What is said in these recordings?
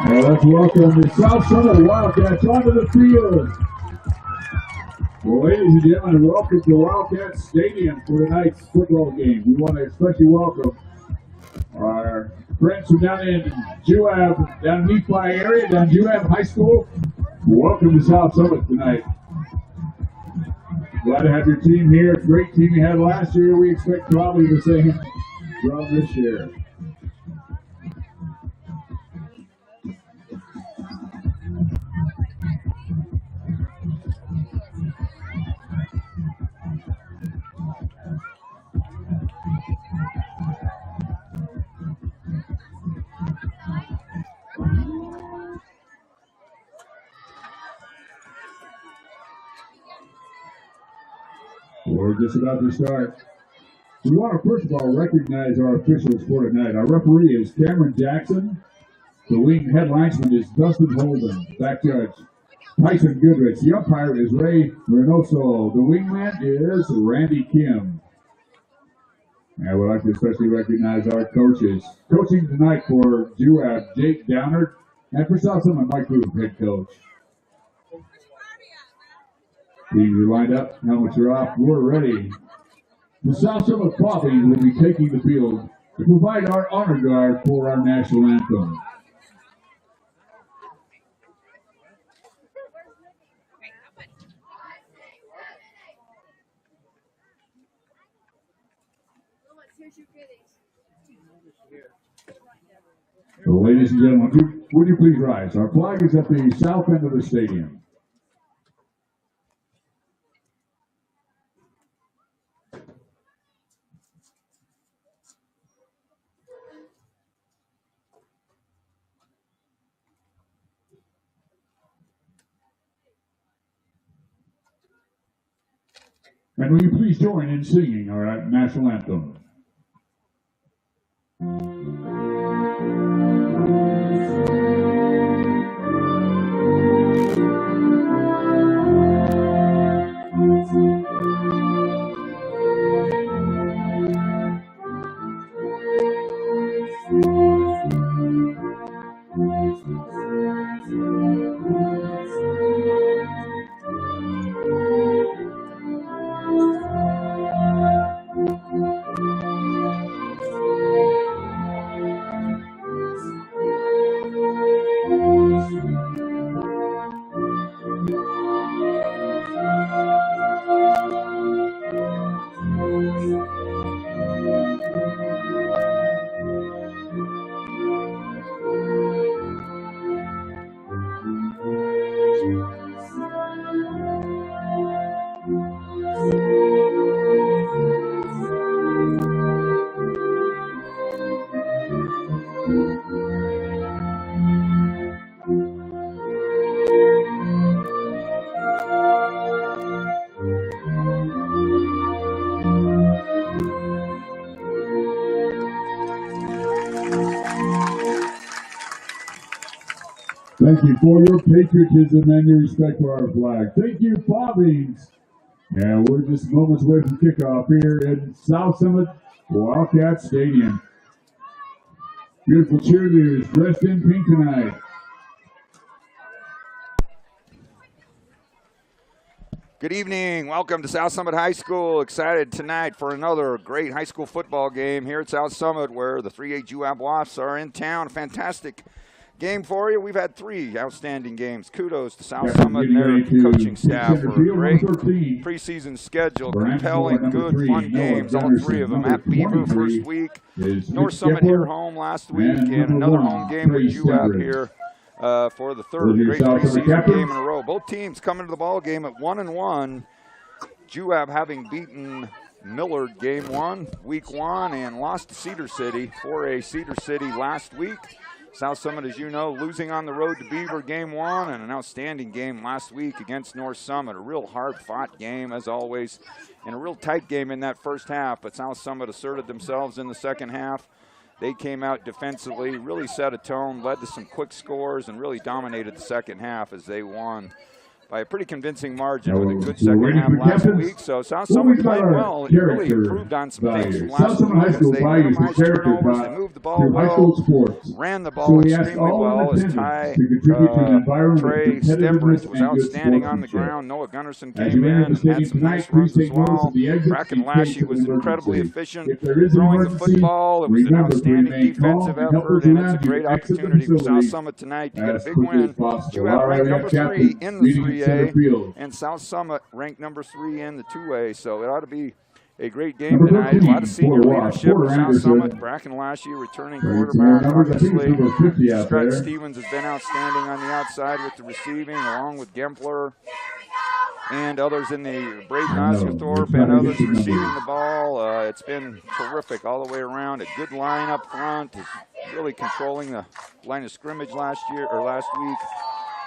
Let's welcome the South Summit Wildcats onto the field. Well, ladies and gentlemen, welcome to Wildcat Stadium for tonight's football game. We want to especially welcome our friends from down in Juab, down in Nephi area, down Juab High School. Welcome to South Summit tonight. Glad to have your team here. It's a great team you had last year. We expect probably the same from this year. We're just about to start. We want to first of all recognize our officials for tonight. Our referee is Cameron Jackson. The wing head linesman is Dustin Holden. Back judge Tyson Goodrich. The umpire is Ray Reynoso. The wingman is Randy Kim. And we'd like to especially recognize our coaches. Coaching tonight for Juab, Jake Downard, and for South Summit, Mike Booth, head coach. Teams are lined up, helmets are off, we're ready. The South Summit Coffee will be taking the field to provide our honor guard for our national anthem. So, ladies and gentlemen, would you please rise? Our flag is at the south end of the stadium. And will you please join in singing our national anthem? Thank you for your patriotism and your respect for our flag. Thank you, Bobbings. And we're just moments away from kickoff here in South Summit Wildcat Stadium. Beautiful cheerleaders dressed in pink tonight. Good evening. Welcome to South Summit High School. Excited tonight for another great high school football game here at South Summit where the 3A Juab Wasps are in town. A fantastic game for you. We've had 3 outstanding games. Kudos to South Summit and their coaching staff for a great preseason schedule. Compelling, good, fun games, all 3 of them. At Beaver first week, North Summit here home last week, and another home game with Juab here for the 3rd great preseason game in a row. Both teams coming to the ball game at 1-1. Juab having beaten Millard game 1, week 1, and lost to Cedar City, 4A Cedar City last week. South Summit, as you know, losing on the road to Beaver game 1 and an outstanding game last week against North Summit. A real hard-fought game, as always, and a real tight game in that first half, but South Summit asserted themselves in the second half. They came out defensively, really set a tone, led to some quick scores, and really dominated the second half as they won by a pretty convincing margin with a good second half last week. So South Summit played well and really improved on some things from last week as they minimized turnovers, they moved the ball well, ran the ball extremely well as Trey Stembridge was outstanding on the ground. Noah Gunnarsson came in and had some nice runs as well. Bracken Lashy was incredibly efficient throwing the football. It was an outstanding defensive effort, and it's a great opportunity for South Summit tonight to get a big win. Juab ranked number 3 in the 3A, and South Summit ranked number 3 in the 2A, so it ought to be a great game tonight. A lot of senior leadership for South Summit. Bracken Lashy, returning quarterback, obviously. Stretch Stevens has been outstanding on the outside with the receiving, along with Gempler and others in the Braden Osgothorpe and others receiving the ball. It's been terrific all the way around. A good line up front, is really controlling the line of scrimmage last week.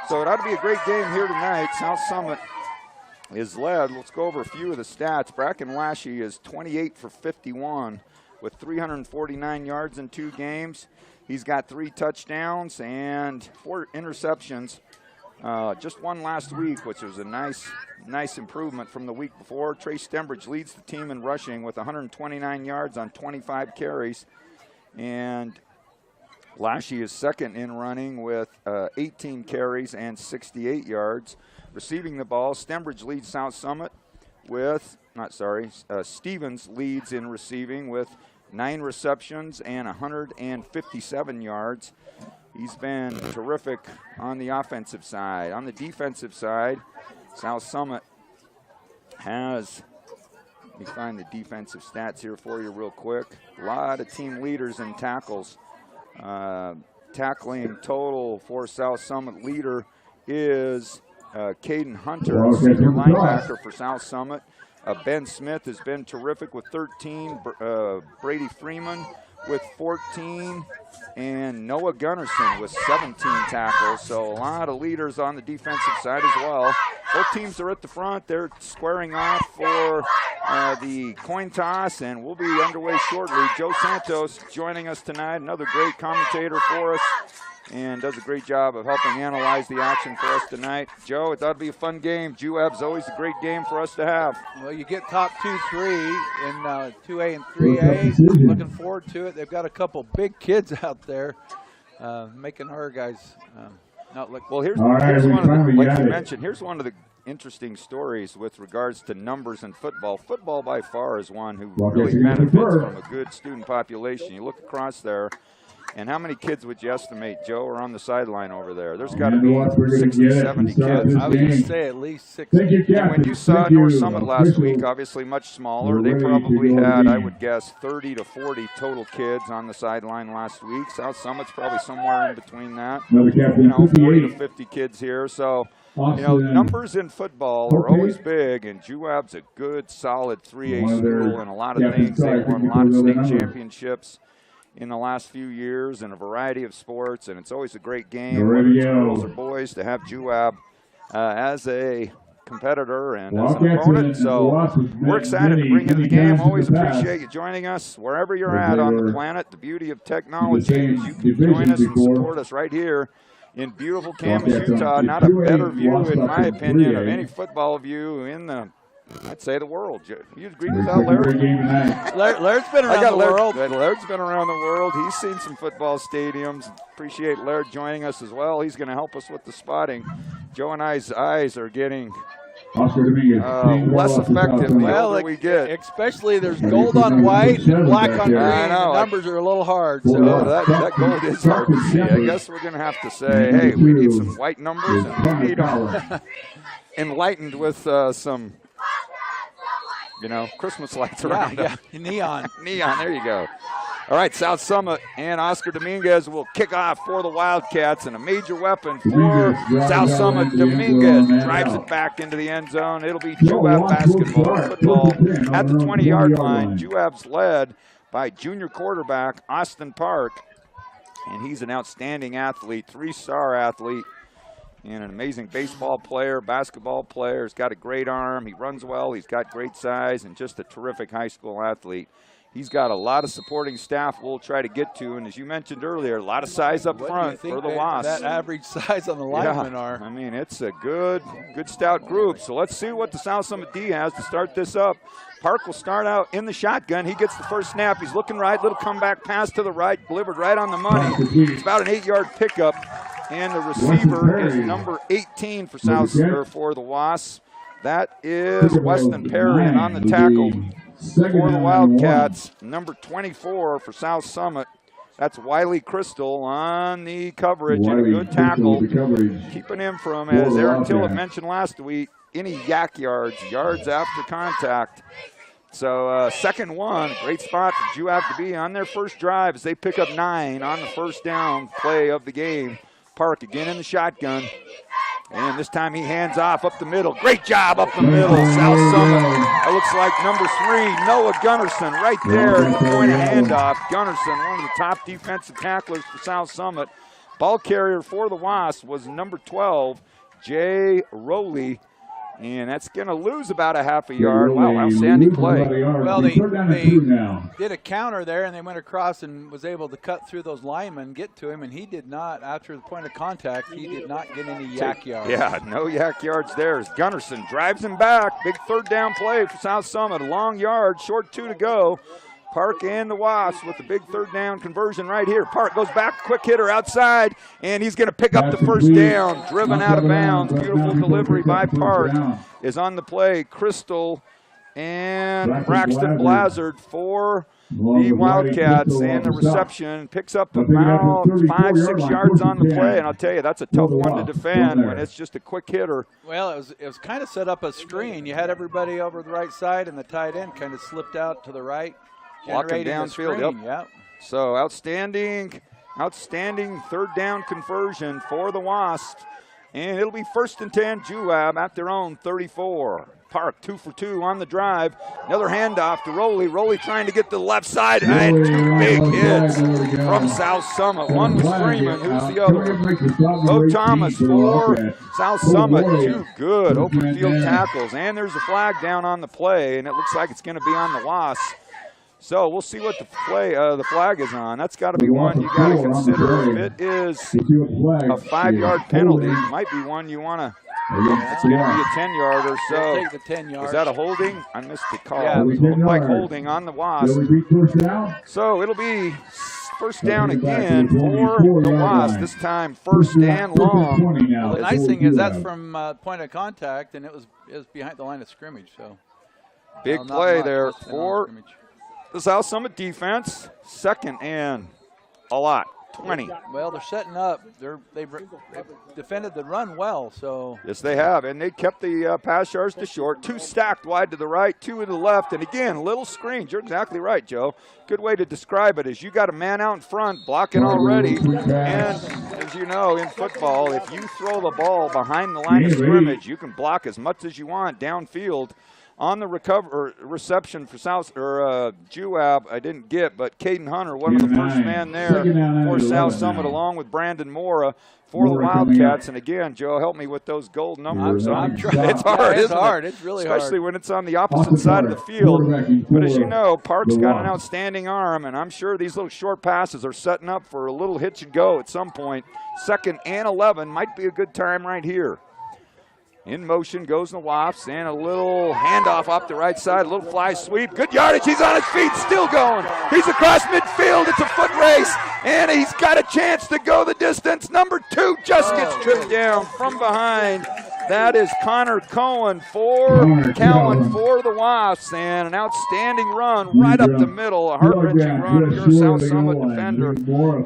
So it ought to be a great game here tonight. South Summit is led. Let's go over a few of the stats. Bracken Lashy is 28 for 51 with 349 yards in 2 games. He's got 3 touchdowns and 4 interceptions. Just one last week, which was a nice improvement from the week before. Trey Stembridge leads the team in rushing with 129 yards on 25 carries. And Lashy is second in running with 18 carries and 68 yards. Receiving the ball, Stembridge leads South Summit with, Stevens leads in receiving with 9 receptions and 157 yards. He's been terrific on the offensive side. On the defensive side, South Summit has, let me find the defensive stats here for you real quick. A lot of team leaders and tackles. Tackling total for South Summit leader is Caden Hunter, senior linebacker for South Summit. Ben Smith has been terrific with 13. Brady Freeman with 14. And Noah Gunnarsson with 17 tackles. So a lot of leaders on the defensive side as well. Both teams are at the front. They're squaring off for the coin toss, and we'll be underway shortly. Joe Santos joining us tonight, another great commentator for us, and does a great job of helping analyze the action for us tonight. Joe, it ought to be a fun game. Juab's always a great game for us to have. Well, you get top 2-3 in 2A and 3A. Looking forward to it. They've got a couple big kids out there making our guys not look. Well, here's one of the, like you mentioned, here's one of the interesting stories with regards to numbers in football. Football by far is one who really benefits from a good student population. You look across there, and how many kids would you estimate, Joe, are on the sideline over there? There's got to be 60, 70 kids. I would say at least 60. And when you saw North Summit last week, obviously much smaller, they probably had, I would guess, 30 to 40 total kids on the sideline last week. South Summit's probably somewhere in between that. 40 to 50 kids here. So, numbers in football are always big, and Juab's a good, solid 3A school in a lot of things. They've won a lot of state championships in the last few years in a variety of sports, and it's always a great game, whether it's girls or boys, to have Juab as a competitor and as an opponent. So we're excited to bring you the game. Always appreciate you joining us wherever you're at on the planet. The beauty of technology is you can join us and support us right here in beautiful Camas, Utah. Not a better view, in my opinion, of any football view in the, I'd say, the world. You agree with that, Larry? Laird's been around the world. Laird's been around the world. He's seen some football stadiums. Appreciate Laird joining us as well. He's going to help us with the spotting. Joe and I's eyes are getting less effective the older we get. Especially there's gold on white and black on green. The numbers are a little hard. So that gold is hard to see. I guess we're going to have to say, hey, we need some white numbers, and we need them enlightened with some Christmas lights around them. Neon. Neon, there you go. All right, South Summit and Oscar Dominguez will kick off for the Wildcats, and a major weapon for South Summit. Dominguez drives it back into the end zone. It'll be Juab football at the 20-yard line. Juab's led by junior quarterback Austin Park, and he's an outstanding athlete, 3-star athlete, and an amazing baseball player, basketball player. He's got a great arm. He runs well. He's got great size, and just a terrific high school athlete. He's got a lot of supporting staff we'll try to get to, and as you mentioned earlier, a lot of size up front for the Wasps. That average size on the linemen are. I mean, it's a good stout group. So let's see what the South Summit D has to start this up. Park will start out in the shotgun. He gets the first snap. He's looking right, little comeback pass to the right, delivered right on the money. It's about an 8-yard pickup, and the receiver is number 18 for for the Wasps. That is Weston Perry, and on the tackle for the Wildcats, number 24 for South Summit. That's Wiley Crystal on the coverage, and a good tackle, keeping him from, as Aaron Tillett mentioned last week, any yak yards after contact. So second one, great spot for Juab to be on their first drive as they pick up 9 on the first down play of the game. Park again in the shotgun. And this time he hands off up the middle. Great job up the middle, South Summit. That looks like number 3, Noah Gunnarsson, right there at the point of handoff. Gunnarsson, one of the top defensive tacklers for South Summit. Ball carrier for the Wasps was number 12, Jay Rowley. And that's going to lose about a half a yard. Wow, outstanding play. Well, they did a counter there, and they went across and was able to cut through those linemen, get to him, and he did not, after the point of contact, he did not get any yak yards. Yeah, no yak yards there as Gunnarsson drives him back. Big third down play for South Summit. A long yard, short 2 to go. Park and the Wasps with the big third down conversion right here. Park goes back, quick hitter outside, and he's going to pick up the first down. Driven out of bounds. Beautiful delivery by Park is on the play. Crystal and Braxton Blazard for the Wildcats, and the reception picks up about 5-6 yards on the play. And I'll tell you, that's a tough one to defend when it's just a quick hitter. Well, it was kind of set up a screen. You had everybody over the right side, and the tight end kind of slipped out to the right. Walking downfield, yep. So outstanding third down conversion for the Wasps. And it'll be 1st and 10, Juab at their own 34. Park 2 for 2 on the drive. Another handoff to Rowley. Rowley trying to get to the left side, and 2 big hits from South Summit. One was Freeman, who's the other one? Bo Thomas for South Summit. 2 good open field tackles. And there's a flag down on the play, and it looks like it's going to be on the Wasps. So we'll see what the flag is on. That's got to be one you got to consider. If it is a 5-yard penalty, it might be one you want to. It's going to be a 10-yarder. So take the 10 yards. Is that a holding? I missed the call. Yeah, it looked like holding on the Wasp. So it'll be first down again for the Wasp. This time first and long. Well, the nice thing is that's from point of contact, and it was behind the line of scrimmage. So big play there for the South Summit defense. Second and a lot. 20. Well, they're setting up. They've defended the run well. So yes, they have, and they kept the pass yards to short. 2 stacked wide to the right, 2 to the left, and again, little screens. You're exactly right, Joe. Good way to describe it is you got a man out in front blocking already, and as you know in football, if you throw the ball behind the line of scrimmage, you can block as much as you want downfield. On the reception for Juab, I didn't get, but Caden Hunter, one of the first men there for South Summit, along with Brandon Mora for the Wildcats. And again, Joe, help me with those gold numbers. I'm trying. It's hard, isn't it? It's really hard. Especially when it's on the opposite side of the field. But as you know, Park's got an outstanding arm, and I'm sure these little short passes are setting up for a little hitch and go at some point. 2nd and 11 might be a good time right here. In motion goes the Wasps, and a little handoff off the right side, a little fly sweep. Good yardage. He's on his feet, still going. He's across midfield. It's a foot race, and he's got a chance to go the distance. Number 2 just gets tripped down from behind. That is Connor Cowan for Cowan for the Wasps, and an outstanding run right up the middle. A heart-wrenching run for a South Summit defender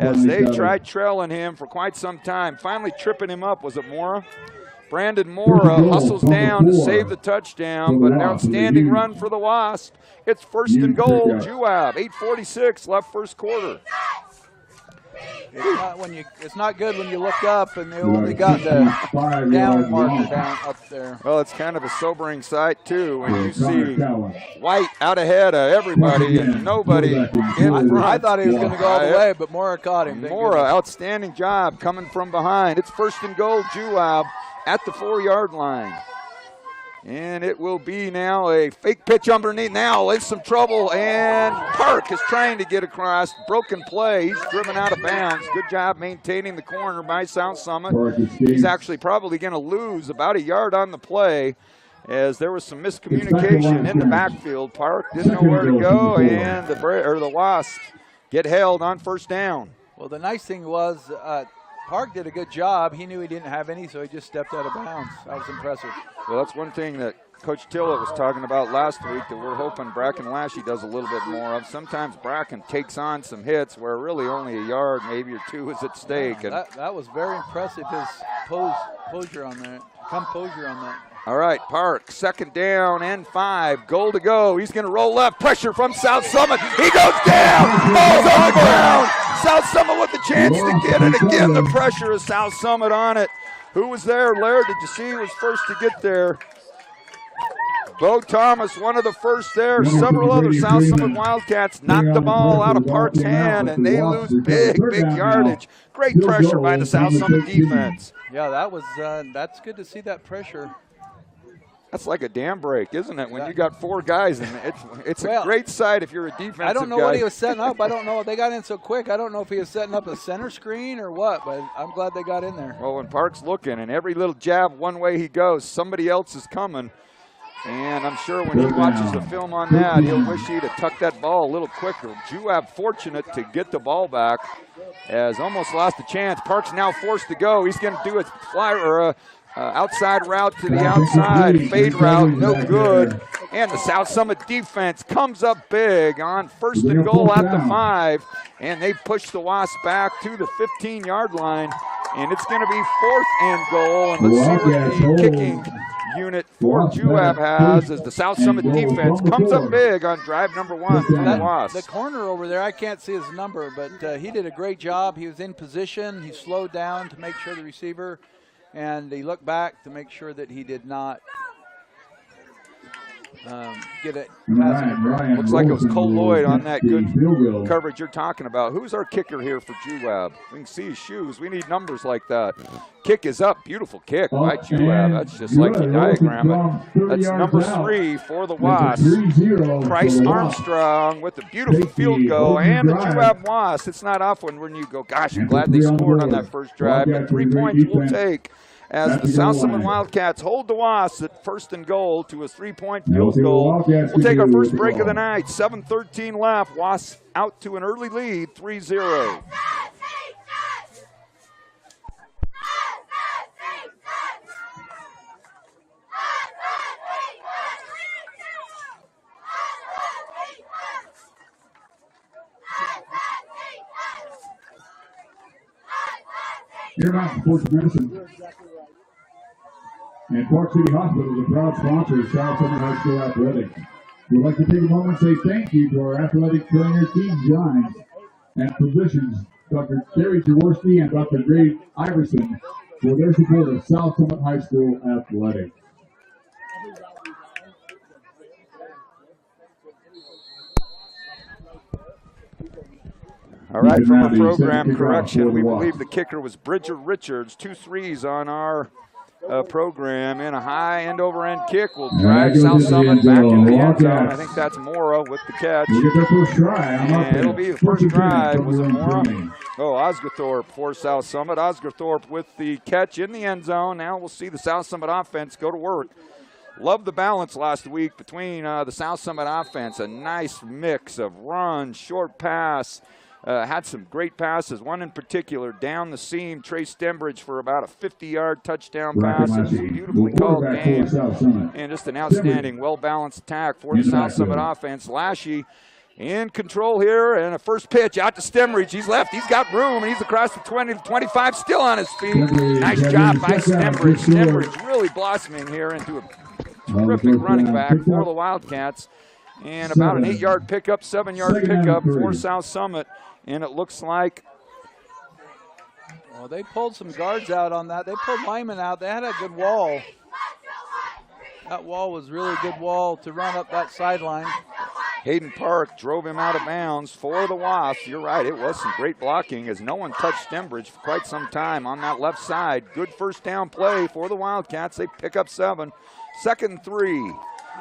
as they tried trailing him for quite some time. Finally tripping him up. Was it Mora? Brandon Mora hustles down to save the touchdown, but an outstanding run for the Wasp. It's 1st and goal, Juab, 8:46 left first quarter. It's not good when you look up and they only got the down marker down up there. Well, it's kind of a sobering sight, too, when you see White out ahead of everybody and nobody in front. I thought he was going to go all the way, but Mora caught him. Mora, outstanding job coming from behind. It's 1st and goal, Juab, at the 4-yard line. And it will be now a fake pitch underneath. Now in some trouble, and Park is trying to get across. Broken play. He's driven out of bounds. Good job maintaining the corner by South Summit. He's actually probably going to lose about a yard on the play, as there was some miscommunication in the backfield. Park didn't know where to go, and the Wasps get held on first down. Well, the nice thing was Park did a good job. He knew he didn't have any, so he just stepped out of bounds. That was impressive. Well, that's one thing that Coach Tillett was talking about last week that we're hoping Bracken Lashley does a little bit more of. Sometimes Bracken takes on some hits where really only a yard, maybe or two, is at stake. Yeah, that was very impressive, his composure on that. All right, Park, 2nd down and 5. Goal to go. He's going to roll left. Pressure from South Summit. He goes down. Ball's on the ground. South Summit with the chance to get it again. The pressure of South Summit on it. Who was there? Laird, did you see who was first to get there? Bo Thomas, one of the first there. Several other South Summit Wildcats knocked the ball out of Park's hand, and they lose big yardage. Great pressure by the South Summit defense. Yeah, that's good to see that pressure. That's like a dam break, isn't it? When you got 4 guys, and it's a great sight if you're a defensive guy. I don't know what he was setting up. I don't know. They got in so quick. I don't know if he was setting up a center screen or what, but I'm glad they got in there. Well, when Park's looking, and every little jab one way he goes, somebody else is coming. And I'm sure when he watches the film on that, he'll wish he'd have tucked that ball a little quicker. Juab fortunate to get the ball back, as almost lost a chance. Park's now forced to go. He's going to do a flyer or a outside route to the outside, fade route, no good. And the South Summit defense comes up big on 1st and goal at the 5, and they push the Wasps back to the 15-yard line, and it's going to be 4th and goal. And let's see what the kicking unit for Juab has, as the South Summit defense comes up big on drive number 1 for the Wasps. The corner over there, I can't see his number, but he did a great job. He was in position. He slowed down to make sure the receiver, and he looked back to make sure that he did not get it. Looks like it was Cole Lloyd on that good coverage you're talking about. Who's our kicker here for Juab? We can see his shoes. We need numbers like that. Kick is up. Beautiful kick by Juab. That's just like the diagram it. That's number 3 for the Wasps. Bryce Armstrong with a beautiful field goal. And the Juab Wasps. It's not often when you go, gosh, I'm glad they scored on that first drive. But 3 points we'll take, as the South Summit Wildcats hold the Wasps at 1st and goal to a 3-point field goal. We'll take our first break of the night. 7:13 left. Wasps out to an early lead, 3-0. Intermountain Sports Medicine and Park City Hospital is a proud sponsor of South Summit High School Athletics. We'd like to take a moment and say thank you to our athletic trainer, Team Giants, and physicians, Dr. Terry Jaworski and Dr. Greg Iverson, for their support of South Summit High School Athletics. All right, from a program correction, we believe the kicker was Bridger Richards. 2 threes on our program, and a high end-over-end kick will drive South Summit back into the end zone. I think that's Mora with the catch. And it'll be the first drive. Was it Mora? Oh, Osgothorpe for South Summit. Osgothorpe with the catch in the end zone. Now we'll see the South Summit offense go to work. Loved the balance last week between the South Summit offense. A nice mix of run, short pass. Had some great passes, one in particular down the seam, Trey Stembridge for about a 50-yard touchdown pass. It was a beautifully called game, and just an outstanding, well-balanced attack for the South Summit offense. Lashy in control here, and a first pitch out to Stembridge. He's left, he's got room, and he's across the 20 to 25, still on his feet. Nice job by Stembridge. Stembridge really blossoming here into a terrific running back for the Wildcats. And about an 8-yard pickup, 7-yard pickup for South Summit. And it looks like, well, they pulled some guards out on that. They pulled linemen out. They had a good wall. That wall was really a good wall to run up that sideline. Hayden Park drove him out of bounds for the Wasps. You're right, it was some great blocking as no one touched Stembridge for quite some time on that left side. Good first down play for the Wildcats. They pick up 7. 2nd and 3.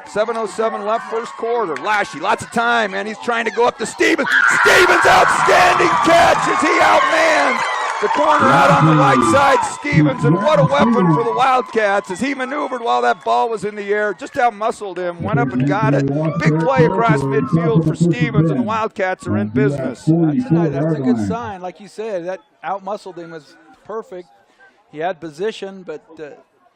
7:07 left first quarter. Lashy, lots of time, and he's trying to go up to Stevens. Stevens, outstanding catch as he outmans the corner out on the right side. Stevens, and what a weapon for the Wildcats as he maneuvered while that ball was in the air. Just out-muscled him, went up and got it. Big play across midfield for Stevens, and the Wildcats are in business. That's a good sign. Like you said, that out-muscled him was perfect. He had position, but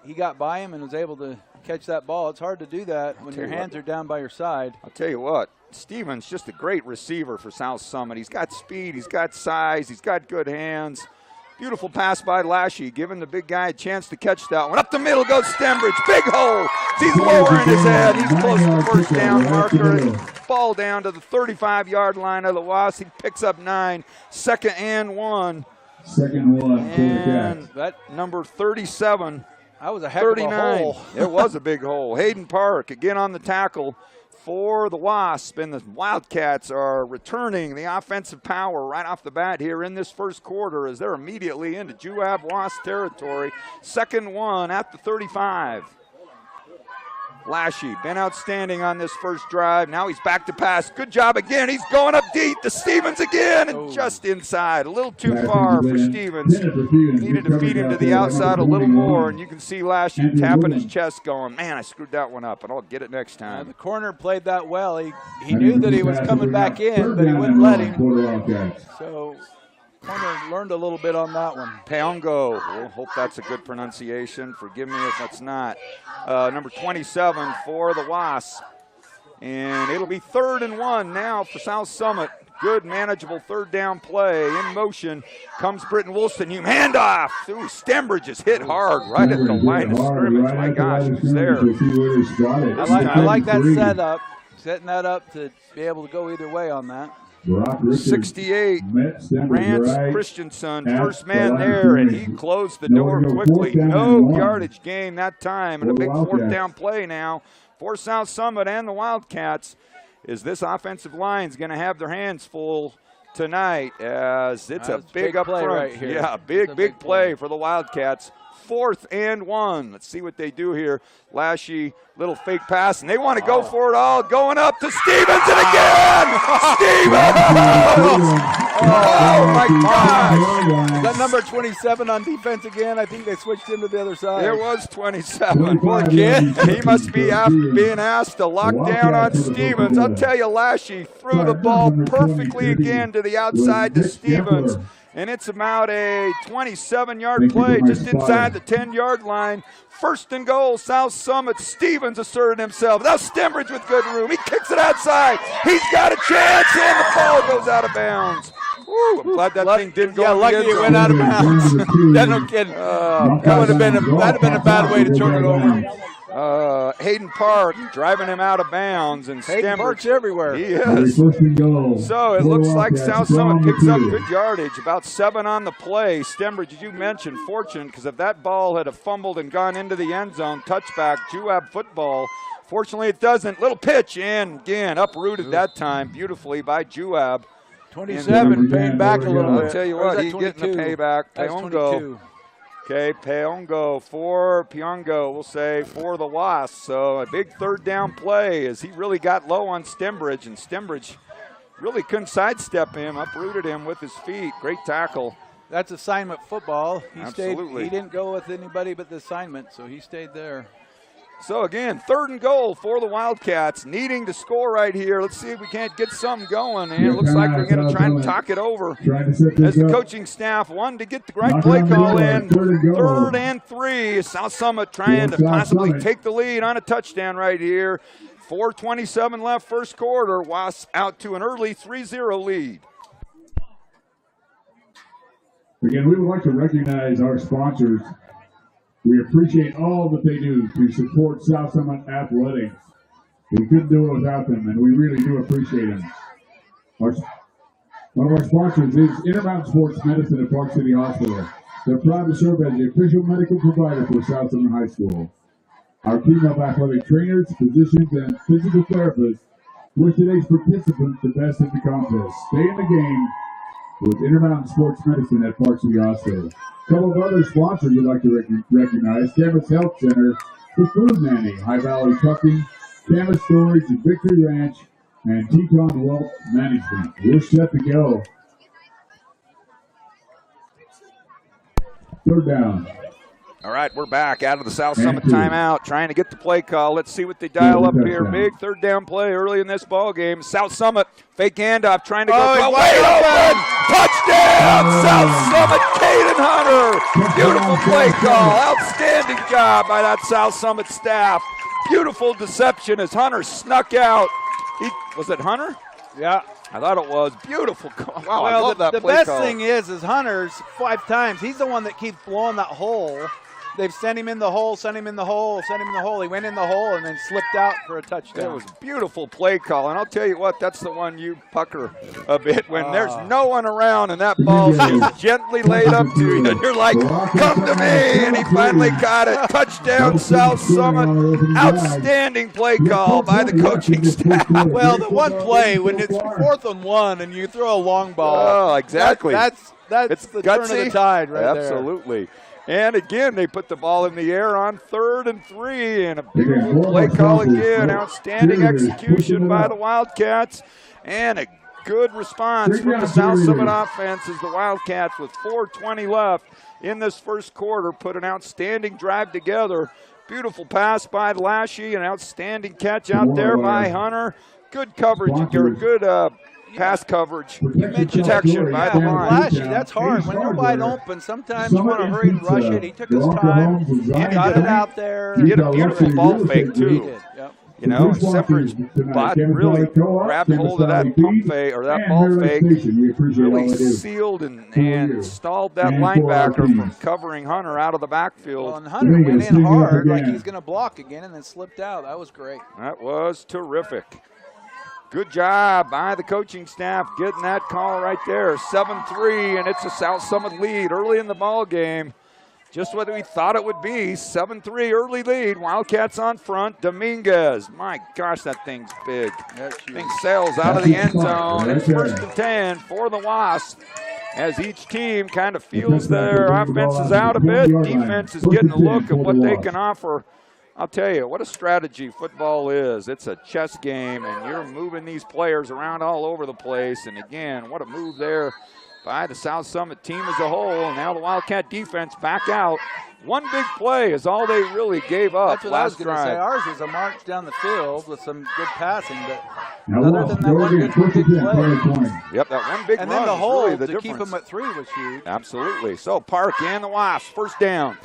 he got by him and was able to catch that ball. It's hard to do that when your hands are down by your side. I'll tell you what, Stevens just a great receiver for South Summit. He's got speed, he's got size, he's got good hands. Beautiful pass by Lashy, giving the big guy a chance to catch that one. Up the middle goes Stembridge, big hole. He's lowering his head. He's close to the first down marker. Ball down to the 35-yard line of the Wasps. He picks up 9, 2nd and 1. 2nd and 1. And that number 37. That was a heck of a hole. It was a big hole. Hayden Park again on the tackle for the Wasp, and the Wildcats are returning the offensive power right off the bat here in this first quarter as they're immediately into Juab Wasp territory. 2nd and 1 at the 35. Lashy been outstanding on this first drive. Now he's back to pass. Good job again. He's going up deep to Stevens again, and just inside. A little too far for Stevens. Needed to feed him to the outside a little more, and you can see Lashy tapping his chest going, man, I screwed that one up, and I'll get it next time. The corner played that well. He knew that he was coming back in, but he wouldn't let him. So corner learned a little bit on that one. Peongo, we'll hope that's a good pronunciation. Forgive me if that's not. Number 27 for the Wasps. And it'll be 3rd and 1 now for South Summit. Good, manageable 3rd down play. In motion comes Britton Woolston. Handoff. Ooh, Stembridge is hit hard right at the line of scrimmage. My gosh, who's there? I like that setup. Setting that up to be able to go either way on that. 68, Rance Christensen, first man there, and he closed the door quickly. No yardage gain that time, and a big 4th down play now for South Summit and the Wildcats. Is this offensive line is going to have their hands full tonight as it's a big up front. Right here. Yeah, big play for the Wildcats. 4th and 1. Let's see what they do here. Lashy, little fake pass, and they want to go for it all. Going up to Stevens, and again! Stevens! Oh, my gosh! Is that number 27 on defense again? I think they switched him to the other side. It was 27. Poor kid. He must be being asked to lock down on Stevens. I'll tell you, Lashy threw the ball perfectly again to the outside to Stevens. And it's about a 27-yard play just inside the 10-yard line. 1st and goal, South Summit. Stevens asserted himself. Now Stembridge with good room. He kicks it outside. He's got a chance, and the ball goes out of bounds. Woo, I'm glad that thing didn't go. Yeah, lucky it went out of bounds. No kidding. That would have been a bad way to turn it over. Hayden Park driving him out of bounds, and Hayden Park's everywhere. He is. So it looks like South Summit picks up good yardage, about 7 on the play. Stembridge, as you mentioned, fortunate, because if that ball had fumbled and gone into the end zone, touchback, Juab football. Fortunately, it doesn't. Little pitch, and again, uprooted that time beautifully by Juab. 27 paying back a little bit. I'll tell you what, he's getting the payback. Peongo. Okay, Peongo, we'll say, for the Wasps. So a big 3rd down play as he really got low on Stembridge, and Stembridge really couldn't sidestep him, uprooted him with his feet. Great tackle. That's assignment football. Absolutely. He didn't go with anybody but the assignment, so he stayed there. So again, 3rd and goal for the Wildcats, needing to score right here. Let's see if we can't get something going. And it looks like we're going to try and talk it over as the coaching staff wanted to get the right play call in. 3rd and 3. South Summit trying to possibly take the lead on a touchdown right here. 4:27 left first quarter. Wasps out to an early 3-0 lead. Again, we would like to recognize our sponsors. We appreciate all that they do to support South Summit Athletics. We couldn't do it without them, and we really do appreciate them. One of our sponsors is Intermountain Sports Medicine at Park City Hospital. They're proud to serve as the official medical provider for South Summit High School. Our team of athletic trainers, physicians, and physical therapists wish today's participants the best in the contest. Stay in the game with Intermountain Sports Medicine at Park City Hospital. A couple of other sponsors we'd like to recognize: Cameron's Health Center, The Food Nanny, High Valley Trucking, Camas Storage and Victory Ranch, and Teton Wealth Management. We're set to go. Third down. All right, we're back out of the South Summit timeout, trying to get the play call. Let's see what they dial up here. Big third down play early in this ball game. South Summit, fake handoff, trying to go wide open. Touchdown, South Summit, Caden Hunter. Beautiful play call. Outstanding job by that South Summit staff. Beautiful deception as Hunter snuck out. Was it Hunter? Yeah. I thought it was. Beautiful call. Wow, well, I love that the play best call. thing is Hunter's 5 times. He's the one that keeps blowing that hole. They've sent him in the hole, sent him in the hole, sent him in the hole. He went in the hole and then slipped out for a touchdown. It was a beautiful play call, and I'll tell you what, that's the one you pucker a bit when there's no one around and that ball is gently laid up to you, and you're like, come to me, and he finally got it. Touchdown, South Summit. Outstanding play call by the coaching staff. Well, the one play when it's 4th and 1 and you throw a long ball. Oh, exactly. That's the turn of the tide right there. Absolutely. And again, they put the ball in the air on 3rd and 3, and a beautiful play call again. Outstanding execution by the Wildcats, and a good response from the South Summit offense as the Wildcats, with 4:20 left in this first quarter, put an outstanding drive together. Beautiful pass by Lashy, an outstanding catch out there by Hunter. Good coverage, or good pass coverage. You mentioned protection by the line. Lashy, that's hard. When you're wide open, sometimes you want to hurry and rush it. He took his time. He got it out there. He did a beautiful ball fake, too. He did, yep. You know, Semper's bot really grabbed hold of that pump fake, or that ball fake, really sealed and stalled that linebacker from covering Hunter out of the backfield. Well, and Hunter went in hard like he's going to block again and then slipped out. That was great. That was terrific. Good job by the coaching staff getting that call right there. 7-3, and it's a South Summit lead early in the ball game. Just what we thought it would be. 7-3 early lead. Wildcats on front. Dominguez. My gosh, that thing's big. Thing sails out of the end zone. It's 1st and 10 for the Wasps, as each team kind of feels their offenses out a bit. Defense is getting a look at what they can offer. I'll tell you, what a strategy football is. It's a chess game, and you're moving these players around all over the place. And again, what a move there by the South Summit team as a whole. And now the Wildcat defense back out. One big play is all they really gave up. That's what I was last going to say. drive. Ours was a march down the field with some good passing, but Now other than that one big play. Yep, that one big And run then the is hole really the to difference. keep them at 3 was huge. Absolutely. So Park and the Wasps, first down.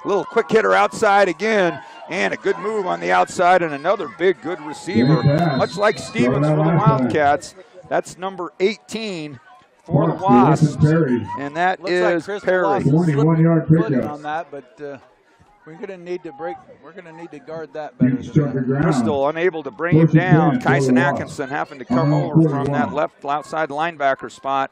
Little quick hitter outside again, and a good move on the outside, and another big, good receiver. Much like Stevens for the Wildcats. That's number 18 for the Wasps, and that Looks is like Crystal Perry. lost a 21-yard footing pickup. on that, but we're going to need to We're going to need to guard that better. Than that. Crystal unable to bring him down. Kyson Atkinson having to come over from that left outside linebacker spot.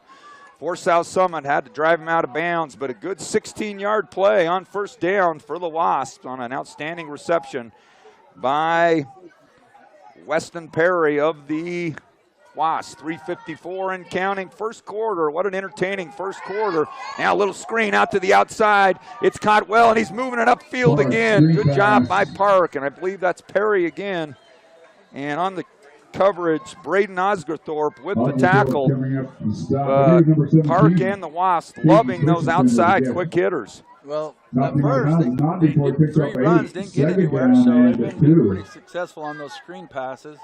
For South Summit, had to drive him out of bounds, but a good 16-yard play on first down for the Wasps on an outstanding reception by Weston Perry of the Wasps. 3:54 and counting, first quarter. What an entertaining first quarter. Now a little screen out to the outside. It's caught well, and he's moving it upfield again. Good job by Park, and I believe that's Perry again. And on the coverage, Braden Osgerthorpe with the tackle. Park and the Wasps loving those outside quick hitters. Well, at first, they did 3 runs, didn't get anywhere, so they've been pretty successful on those screen passes.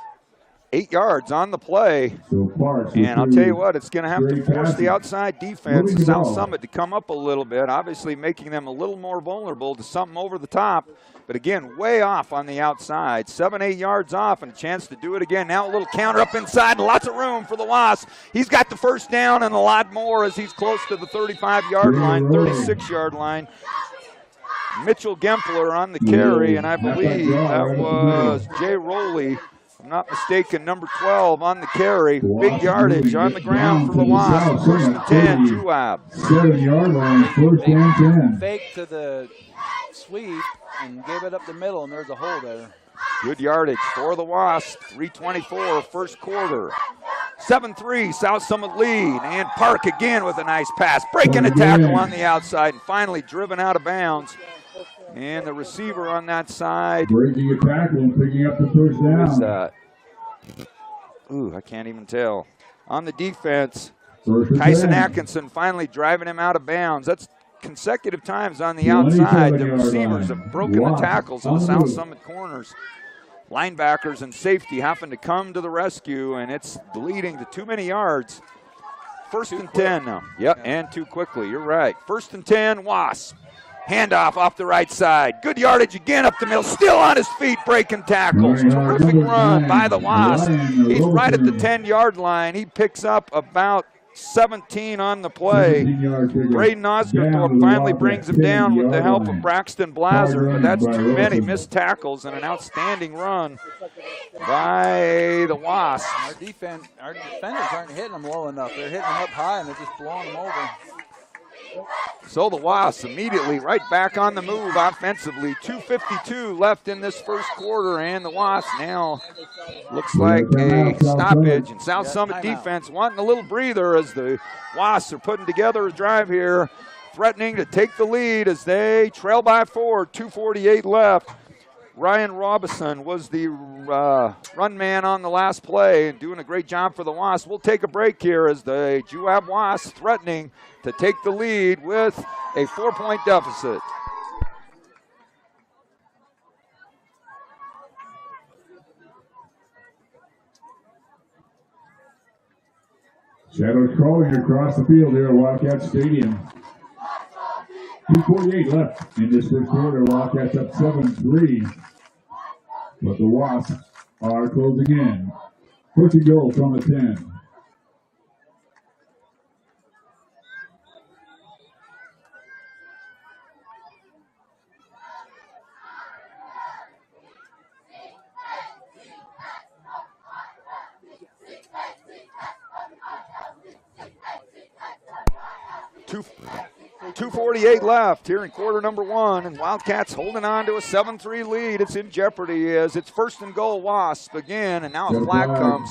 8 yards on the play, and I'll tell you what, it's going to have to force the outside defense of South Summit to come up a little bit, obviously making them a little more vulnerable to something over the top, but again, way off on the outside. 7-8 yards off, and a chance to do it again. Now a little counter up inside, and lots of room for the Wasps. He's got the first down and a lot more as he's close to the 35-yard line, 36-yard line. Mitchell Gempler on the carry, and I believe that was Jay Rowley. I'm not mistaken, number 12 on the carry. Big yardage on the ground for the Wasps. 1st and 10, Juab. 7-yard line, 1st and 10. Fake to the sweep and gave it up the middle, and there's a hole there. Good yardage for the Wasps. 3:24, first quarter. 7-3, South Summit lead. And Park again with a nice pass. Breaking a tackle on the outside and finally driven out of bounds. And the receiver on that side. Breaking a tackle and picking up the first down. Who is that? Ooh, I can't even tell. On the defense, Tyson Atkinson finally driving him out of bounds. That's consecutive times on the outside. The receivers have broken the tackles on the South Summit corners. Linebackers and safety having to come to the rescue, and it's leading to too many yards. First and 10 now. Yep, and too quickly. You're right. First and 10, Wasp. Handoff off the right side. Good yardage again up the middle. Still on his feet, breaking tackles. Terrific run by the Wasp. He's right at the 10-yard line. He picks up about 17 on the play. Braden Osgothorpe finally brings him down with the help of Braxton Blazer, but that's too many missed tackles and an outstanding run by the Wasps. Our defenders aren't hitting them low enough. They're hitting them up high and they're just blowing them over. So the Wasps immediately right back on the move offensively. 2:52 left in this first quarter, and the Wasps now looks like a stoppage. And South Summit defense wanting a little breather as the Wasps are putting together a drive here, threatening to take the lead as they trail by 4, 2:48 left. Ryan Robison was the run man on the last play and doing a great job for the Wasps. We'll take a break here as the Juab Wasps threatening to take the lead with a 4-point deficit. Shadows crawling across the field here at Wildcat Stadium. 2:48 left in this first quarter. Wildcats up 7-3. But the Wasps are closing in. First and goal from the 10. Two 2:48 left here in quarter number 1, and Wildcats holding on to a 7-3 lead. It's in jeopardy as it's first and goal Wasp again, and now a flag comes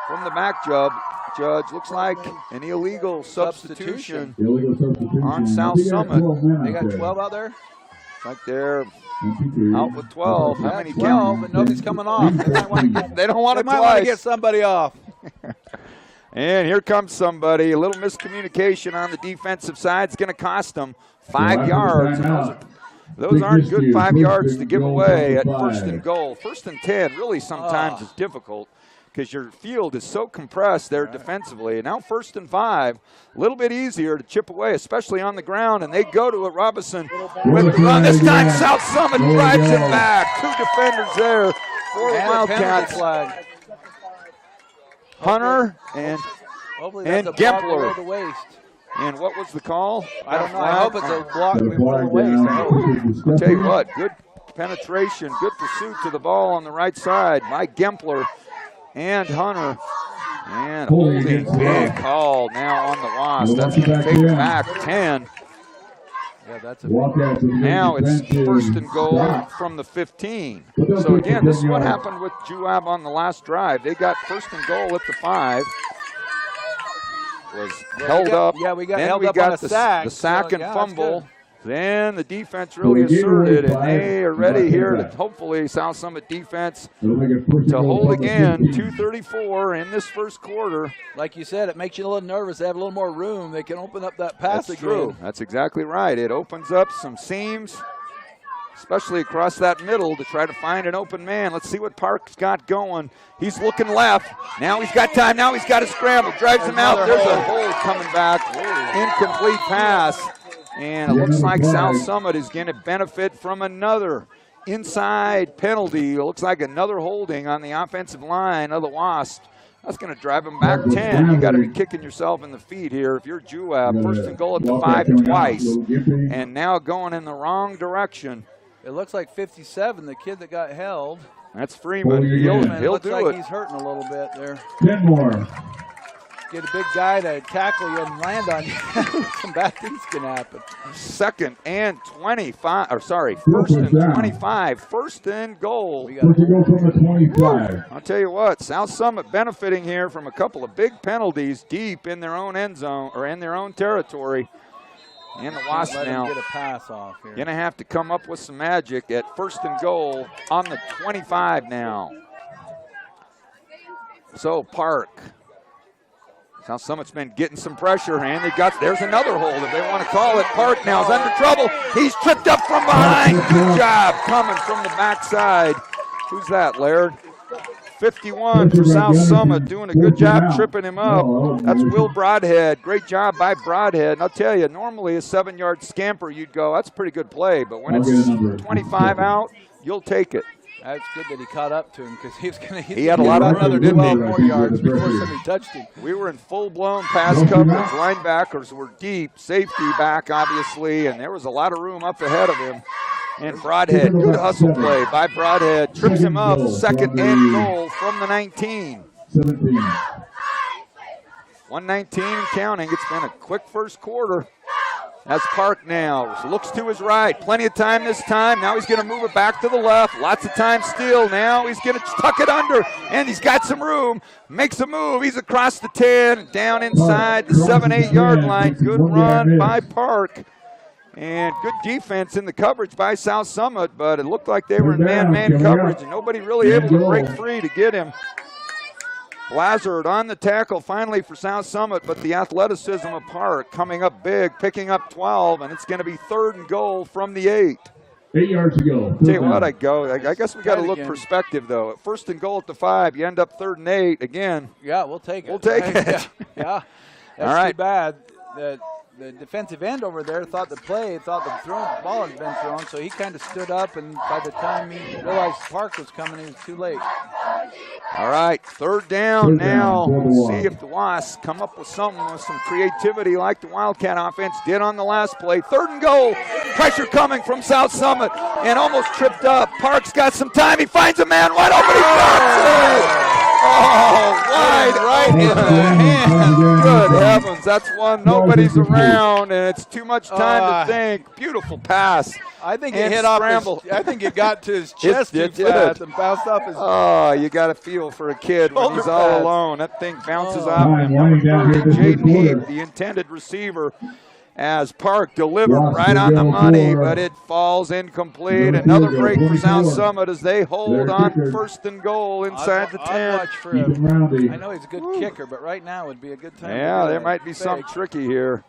from the back judge. Looks like an illegal substitution on South Summit. They got 12 out there? Like they're out with 12. How many 12, but nobody's coming off. They don't want to might want to get somebody off. And here comes somebody. A little miscommunication on the defensive side is going to cost them 5 yards. Those aren't good 5 yards to give away at first and goal. First and 10 really sometimes is difficult because your field is so compressed there defensively. And now first and 5, a little bit easier to chip away, especially on the ground. And they go to it. Robinson with the run. This time South Summit drives it back. 2 defenders there for the Wildcats. Hunter and Gempler. And what was the call? I don't know. I hope it's a block before the waist. I'll tell you what, good penetration, good pursuit to the ball on the right side by Gempler and Hunter. And holding, big call now on the Wasp. That's going to take back 10. Yeah, that's now it's first and goal from the 15. So again, this is what happened with Juab on the last drive. They got first and goal at the 5. Was held up. Yeah, we got then held we up got on a sack. The sack and fumble. Then the defense really asserted, and they are ready here to hopefully South Summit defense to hold again. 2:34 in this first quarter. Like you said, it makes you a little nervous. They have a little more room. They can open up that pass That's again. True. That's exactly right. It opens up some seams, especially across that middle, to try to find an open man. Let's see what Park's got going. He's looking left. Now he's got time. Now he's got to scramble. Drives him out. There's a hold coming back. Incomplete pass. And it looks like South Summit is going to benefit from another inside penalty. It looks like another holding on the offensive line of the Wasp. That's going to drive them back 10. You got to be kicking yourself in the feet here if you're Juab. First and goal at the 5 twice, and now going in the wrong direction. It looks like 57, the kid that got held. That's Freeman. He'll looks do like it. He's hurting a little bit there. 10 more. Get a big guy to tackle you and land on you. Some bad things can happen. Second and 25, or sorry, first and 25. First and goal. First and goal from the 25. I'll tell you what, South Summit benefiting here from a couple of big penalties deep in their own end zone or in their own territory. And the Wasps now get a pass off here. Gonna have to come up with some magic at 1st and goal on the 25 now. So Park. South Summit's been getting some pressure, and there's another hold if they want to call it. Park now is under trouble. He's tripped up from behind. Good job coming from the backside. Who's that, Laird? 51 for South Summit, doing a good job tripping him up. That's Will Broadhead. Great job by Broadhead. And I'll tell you, normally a 7-yard scamper, you'd go, that's a pretty good play. But when it's 25 out, you'll take it. That's good that he caught up to him because he had a lot of another 12 more yards before somebody touched him. We were in full-blown pass coverage. Linebackers were deep. Safety back, obviously, and there was a lot of room up ahead of him. And Broadhead, good hustle play by Broadhead. Trips him up, 2nd and goal from the 19. 119 and counting. It's been a quick first quarter. That's Park now. Looks to his right. Plenty of time this time. Now he's going to move it back to the left. Lots of time still. Now he's going to tuck it under. And he's got some room. Makes a move. He's across the 10. Down inside the 7-8 yard line. Good run by Park. And good defense in the coverage by South Summit. But it looked like they were in man-man coverage. And nobody really able to break free to get him. Lazard on the tackle finally for South Summit, but the athleticism of Park coming up big, picking up 12, and it's going to be 3rd and goal from the 8. 8 yards to go. Tell you what, I guess we got to look perspective, though. At 1st and goal at the 5, you end up 3rd and 8 again. Yeah, we'll take it. We'll take it. Yeah. That's all right. Too bad. The defensive end over there thought the ball had been thrown, so he kind of stood up, and by the time he realized Park was coming, it was too late. All right, 3rd down now. See if the Wasps come up with something with some creativity like the Wildcat offense did on the last play. 3rd and goal. Pressure coming from South Summit and almost tripped up. Park's got some time. He finds a man wide open. He drops it. Oh, wide right in the hand. Good heavens, that's one. Nobody's around, and it's too much time to think. Beautiful pass. I think it hit off I think it got to his chest too fast and bounced off his. Oh, you got to feel for a kid when he's all alone. That thing bounces off him. Number 30, Jaden Heath, the intended receiver, as Park delivered right on the money, but it falls incomplete. Another break for South Summit as they hold on 1st and goal inside the 10. I know he's a good kicker, but right now would be a good time. Yeah, there might be something tricky here.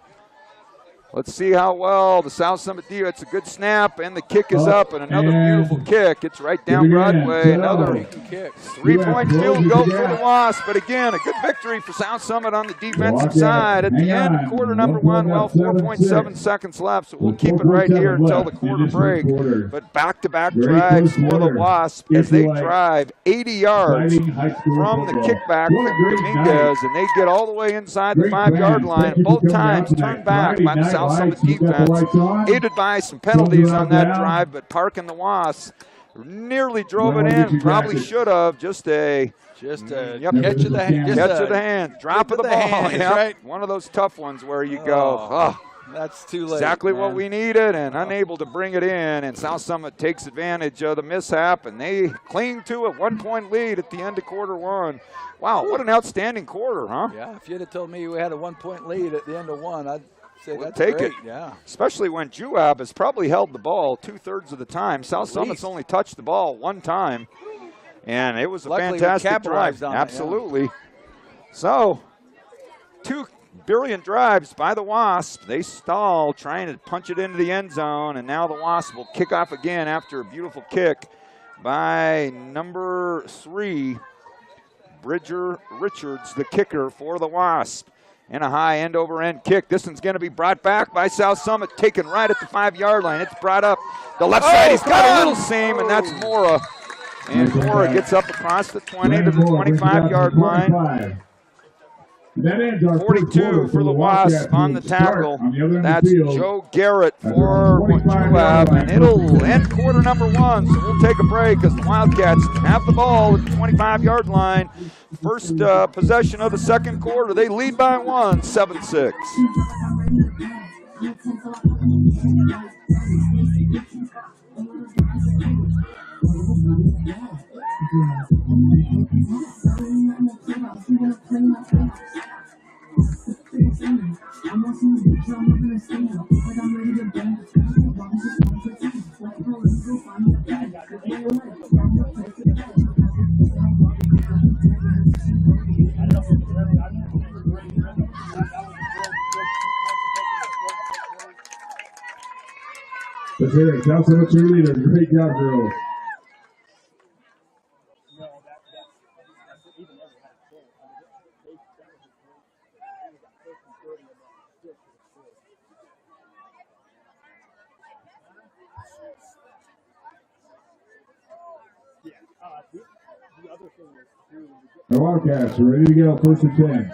Let's see how well the South Summit D. It's a good snap, and the kick is up, and another beautiful kick. It's right down Broadway. Another 3-point field goal for the Wasps, but again, a good victory for South Summit on the defensive side. At the end of quarter number 1, 4.7 seconds left, so we'll keep it right here until the quarter break. But back-to-back drives for the Wasps as they drive 80 yards from the kickback from Dominguez, and they get all the way inside the 5-yard line. Both times turned back by the South Summit defense, aided by some penalties on that drive, but Park and the Wasps nearly drove it in. Probably should have. Just a catch of the hand, drop of the ball. Yep. Right. One of those tough ones where you go, that's too late. Exactly what we needed, and unable to bring it in. And South Summit takes advantage of the mishap, and they cling to a 1-point lead at the end of quarter 1. Wow, what an outstanding quarter, huh? Yeah, if you'd have told me we had a 1-point lead at the end of 1, I'd say we'll that's take great. it. Yeah. Especially when Juab has probably held the ball 2/3 of the time. South Summit's only touched the ball 1 time, and it was a fantastic drive. Absolutely. So, 2 brilliant drives by the Wasps. They stall trying to punch it into the end zone, and now the Wasps will kick off again after a beautiful kick by number 3, Bridger Richards, the kicker for the Wasp. And a high end-over-end kick. This one's going to be brought back by South Summit, taken right at the 5-yard line. It's brought up the left side. He's got a little seam, and that's Mora. And Mora gets up across the 20 to the 25-yard line. 42 for the Wasps on the tackle. That's Joe Garrett for Juab, and it'll end quarter number 1, so we'll take a break as the Wildcats have the ball at the 25-yard line. First possession of the second quarter. They lead by 1, 7-6. Let's hear it. South Summit cheerleaders. Great job, girls. The Wildcats are ready to go, 1st and 10.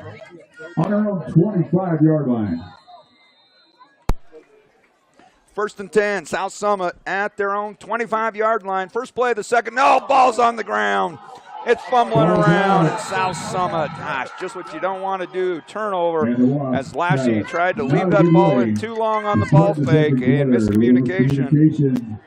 On their own 25-yard line. 1st and 10, South Summit at their own 25-yard line. First play of the second. No, ball's on the ground. It's fumbling around at South Summit. Gosh, just what you don't want to do. Turnover as Lashley tried to leave that ball in too long on the ball fake and miscommunication.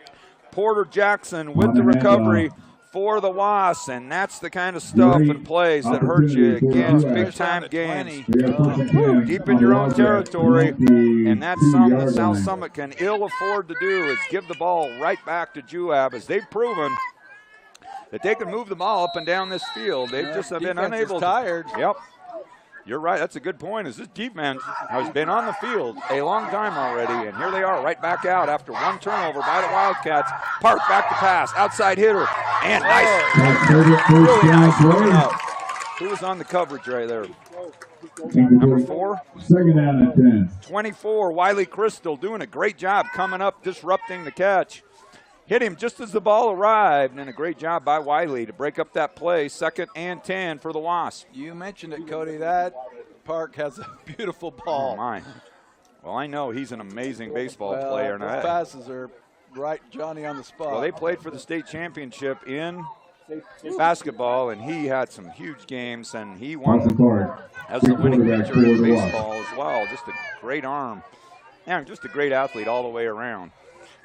Porter Jackson with the recovery for the Wasps, and that's the kind of stuff and plays that hurt you against big-time games. Deep in your own territory, and that's something that South Summit can ill afford to do, is give the ball right back to Juab, as they've proven that they can move the ball up and down this field. They've just been unable. Tired. Yep. You're right. That's a good point. Is this defense has been on the field a long time already, and here they are right back out after one turnover by the Wildcats. Park back to pass, outside hitter, and nice. Really nice moving up. Who was on the coverage right there? Number 4? 2nd down and 10. 24, Wiley Crystal doing a great job coming up, disrupting the catch. Hit him just as the ball arrived, and a great job by Wiley to break up that play. 2nd and 10 for the Wasps. You mentioned it, Cody. That Park has a beautiful ball. Oh, my. Well, I know he's an amazing baseball player. And those passes are right Johnny on the spot. Well, they played for the state championship in basketball, and he had some huge games, and he won as the winning pitcher in baseball as well. Just a great arm. And just a great athlete all the way around.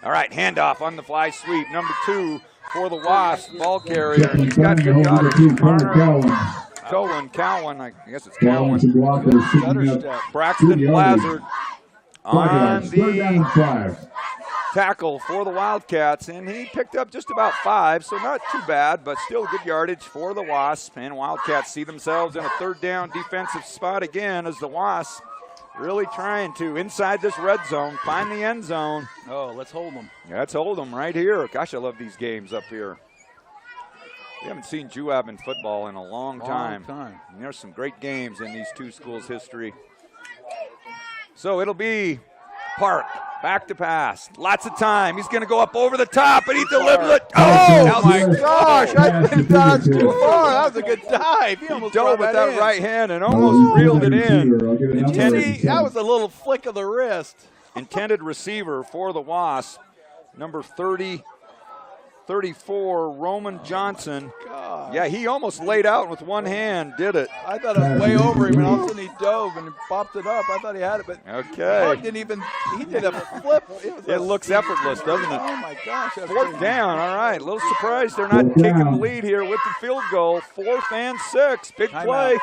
All right, handoff on the fly sweep. Number 2 for the Wasps, ball carrier. He's got good yardage. Cowan, I guess it's Cowan. Braxton Blazard on the tackle for the Wildcats, and he picked up just about 5, so not too bad, but still good yardage for the Wasps. And Wildcats see themselves in a 3rd down defensive spot again, as the Wasps really trying to, inside this red zone, find the end zone. Oh, let's hold them. Yeah, let's hold them right here. Gosh, I love these games up here. We haven't seen Juab in football in a long time. And there's some great games in these two schools' history. So it'll be Park, back to pass. Lots of time. He's going to go up over the top, and he delivers it. Oh, my gosh. I thought that's too far. That was a good dive. He almost dove with that right hand and almost reeled it in. That was a little flick of the wrist. Intended receiver for the Wasps, number 34, Roman Johnson. God. Yeah, he almost laid out with one hand, did it. I thought it was way over him, and all of a sudden he dove and popped it up. I thought he had it, but okay. Didn't even, he did a flip. It looks effortless, doesn't it? Oh, my gosh. 4th down, all right. A little surprised they're not taking the lead here with the field goal. 4th and 6, big play.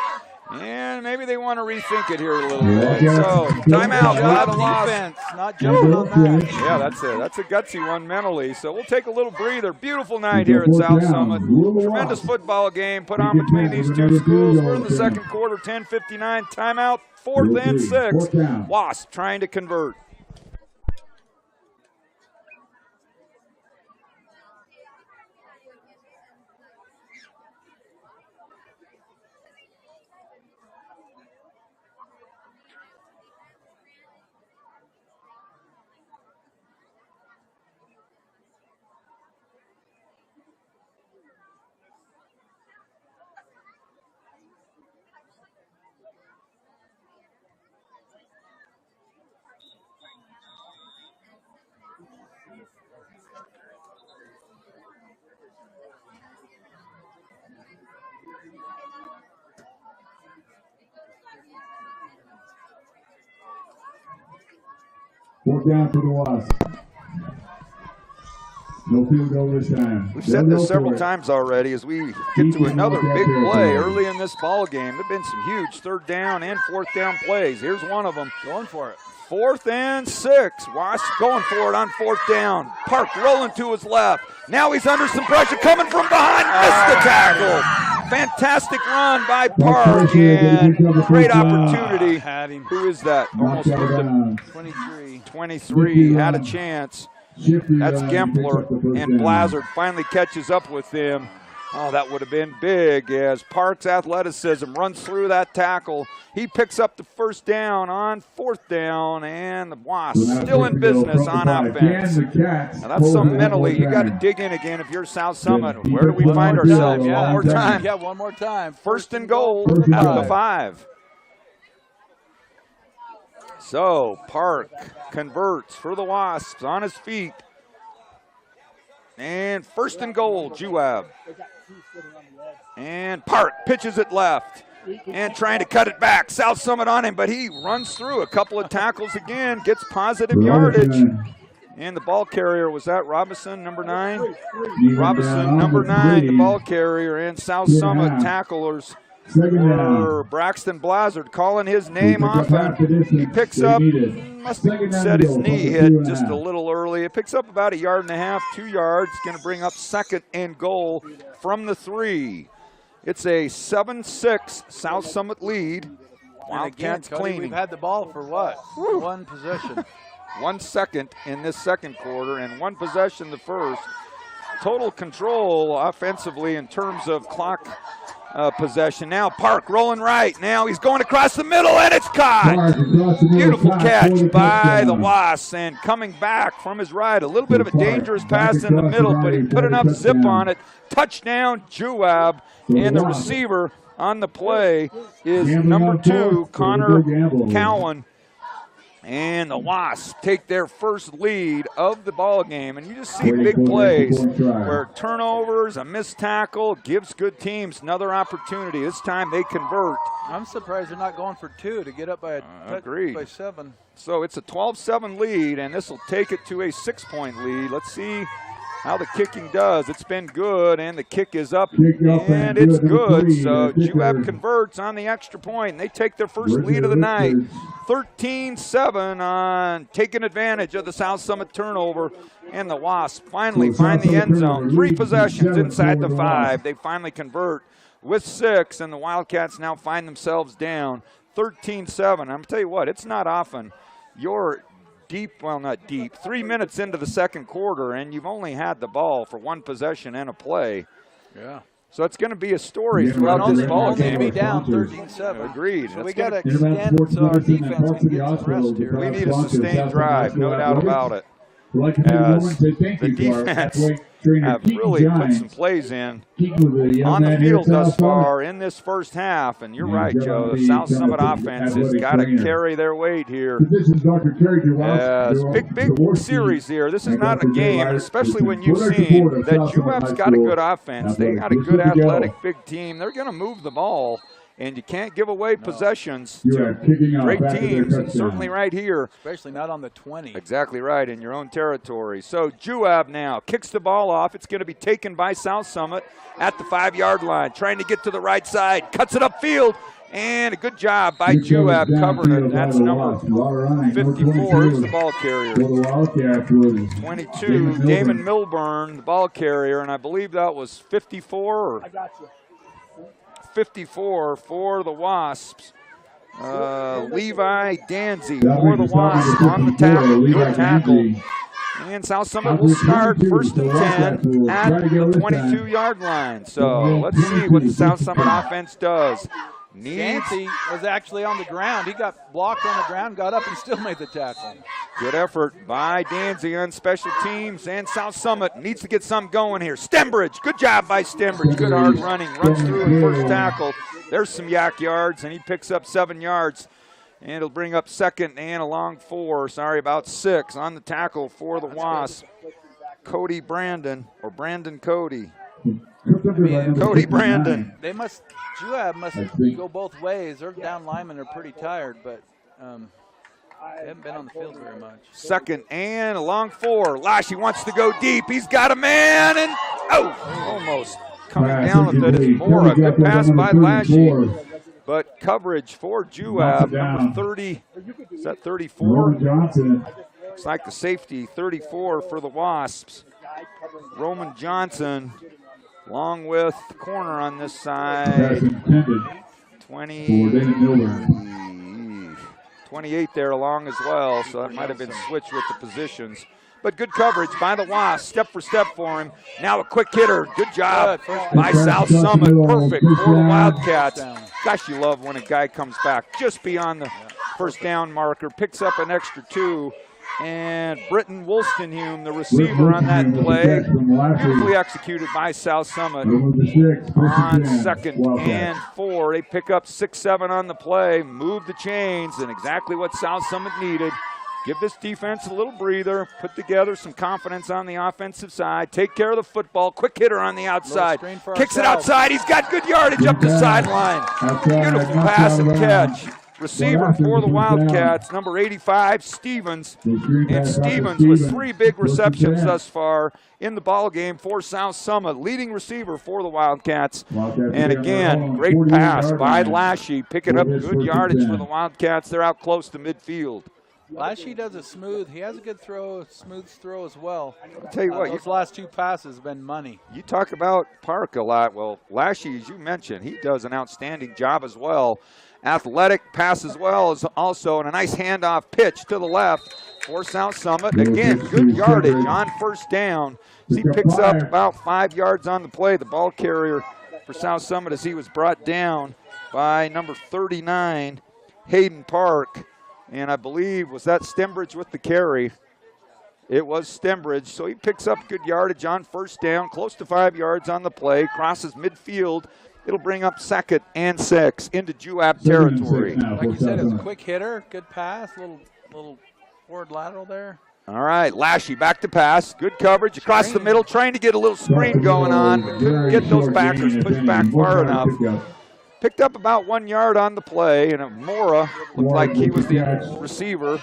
And maybe they want to rethink it here a little bit. So, timeout by the defense, not jumping on that. Yeah, that's it. That's a gutsy one mentally. So we'll take a little breather. Beautiful night here at South Summit. Tremendous football game put on between these two schools. We're in the 2nd quarter, 10:59. Timeout, 4th and 6. Wasp trying to convert. Fourth down for the Wasps. No field goal this time. We've said this several times already as we get to another big play early in this ball game. There have been some huge 3rd down and 4th down plays. Here's one of them. Going for it. 4th and 6. Wasps going for it on 4th down. Park rolling to his left. Now he's under some pressure coming from behind. Missed the tackle. Fantastic run by Park and great opportunity. Had him. Who is that? Almost 23. 23 had a chance. That's Gempler, and Blazard finally catches up with him. Oh, that would have been big as Park's athleticism runs through that tackle. He picks up the first down on 4th down, and the Wasps still in business on offense. Now that's some mentally. You got to dig in again if you're South Summit. Where do we find ourselves? One more time. Yeah, one more time. First and goal at the 5. So Park converts for the Wasps on his feet. And first and goal, Juab. And Park pitches it left and trying to cut it back. South Summit on him, but he runs through a couple of tackles again, gets positive yardage. And the ball carrier, was that Robinson, number 9? Robinson, number 9, the ball carrier, and South Summit tacklers for Braxton Blazard calling his name often. He picks up, must have said his knee hit just a little early. It picks up about 1.5 yards, 2 yards. Going to bring up second and goal from the 3. It's a 7-6 South Summit lead. Wildcats cleaning. We've had the ball for what? One possession. 1 second in this second quarter and 1 possession the first. Total control offensively in terms of clock possession. Now Park rolling right. Now he's going across the middle, and it's caught. Beautiful catch by the Wasps, and coming back from his right. A little bit of a dangerous pass in the middle, but he put enough zip on it. Touchdown, Juab, and the receiver on the play is number 2, Connor Cowan. And the Wasps take their first lead of the ball game. And you just see big plays where turnovers, a missed tackle, gives good teams another opportunity. This time they convert. I'm surprised they're not going for 2 to get up by by 7. So it's a 12-7 lead, and this will take it to a 6-point lead. Let's see how the kicking does. It's been good, and the kick is up, and it's good. So Juab converts on the extra point, and they take their first lead of the night. 13-7 on taking advantage of the South Summit turnover, and the Wasps finally find the end zone. 3 possessions inside the 5. They finally convert with 6, and the Wildcats now find themselves down 13-7. I'm going to tell you what, it's not often you're deep, well, not deep, 3 minutes into the second quarter, and you've only had the ball for 1 possession and a play. Yeah. So it's going to be a story throughout this ball game. Be down 13-7. Agreed. So we got to extend so our defense can get some rest here. We need a sustained drive, no doubt about it. As the defense have really put some plays in on the field thus far in this first half. And you're right, Joe. The South Summit offense has got to carry their weight here. As big series here. This is not a game, and especially when you've seen that Juab's got a good offense. They got a good athletic big team. They're going to move the ball. And you can't give away possessions to great teams, and certainly right here. Especially not on the 20. Exactly right, in your own territory. So Juab now kicks the ball off. It's going to be taken by South Summit at the 5-yard line, trying to get to the right side. Cuts it upfield, and a good job by Juab covering it. That's number 54. Who's the ball carrier? 22, Damon Milburn, the ball carrier, and I believe that was 54. I got you. 54 for the Wasps. Levi Danzy for the Wasps on the tackle. Good tackle. And South Summit will start first and 10 at the 22-yard line. So let's see what the South Summit offense does. Dancy was actually on the ground. He got blocked on the ground, got up, and still made the tackle. Good effort by Danzy on special teams, and South Summit needs to get something going here. Stembridge, good job by Stembridge. Good hard running, runs through in first tackle. There's some yak yards, and he picks up 7 yards. And it'll bring up second and a long 4, about 6 on the tackle for the Wasps. Cody Brandon, or Brandon Cody. Cody Brandon. Juab must go both ways. Their down linemen are pretty tired, but they haven't been on the field very much. Second and a long 4. Lashy wants to go deep. He's got a man, and almost coming down with it is Mora. Good pass by Lashy, but coverage for Juab, number 30. Is that 34? Looks like the safety, 34 for the Wasps. Roman Johnson, along with the corner on this side, 20, 28 there along as well, so that might have been switched with the positions. But good coverage by the Wasps, step for step for him. Now a quick hitter. Good job by South Summit. Perfect for the Wildcats. Gosh, you love when a guy comes back just beyond the first down marker, picks up an extra 2. And Britton Wolstenhume, the receiver on that play, beautifully executed by South Summit on 2nd and 4. They pick up 6-7 on the play, move the chains, and exactly what South Summit needed. Give this defense a little breather, put together some confidence on the offensive side, take care of the football, quick hitter on the outside, kicks it outside, he's got good yardage up the sideline. Beautiful pass and catch. Receiver for the Wildcats, number 85, Stevens. And Stevens with 3 big receptions thus far in the ball game for South Summit. Leading receiver for the Wildcats. And again, great pass by Lashy, picking up good yardage for the Wildcats. They're out close to midfield. Lashy does it smooth. He has a good throw, smooth throw as well. I'll tell you what. Those last 2 passes have been money. You talk about Park a lot. Well, Lashy, as you mentioned, he does an outstanding job as well. Athletic pass as well as also, and a nice handoff pitch to the left for South Summit. Again, good yardage on first down. He picks up about 5 yards on the play. The ball carrier for South Summit as he was brought down by number 39, Hayden Park. And I believe, was that Stembridge with the carry? It was Stembridge. So he picks up good yardage on first down, close to 5 yards on the play, crosses midfield. It'll bring up 2nd and 6 into Juab territory. Like you said, it's a quick hitter, good pass, little forward lateral there. All right, Lashy back to pass. Good coverage across the middle, trying to get a little screen going on, but couldn't get those backers pushed back far enough. Picked up about 1 yard on the play, and Mora looked like he was the receiver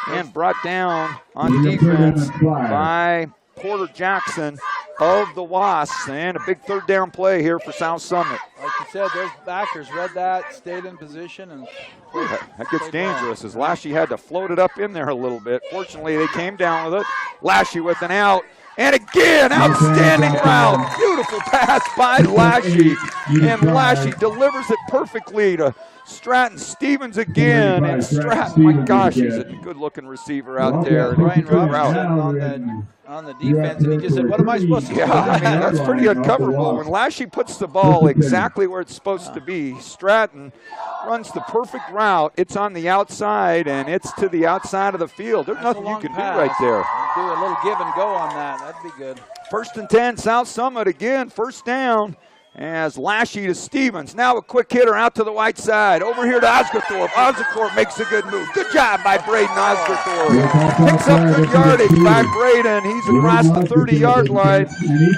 and brought down on defense by Porter Jackson of the Wasps, and a big 3rd down play here for South Summit. Like you said, those backers read that, stayed in position, and that gets dangerous as Lashy had to float it up in there a little bit. Fortunately, they came down with it. Lashy with an out. And again, outstanding route. Beautiful pass by Lashy. And Lashy delivers it perfectly to Stratton Stevens again. And Stratton, my gosh, he's a good-looking receiver out there. Ryan Robinson on the defense, and he just said, what am I supposed to do? Yeah, I mean, that's pretty uncoverable. When Lashy puts the ball exactly where it's supposed to be, Stratton runs the perfect route. It's on the outside, and it's to the outside of the field. There's nothing you can do right there. Do a little give and go on that. That'd be good. 1st and 10, South Summit again, first down. As Lashy to Stevens. Now a quick hitter out to the right side. Over here to Osgothorpe. Osgothorpe makes a good move. Good job by Braden Osgothorpe. Picks up good yardage by Braden. He's across the 30-yard line.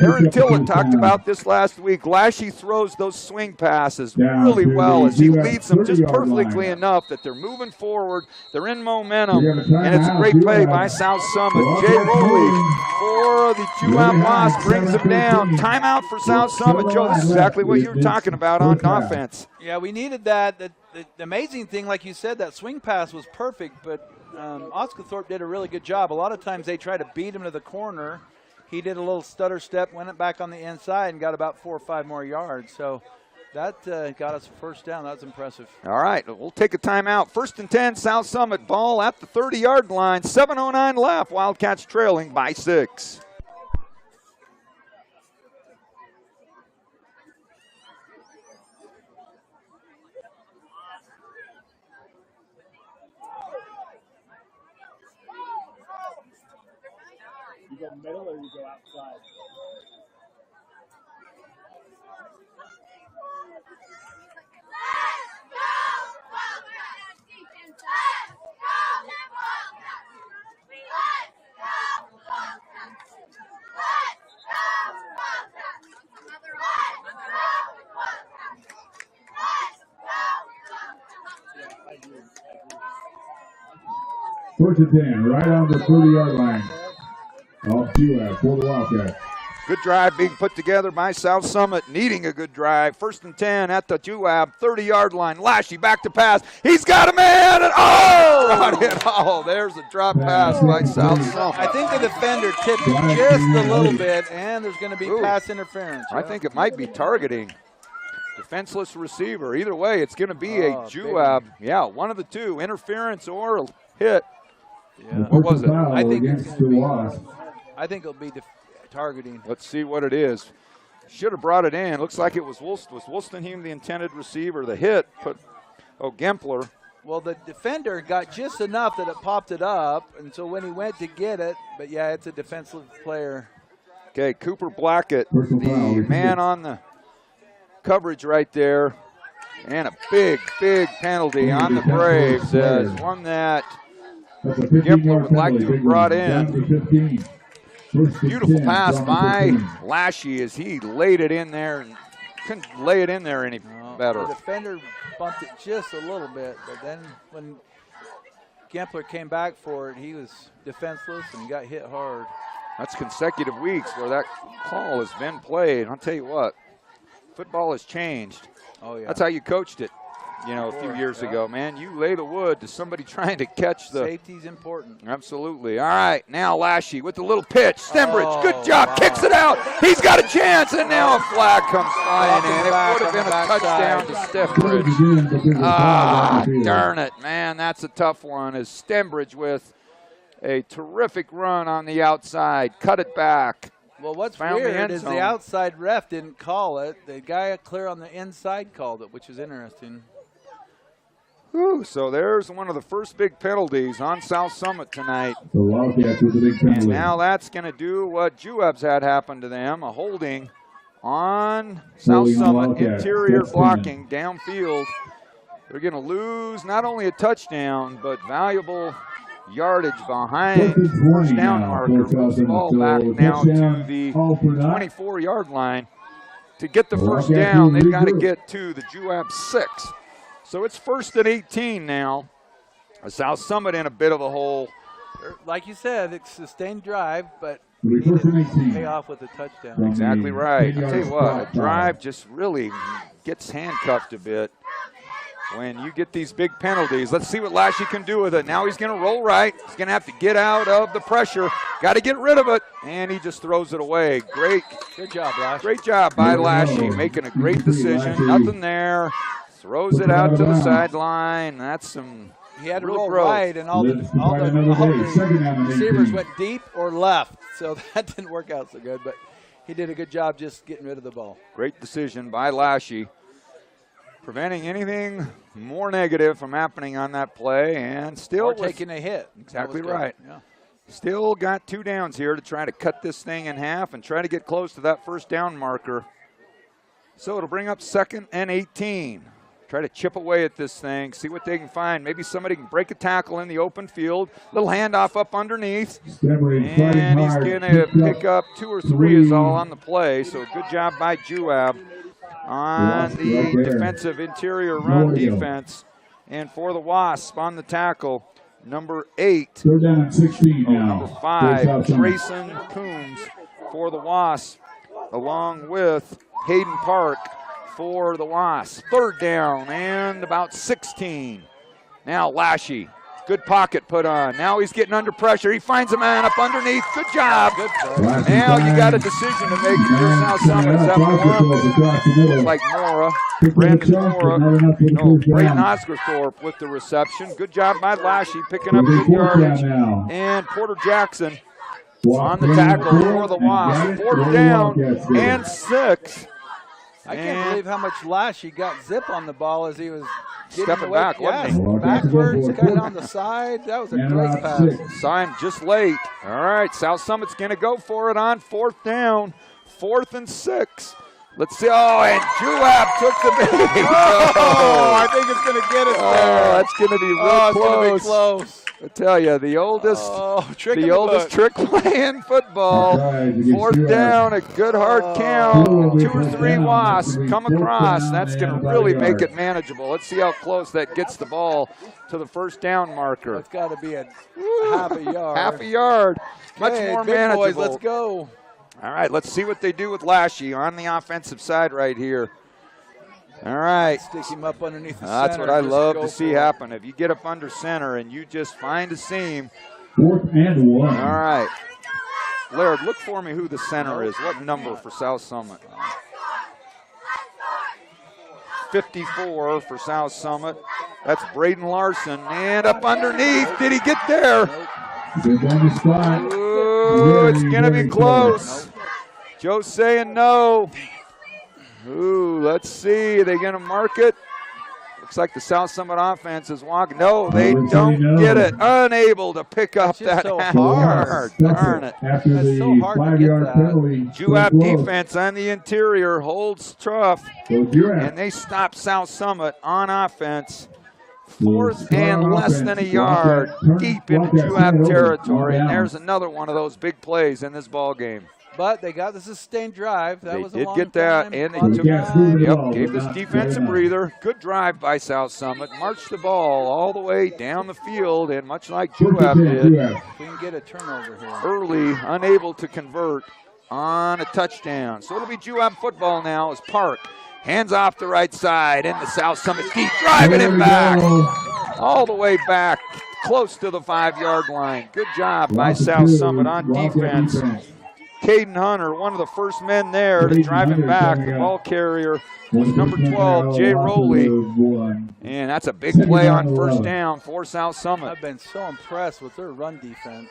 Aaron Tillett talked about this last week. Lashy throws those swing passes really well as he leads them just perfectly enough that they're moving forward. They're in momentum. And it's a great play by South Summit. Jay Rowley for the Juab Wasps brings them down. Timeout for South Summit. Joe, this is exactly what you were talking about on offense. Yeah, we needed that. The amazing thing, like you said, that swing pass was perfect, but Osgothorpe did a really good job. A lot of times they try to beat him to the corner. He did a little stutter step, went it back on the inside, and got about 4 or 5 more yards. So that got us a first down. That was impressive. All right, we'll take a timeout. 1st and 10, South Summit ball at the 30-yard line. 7:09 left. Wildcats trailing by 6. You go middle or you go outside? First and 10, right on the 30-yard line. Off Juab for the Wildcats. Good drive being put together by South Summit, needing a good drive. 1st and 10 at the Juab 30-yard line. Lashy back to pass. He's got a man, and there's a drop pass by South Summit. I think the defender tipped just a little bit, and there's going to be pass interference. Right? I think it might be targeting. defenseless receiver. Either way, it's going to be a Juab. Yeah, one of the two, interference or a hit. Yeah. What was it? I think against the Wasps. I think it'll be targeting. Let's see what it is. Should have brought it in. Looks like it was Woolston. Was Woolstenheim the intended receiver? The hit put Gempler. Well, the defender got just enough that it popped it up, and so when he went to get it, but yeah, it's a defensive player. Okay, Cooper Blackett, the man on the coverage right there, and a big, big penalty on the Braves as one that Gempler would like to have brought in. Beautiful pass by Lashy as he laid it in there and couldn't lay it in there any better. The defender bumped it just a little bit, but then when Gempler came back for it, he was defenseless and got hit hard. That's consecutive weeks where that call has been played. I'll tell you what, football has changed. Oh, yeah. That's how you coached it, a few years ago, man. You lay the wood to somebody trying to catch the... Safety's important. Absolutely. All right, now Lashy with the little pitch. Stembridge, good job, kicks it out. He's got a chance, and now a flag comes flying in. It would have been a touchdown to Stembridge. Darn it, man, that's a tough one. As Stembridge with a terrific run on the outside, cut it back. Well, what's weird is the outside ref didn't call it. The guy clear on the inside called it, which is interesting. Whew, so there's one of the first big penalties on South Summit tonight. The Wildcats with a big penalty. And now that's going to do what Juab's had happen to them, a holding on South Summit, interior blocking downfield. They're going to lose not only a touchdown, but valuable yardage behind first down marker. Moves the ball back now to the 24-yard line. To get the first down, they've got to get to the Juab 6. So it's 1st and 18 now. South Summit in a bit of a hole. Like you said, it's a sustained drive, but we need to pay off with a touchdown. Exactly right. I'll tell you what, a drive just really gets handcuffed a bit when you get these big penalties. Let's see what Lashy can do with it. Now he's going to roll right. He's going to have to get out of the pressure. Got to get rid of it, and he just throws it away. Good job, Lashy. Great job by Lashy, making a great decision. Nothing there. Throws it out to the sideline. That's some. He had to roll right, and all the receivers went deep or left, so that didn't work out so good. But he did a good job just getting rid of the ball. Great decision by Lashy, preventing anything more negative from happening on that play, and still taking a hit. Exactly right. Yeah. Still got 2 downs here to try to cut this thing in half and try to get close to that first down marker. So it'll bring up 2nd and 18. Try to chip away at this thing, see what they can find. Maybe somebody can break a tackle in the open field. Little handoff up underneath. And he's going to pick up 2 or 3 is all on the play. So good job by Juab on the defensive interior run defense. And for the Wasp on the tackle, number 8. They're down at 16 now. Number 5, Trayson Coombs for the Wasp, along with Hayden Park for the Wasps. 3rd down and about 16. Now Lashy, good pocket put on. Now he's getting under pressure. He finds a man up underneath. Good job. Now you got a decision to make here, South Summit. Is that Mora? Like Mora. Brandon Mora. No, Brayton Osgerthorpe with the reception. Good job by Lashy picking up good yardage. And Porter Jackson on the tackle for the Wasps. 4th down and 6. I can't believe how much Lashy got zip on the ball as he was stepping back, wasn't he? Backwards, cut on the side. That was a great pass. Saw him just late. All right, South Summit's going to go for it on 4th down. 4th and 6. Let's see. Oh, and Juab took the big. I think it's going to get us there. That's going to be real close. It's going to be close. I tell you, the oldest trick play in football. 4th down, a good hard count. 2 or 3 Wasps come across. That's going to really make it manageable. Let's see how close that gets the ball to the first down marker. It's got to be a half a yard. Half a yard. Much more manageable. Boys, let's go. All right, let's see what they do with Lashy on the offensive side right here. All right. Stick him up underneath the That's center. what I love to see happen. If you get up under center and you just find a seam. 4th and 1. All right. Laird, look for me who the center is. What number for South Summit? 54 for South Summit. That's Braden Larson. And up underneath. Did he get there? Ooh, it's going to be close. Joe's saying no. Ooh, let's see. Are they going to mark it? Looks like the South Summit offense is walking. No, they don't get it. Unable to pick up that so half hard. yard. Darn it. After That's the so hard to get 5-yard that. penalty. Juab defense on the interior holds tough, So Juab. and they stop South Summit on offense. Well, Fourth and strong less than a offense. yard, deep into Block that Juab side territory, over. and there's another one of those big plays in this ball game. But they got the sustained drive. That They was a did long get that, time, and they long took- time. Yep, gave this defense a breather. Good drive by South Summit. Marched the ball all the way down the field, and much like Juab did, If we can get a turnover here. early, unable to convert on a touchdown. So it'll be Juab football now as Park hands off the right side into South Summit deep, driving it back all the way back, close to the 5-yard line. Good job by South Summit on defense. Caden Hunter, one of the first men there to drive him back. The ball carrier was number 12, Jay Rowley. And that's a big play on first down for South Summit. I've been so impressed with their run defense.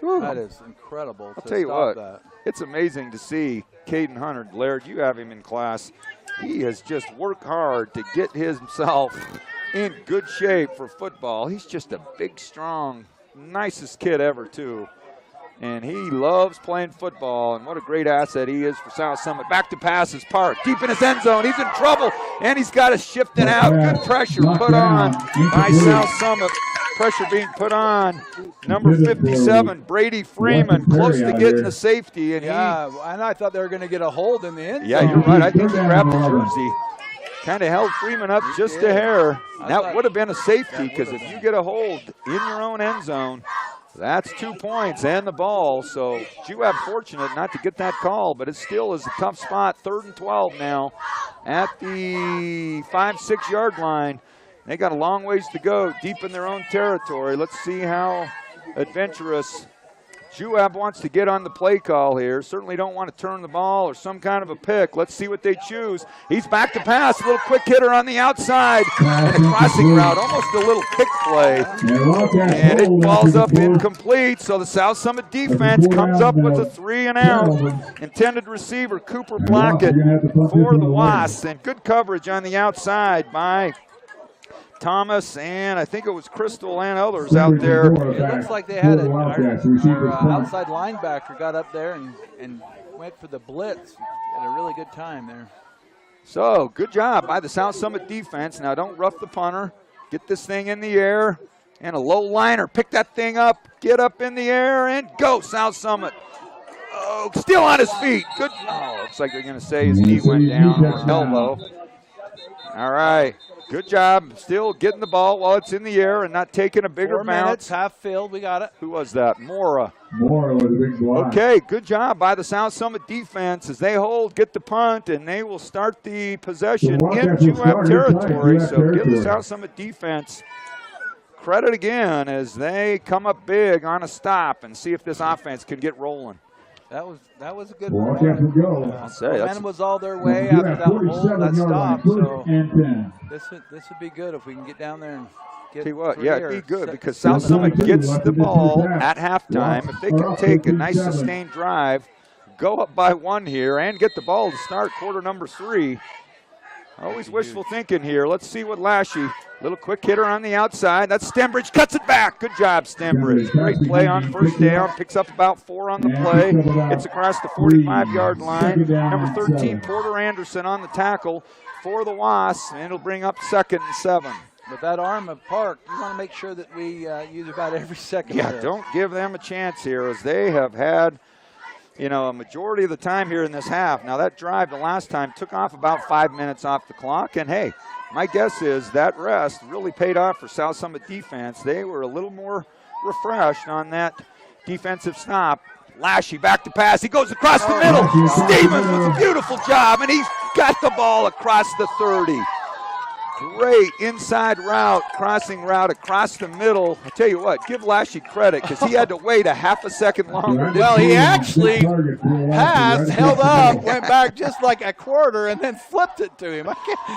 Whew. That is incredible. I'll to tell you stop what, that. it's amazing to see Caden Hunter. Laird, you have him in class. He has just worked hard to get himself in good shape for football. He's just a big, strong, nicest kid ever, too. And he loves playing football, and what a great asset he is for South Summit. Back to passes, Park, deep in his end zone. He's in trouble, and he's got to shift it out. Good pressure put on by South Summit. Pressure being put on. Number 57, Brady Freeman, close to getting the safety. And Yeah, and I thought they were going to get a hold in the end zone. yeah, you're right. I think he grabbed the jersey. Kind of held Freeman up just a hair. That would have been a safety, because if you get a hold in your own end zone, that's 2 points and the ball. So Juab fortunate not to get that call, but it still is a tough spot. 3rd and 12 now at the 5-6 yard line. They got a long ways to go deep in their own territory. Let's see how adventurous Juab wants to get on the play call here. Certainly don't want to turn the ball or some kind of a pick. Let's see what they choose. He's back to pass. A little quick hitter on the outside. And a crossing route, almost a little kick play. And it falls up incomplete. So the South Summit defense comes up with a 3 and out. Intended receiver Cooper Blackett for the Wasps. And good coverage on the outside by Thomas, and I think it was Crystal and others out there. It looks like they had our outside linebacker got up there and went for the blitz at a really good time there. So good job by the South Summit defense. Now don't rough the punter. Get this thing in the air, and a low liner. Pick that thing up, get up in the air, and go South Summit. Oh, still on his feet. Good. Oh, looks like they're going to say his knee went down or his elbow. All right. Good job still getting the ball while it's in the air and not taking a bigger 4 bounce. minutes, half filled, we got it. Who was that? Mora. Mora with a big block. Okay, good job by the South Summit defense as they hold, get the punt, and they will start the possession in Juab territory. So give the South Summit defense credit again as they come up big on a stop and see if this offense can get rolling. That was a good Watch one. out for go. I'll say that's Momentum was all their way after that hold, that 47-yard line, stop. 1st So and 10. this would be good if we can get down there and get. Tell you what, 3 yeah, or it'd be good six. because South Summit gets the ball at halftime. If they can take a nice sustained drive, go up by 1 here, and get the ball to start quarter number 3. Always wishful thinking here. Let's see what Lashy. Little quick hitter on the outside. That's Stembridge. Cuts it back. Good job, Stembridge. Great play on first down. Picks up about 4 on the play. Gets across the 45-yard line. Number 13, Porter Anderson on the tackle for the Wasps, and it'll bring up 2nd and 7. With that arm of Park, you want to make sure that we use about every second. Yeah, don't give them a chance here as they have had, a majority of the time here in this half. Now, that drive the last time took off about 5 minutes off the clock, and hey, my guess is that rest really paid off for South Summit defense. They were a little more refreshed on that defensive stop. Lashy back to pass. He goes across the middle. Stevens with a beautiful job, and he's got the ball across the 30. Great inside route, crossing route across the middle. I tell you what, give Lashley credit because he had to wait a half a second longer. Well, he actually passed, held up, went back just like a quarter, and then flipped it to him.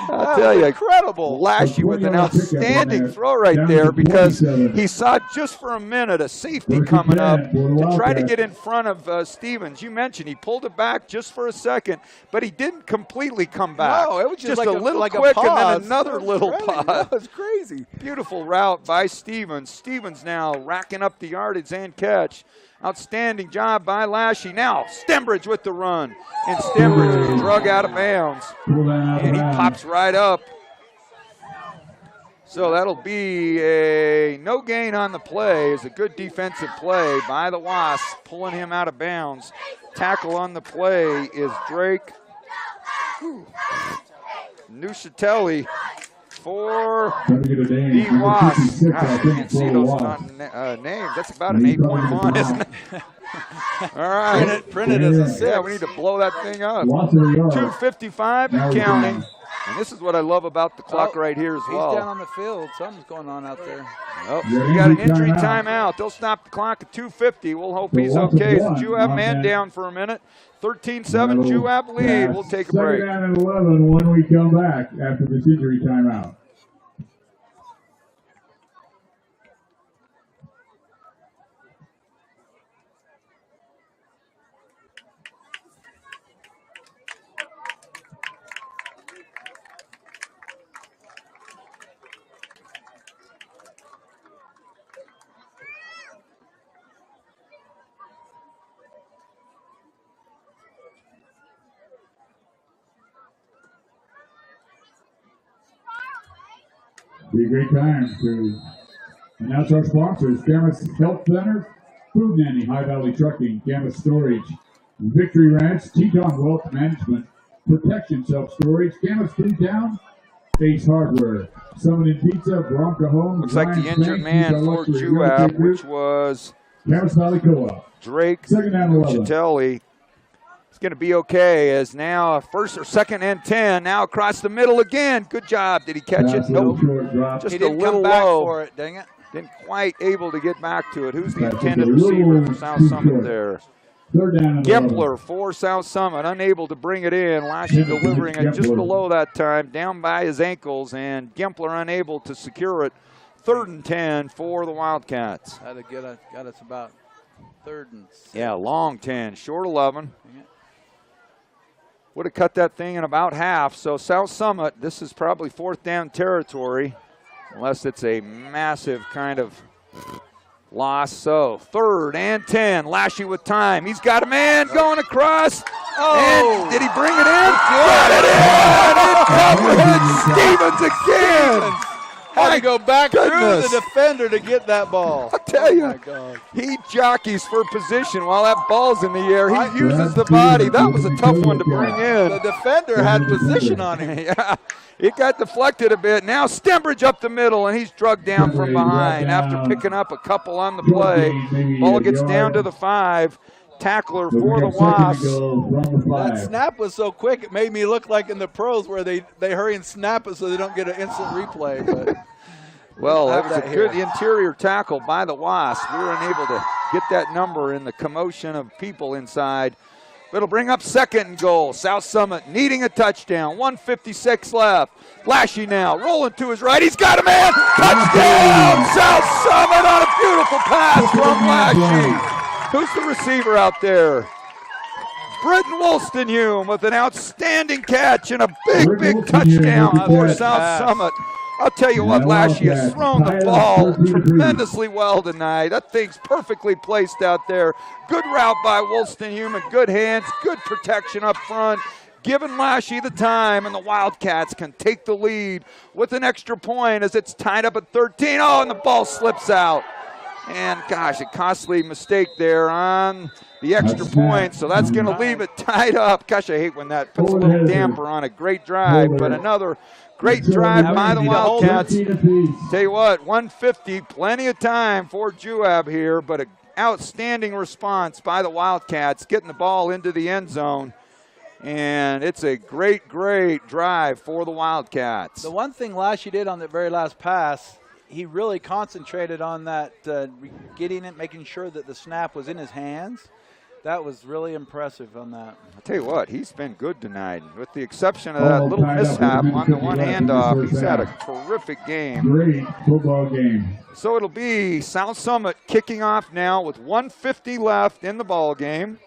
I'll tell you, incredible. Lashley with an outstanding throw right there because he saw just for a minute a safety coming up to try to get in front of Stevens. You mentioned he pulled it back just for a second, but he didn't completely come back. No, it was just like a little like quick a and then pause. another little pause. That was crazy. Beautiful route by Stevens. Stevens now racking up the yardage and catch. Outstanding job by Lashley. Now Stembridge with the run. And Stembridge is drug out of bounds. And he pops right up. So that'll be a no gain on the play. It's a good defensive play by the Wasps, pulling him out of bounds. Tackle on the play is Drake. Nucitelli for the Wasps. Gosh, I can't see those names. That's about an 8.1, isn't it? All right. Print it as a 6. Yeah, we need to blow that thing up. 2:55 and counting. And this is what I love about the clock right here as well. He's down on the field. Something's going on out there. Oh, we got an injury timeout. They'll stop the clock at 2:50. We'll hope he's okay. So Juab man down for a minute. 13-7, Juab lead. We'll take a break. 2nd down and 11 when we come back after this injury timeout. Be a great time to announce our sponsors: Camas Health Center, Food Nanny, High Valley Trucking, Camas Storage, Victory Ranch, Teton Wealth Management, Protection Self-Storage, Camas Town, Ace Hardware, Summit Pizza, Bronco Home. Looks like the injured man for Juab, which was Camas Valley Co-op. Drake 2nd down 11. Nucitelli. Going to be okay as now a 1st or 2nd and 10. Now across the middle again. Good job. Did he catch it? Nope. Just he didn't a little come back low. for it, dang it. Didn't quite able to get back to it. Who's the intended receiver for South Summit there? 3rd down and 11. Gempler for South Summit, unable to bring it in. Lashley delivering it just below that time, down by his ankles, and Gempler unable to secure it. 3rd and 10 for the Wildcats. Had to got us about 3rd and 6. Yeah, long 10, short 11. Would have cut that thing in about half. So South Summit, this is probably 4th down territory, unless it's a massive kind of loss. So 3rd and 10. Lashley with time. He's got a man going across. Oh! And did he bring it in? Got it in! In coverage, Stevens again! Had to go back through the defender to get that ball. I'll tell you, he jockeys for position while that ball's in the air. He uses the body. That was a tough one to bring in. The defender had position on him. Yeah, it got deflected a bit. Now Stembridge up the middle, and he's drugged down from behind after picking up a couple on the play. Ball gets down to the 5. Tackler for the Wasps. That snap was so quick, it made me look like in the pros where they hurry and snap it so they don't get an instant replay. But well, it was a good interior tackle by the Wasps. We were unable to get that number in the commotion of people inside. But it'll bring up 2nd and goal. South Summit needing a touchdown. 1:56 left. Lashley now rolling to his right. He's got a man. Touchdown! South Summit on a beautiful pass from Lashley. Who's the receiver out there? Britton Wolstenhume with an outstanding catch and a big touchdown for South Summit. I'll tell you what, Lashley has thrown the ball tremendously well tonight. That thing's perfectly placed out there. Good route by Wolstenhume and good hands, good protection up front. Giving Lashley the time, and the Wildcats can take the lead with an extra point as it's tied up at 13. Oh, and the ball slips out. And, gosh, a costly mistake there on the extra point, so that's going to leave it tied up. Gosh, I hate when that puts a little damper on a great drive, but another great drive by the Wildcats. Tell you what, 150, plenty of time for Juab here, but an outstanding response by the Wildcats, getting the ball into the end zone. And it's a great, great drive for the Wildcats. The one thing Lashley did on the very last pass, he really concentrated on that, getting it, making sure that the snap was in his hands. That was really impressive on that. I'll tell you what, he's been good tonight. With the exception of that little mishap on the one handoff, he's had a terrific game. Great football game. So it'll be South Summit kicking off now with 1:50 left in the ball game.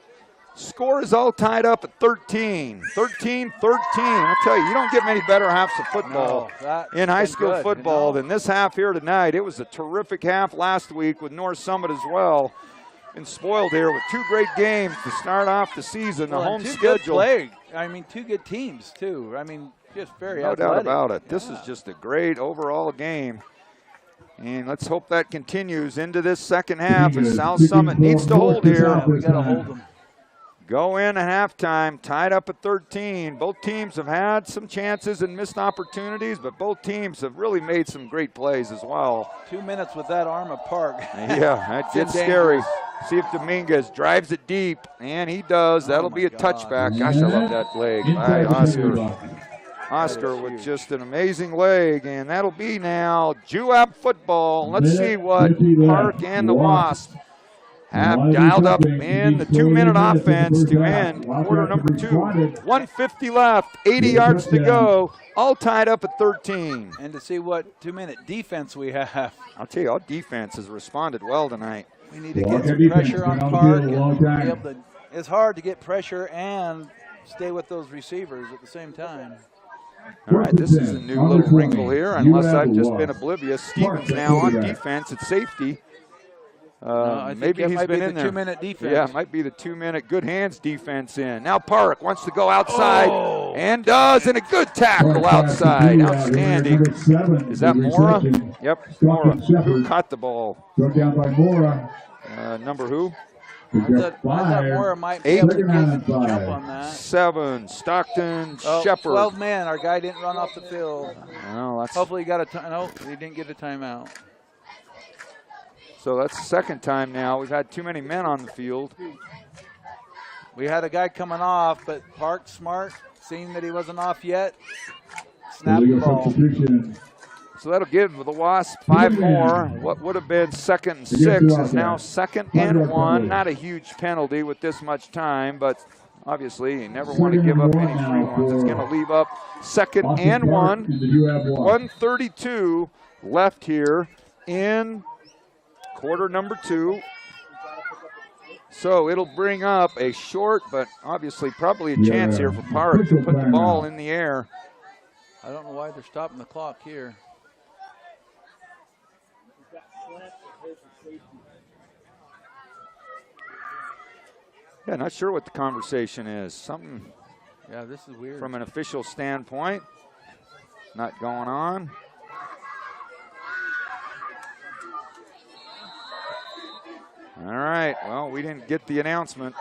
Score is all tied up at 13. 13-13. I'll tell you, you don't get many better halves of football in high school football than this half here tonight. It was a terrific half last week with North Summit as well. Been spoiled here with two great games to start off the season. The home schedule. Two good teams, too. I mean, just very no athletic. doubt about it. This is just a great overall game. And let's hope that continues into this second half as South Summit needs to hold here. Yeah, we got to hold them. Go in at halftime, tied up at 13. Both teams have had some chances and missed opportunities, but both teams have really made some great plays as well. 2 minutes with that arm of Park. Yeah, that gets scary. See if Dominguez drives it deep, and he does. That'll be a touchback. Gosh, I love that leg by Oscar. Oscar with just an amazing leg, and that'll be now Juab football. Let's see what Park and the Wasp have dialed up in the 2-minute offense to end quarter number 2. 1:50 left, 80 yards to go, all tied up at 13. And to see what 2-minute defense we have. I'll tell you, our defense has responded well tonight. We need to get some pressure on Park. It's hard to get pressure and stay with those receivers at the same time. All right, this is a new little wrinkle here, unless I've just been oblivious. Stevens now on defense at safety. Maybe he's been in there. 2-minute defense. Yeah, it might be the 2-minute good hands defense in. Now Park wants to go outside and does, and a good tackle outside. Outstanding. Is that Mora? Yep, Mora. Who caught the ball? Struck down by Mora. Number who? I thought Mora might be able to jump on that. 7, Stockton, Shepard. 12 men. Our guy didn't run off the field. Well, hopefully he got a time. No, he didn't get a timeout. So that's the second time now. We've had too many men on the field. We had a guy coming off, but Park smart, seeing that he wasn't off yet, snapped the ball. So that'll give the Wasp 5 more. What would have been 2nd and 6 is now 2nd and 1. Not a huge penalty with this much time, but obviously you never want to give up any free ones. It's going to leave up 2nd and 1. 1:32 left here in quarter number 2. So it'll bring up a short, but obviously probably a chance here for Park to put the ball in the air. I don't know why they're stopping the clock here. Yeah, not sure what the conversation is. Something, yeah, this is weird. From an official standpoint, not going on. All right, well, we didn't get the announcement.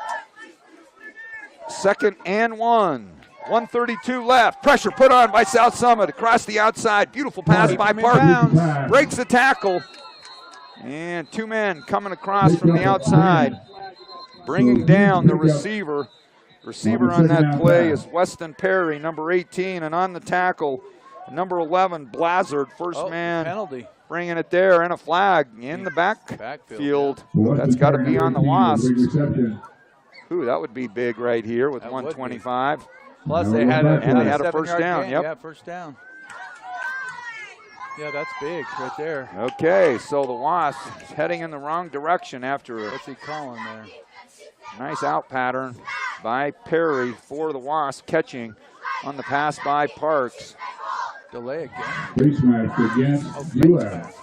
2nd and 1. 1:32 left. Pressure put on by South Summit across the outside. Beautiful pass by Park. Breaks the tackle. And 2 men coming across from the outside, bringing down the receiver. Receiver on that play is Weston Perry, number 18, and on the tackle, number 11, Blazard, first man. Penalty. Bringing it there, and a flag in the backfield. That's got to be on the Wasps. Ooh, that would be big right here with 125. Plus they had a first down. Yep. Yeah, first down. Yeah, that's big right there. Okay, so the Wasps heading in the wrong direction after what's he calling there? Nice out pattern by Perry for the Wasps, catching on the pass by Parks. Delay again. Face mask against Juab.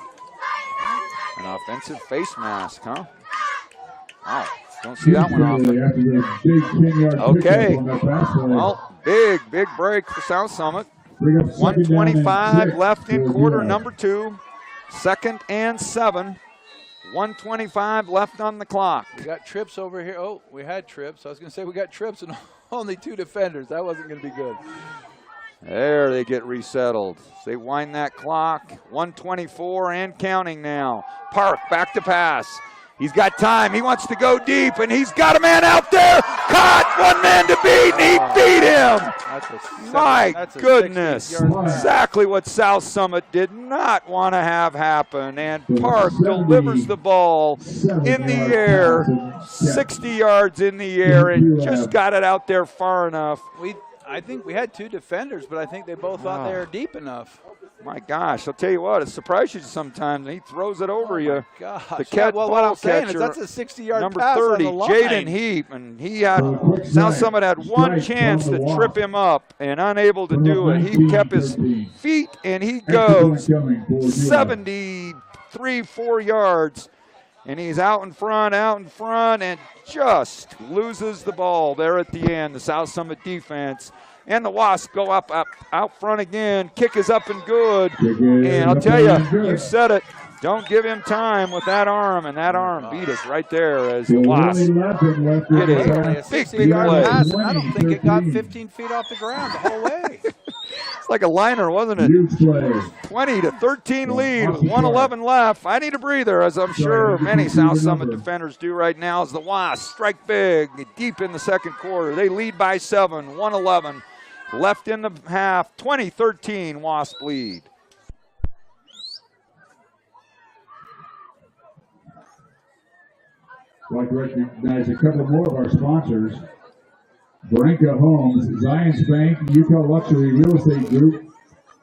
An offensive face mask, huh? Wow, don't see that one often. Okay, well, big break for South Summit. 1:25 left in quarter number 2. 2nd and 7. 1:25 left on the clock. We got trips over here. Oh, we had trips. I was going to say we got trips and only 2 defenders. That wasn't going to be good. There they get resettled. They wind that clock. 1:24 and counting now. Park back to pass. He's got time. He wants to go deep, and he's got a man out there. Caught, one man to beat, and he beat him. My goodness, exactly what South Summit did not want to have happen. And Park delivers the ball in the air, 60 yards in the air, and just got it out there far enough. I think we had two defenders, but I think they both thought they were deep enough. My gosh, I'll tell you what, it surprises you sometimes. He throws it over you. Gosh. The what I'm saying is catcher, that's a 60-yard number pass 30, on the line. Jaden Heap, and he had South Summit had one chance to trip him up and unable to do it. He kept his feet, and he goes 73-4 yards, and he's out in front, and just loses the ball there at the end. The South Summit defense. And the Wasps go up out front again. Kick is up and good. And I'll tell you, you said it. Don't give him time with that arm, and that arm beat us right there as the Wasps hit a big play. Pass, and I don't think it got 15 feet off the ground the whole way. It's like a liner, wasn't it? 20-13 lead with 1:11 left. I need a breather, as I'm sure many South Summit defenders do right now, as the Wasps strike big deep in the second quarter. They lead by 7, 1:11 left in the half. 20-13 Wasp lead. I'd like to recognize a couple more of our sponsors. Brinka Homes, Zions Bank, Utah Luxury Real Estate Group,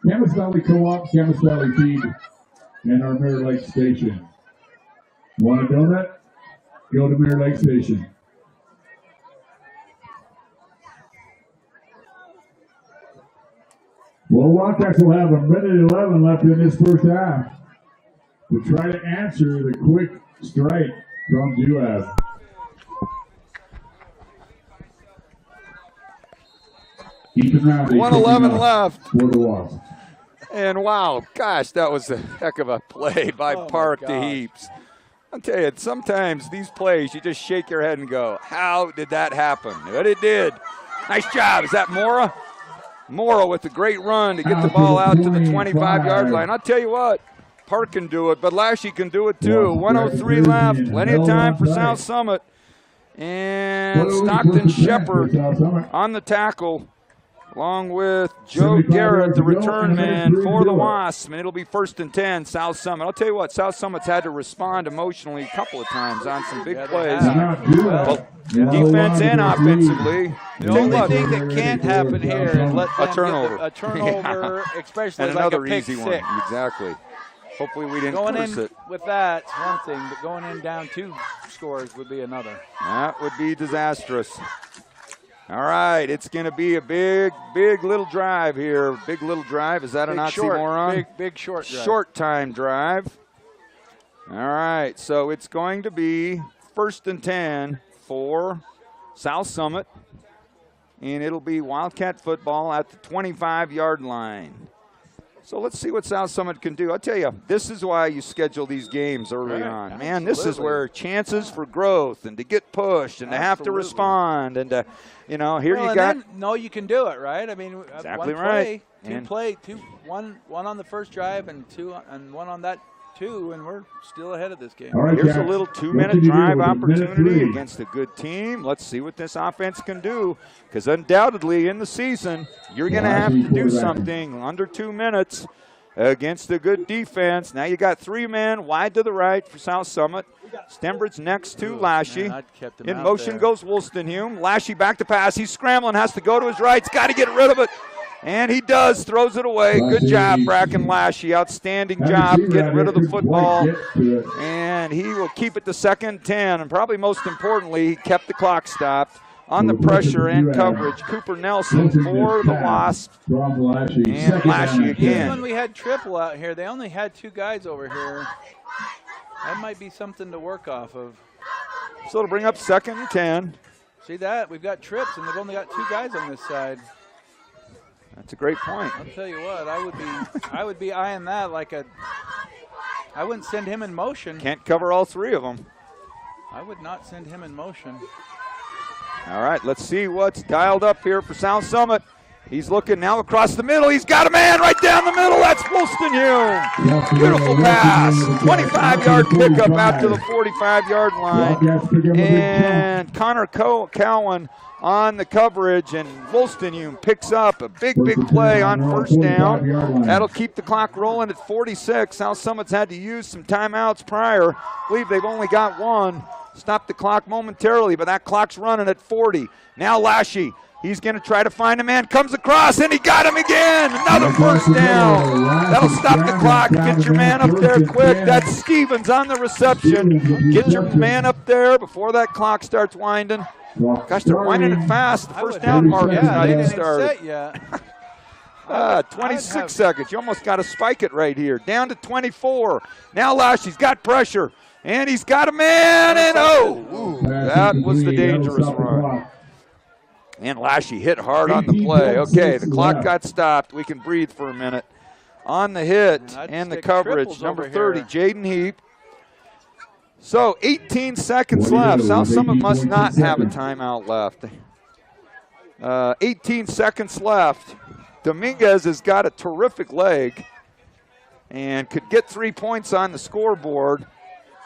Camas Valley Co-op, Camas Valley Feed, and our Mirror Lake Station. Want a donut? Go to Mirror Lake Station. Well, Wildcats will have 1:11 left in this first half to try to answer the quick strike from Juab. Keep in mind, 1:11 left. For the Wasps. And wow, gosh, that was a heck of a play by Park to Heaps. I'll tell you, sometimes these plays, you just shake your head and go, how did that happen? But it did. Nice job. Is that Mora? Mora with a great run to get the ball out to the 25-yard line. I'll tell you what, Park can do it, but Lashley can do it too. 1:03 left, plenty of time for South Summit. And Stockton Shepard on the tackle, along with Joe Garrett, the return man for the Wasps. And it'll be 1st and 10, South Summit. I'll tell you what, South Summit's had to respond emotionally a couple of times on some big plays. Well, defense and offensively. The only thing that can't happen here is let them a turnover. Get a turnover, especially and like another a pick easy six. one. Exactly. Hopefully we didn't Going curse in it. with that's one thing, but going in down 2 scores would be another. That would be disastrous. All right, it's going to be a big little drive here. Big little drive. Is that an oxymoron? Big short drive. Short time drive. All right, so it's going to be 1st and 10 for South Summit. And it'll be Wildcat football at the 25-yard line. So let's see what South Summit can do. I'll tell you, this is why you schedule these games early on. Man, this is where chances for growth and to get pushed and to have to respond and to, you know, here you got. No, you can do it, right? I mean, exactly one right. play, one on the first drive and one on that 2, and we're still ahead of this game. All right, here's a little 2-minute drive opportunity against a good team. Let's see what this offense can do, because undoubtedly in the season, you're going to have to do something under 2 minutes against a good defense. Now you got 3 men wide to the right for South Summit. Stenbridge next to Lashy. In motion goes Wolstenhume. Lashy back to pass. He's scrambling, has to go to his right. He's got to get rid of it. And he does, throws it away. Good job, Bracken Lashy. Outstanding job getting rid of the football. And he will keep it to 2nd and 10. And probably most importantly, he kept the clock stopped on the pressure and coverage. Cooper Nelson for the Wasps. And Lashy again. When we had triple out here, they only had 2 guys over here. That might be something to work off of. So it'll bring up 2nd and 10. See that? We've got trips, and they've only got 2 guys on this side. That's a great point. I'll tell you what, I would be eyeing that like I wouldn't send him in motion. Can't cover all 3 of them. I would not send him in motion. All right, let's see what's dialed up here for South Summit. He's looking now across the middle. He's got a man right down the middle. That's Wolstenhume. Beautiful pass. 25-yard pickup out to the 45-yard line. And Connor Cowan on the coverage, and Wolstenhume picks up a big play on first down. That'll keep the clock rolling at 46. South Summit's had to use some timeouts prior. I believe they've only got one. Stop the clock momentarily, but that clock's running at 40. Now Lashy. He's going to try to find a man. Comes across, and he got him again. Another first down. That'll stop the clock. Get your man up there quick. That's Stevens on the reception. Get your man up there before that clock starts winding. Gosh, they're winding it fast. The first down mark is not even started. 26 seconds. You almost got to spike it right here. Down to 24. Now Lashy's got pressure, and he's got a man, and that was the dangerous run. And Lashy hit hard on the play. Okay, the clock got stopped. We can breathe for a minute. On the hit and the coverage, number 30, Jaden Heap. So 18 seconds left. South Summit must not have a timeout left. 18 seconds left. Dominguez has got a terrific leg and could get 3 points on the scoreboard.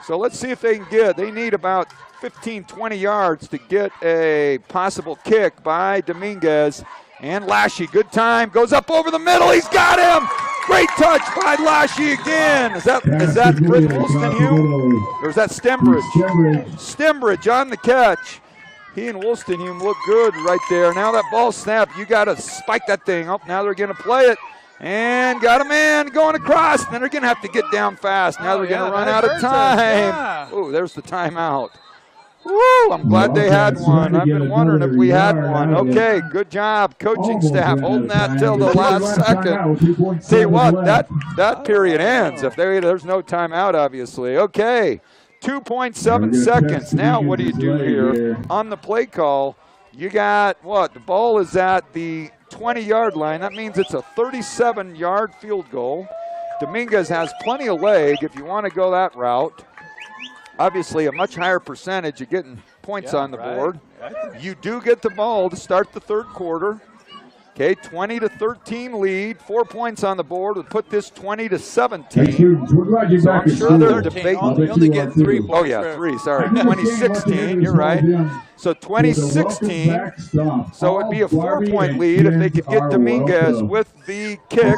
So let's see if they can get, they need about 15, 20 yards to get a possible kick by Dominguez. And Lashy, good time, goes up over the middle. He's got him. Great touch by Lashy again. Is that Britt Wolstenhume? Or is that Stembridge? Stembridge on the catch. He and Wolstenhume look good right there. Now that ball snapped, you got to spike that thing. Oh, now they're going to play it. And got a man going across. And then they're going to have to get down fast. Now they're going to run out of time. Yeah. Oh, there's the timeout. Woo, I'm glad they had one. I've been wondering if we had one. Okay, good job, coaching staff, holding that till the last second. See what, that period ends if there's no timeout, obviously. Okay, 2.7 seconds. Now what do you do here? On the play call, you got what? The ball is at the 20-yard line. That means it's a 37-yard field goal. Dominguez has plenty of leg if you want to go that route. Obviously, a much higher percentage of getting points on the board. You do get the ball to start the third quarter. Okay, 20-13 lead, 4 points on the board would put this 20-17. So I'm sure they're debating. You only get 3 points. Oh yeah, 3. Sorry, 2016. You're right. So 2016. So it'd be a 4-point lead if they could get Dominguez with the kick.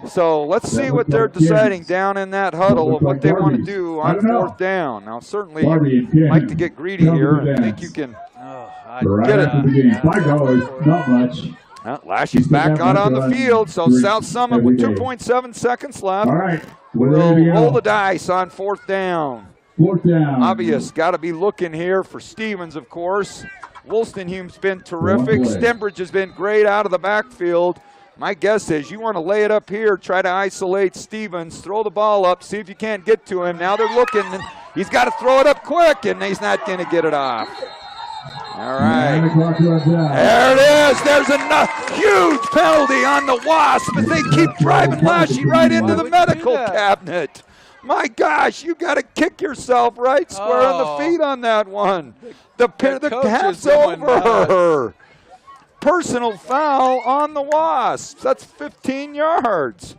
So let's see what they're deciding down in that huddle of what they want to do on fourth down. Now certainly you'd like to get greedy here. I think you can. Get it. Not much. Lashy's back out on the field, so South Summit with 2.7 seconds left. All right. We'll roll the dice on fourth down. Fourth down. Obvious, got to be looking here for Stevens, of course. Wolstenhume's been terrific. Stembridge has been great out of the backfield. My guess is you want to lay it up here, try to isolate Stevens, throw the ball up, see if you can't get to him. Now they're looking, and he's got to throw it up quick, and he's not going to get it off. All right. There it is. There's a huge penalty on the Wasp, but they keep driving Lashy right into the medical cabinet. My gosh, you got to kick yourself right square on the feet on that one. The half's over. Personal foul on the Wasps. That's 15 yards.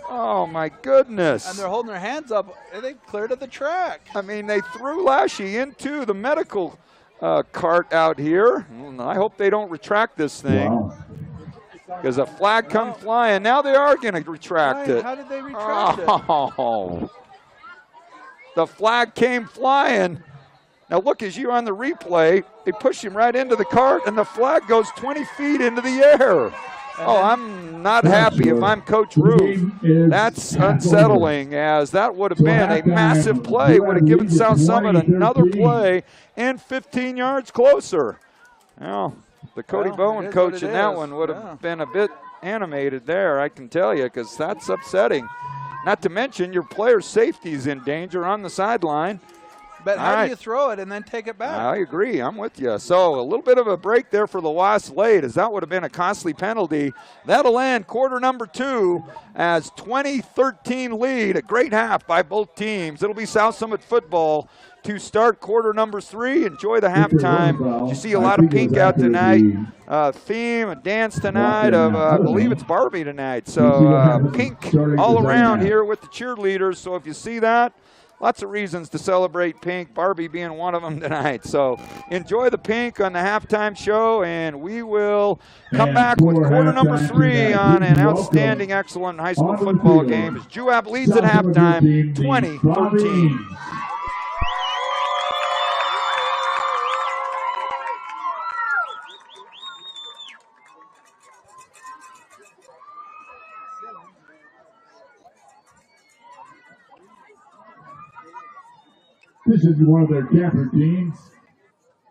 Oh, my goodness. And they're holding their hands up. They cleared of the track. I mean, they threw Lashy into the medical cart out here. I hope they don't retract this thing. Because a flag come flying. Now they are going to retract it. How did they retract it? The flag came flying. Now look, as you're on the replay, they push him right into the cart, and the flag goes 20 feet into the air. Oh, I'm not happy if I'm Coach Roof. That's unsettling, as that would have been a massive play. Would have given South Summit another play and 15 yards closer. Well, the Cody Bowen coach in that one would have been a bit animated there, I can tell you, because that's upsetting. Not to mention your player's safety is in danger on the sideline. But how do you throw it and then take it back? I agree. I'm with you. So a little bit of a break there for the Wasps late, as that would have been a costly penalty. That'll end quarter number 2 as 20-13 lead. A great half by both teams. It'll be South Summit football to start quarter number 3. Enjoy the halftime. You see a lot of pink out tonight. Theme, a dance tonight of, I believe it's Barbie tonight. So pink all around here with the cheerleaders. So if you see that, lots of reasons to celebrate pink, Barbie being one of them tonight. So enjoy the pink on the halftime show, and we will come back with quarter number 3 on an outstanding, excellent high school football game as Juab leads at halftime, 20-13. This is one of their camper teams.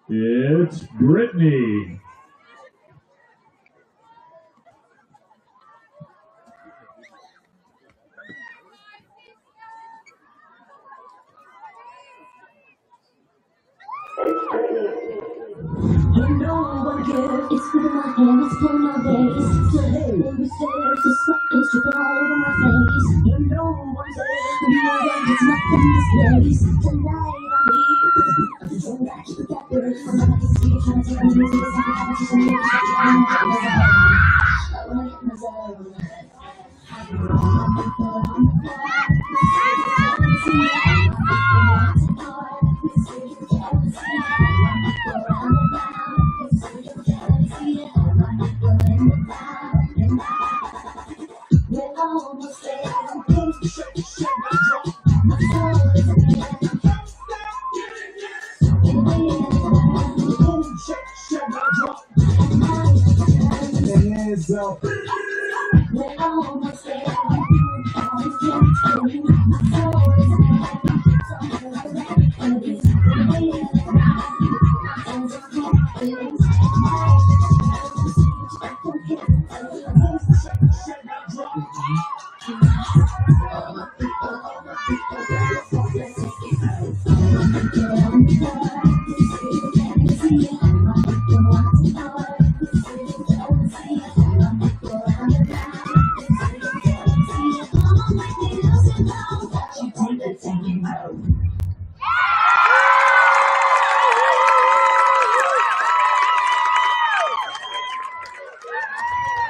It's Brittany. You know what I get, it's good in my hand, it's pulling my veins. So hey, baby, say the sweat is dripping all over my face. You know what I'm saying, you know that it's nothing this place. Tonight I'm here, I'm just trying to keep it that way. I'm not to see you trying to take me to the side, I'm just trying to I wanna hit my zone. Hands up.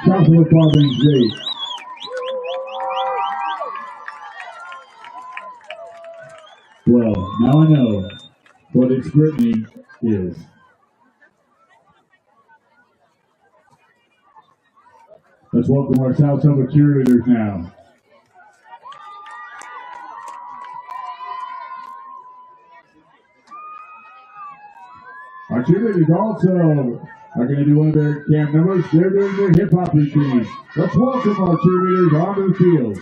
Southwood Province Great. Well, now I know what its Brittany is. Let's welcome our South Summit cheerleaders now. Our cheerleaders also are going to do one of their camp numbers. They're doing their hip-hop routine. Let's welcome our cheerleaders onto the field.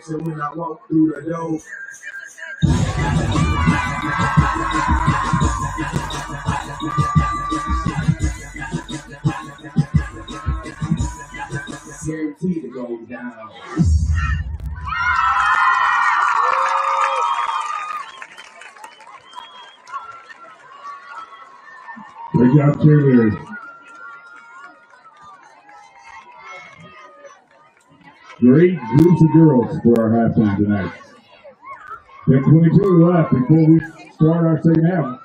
When I walk through the door, guaranteed to go down. Great job, cheerleaders. Great groups of girls for our halftime tonight. 10:22 left before we start our second half.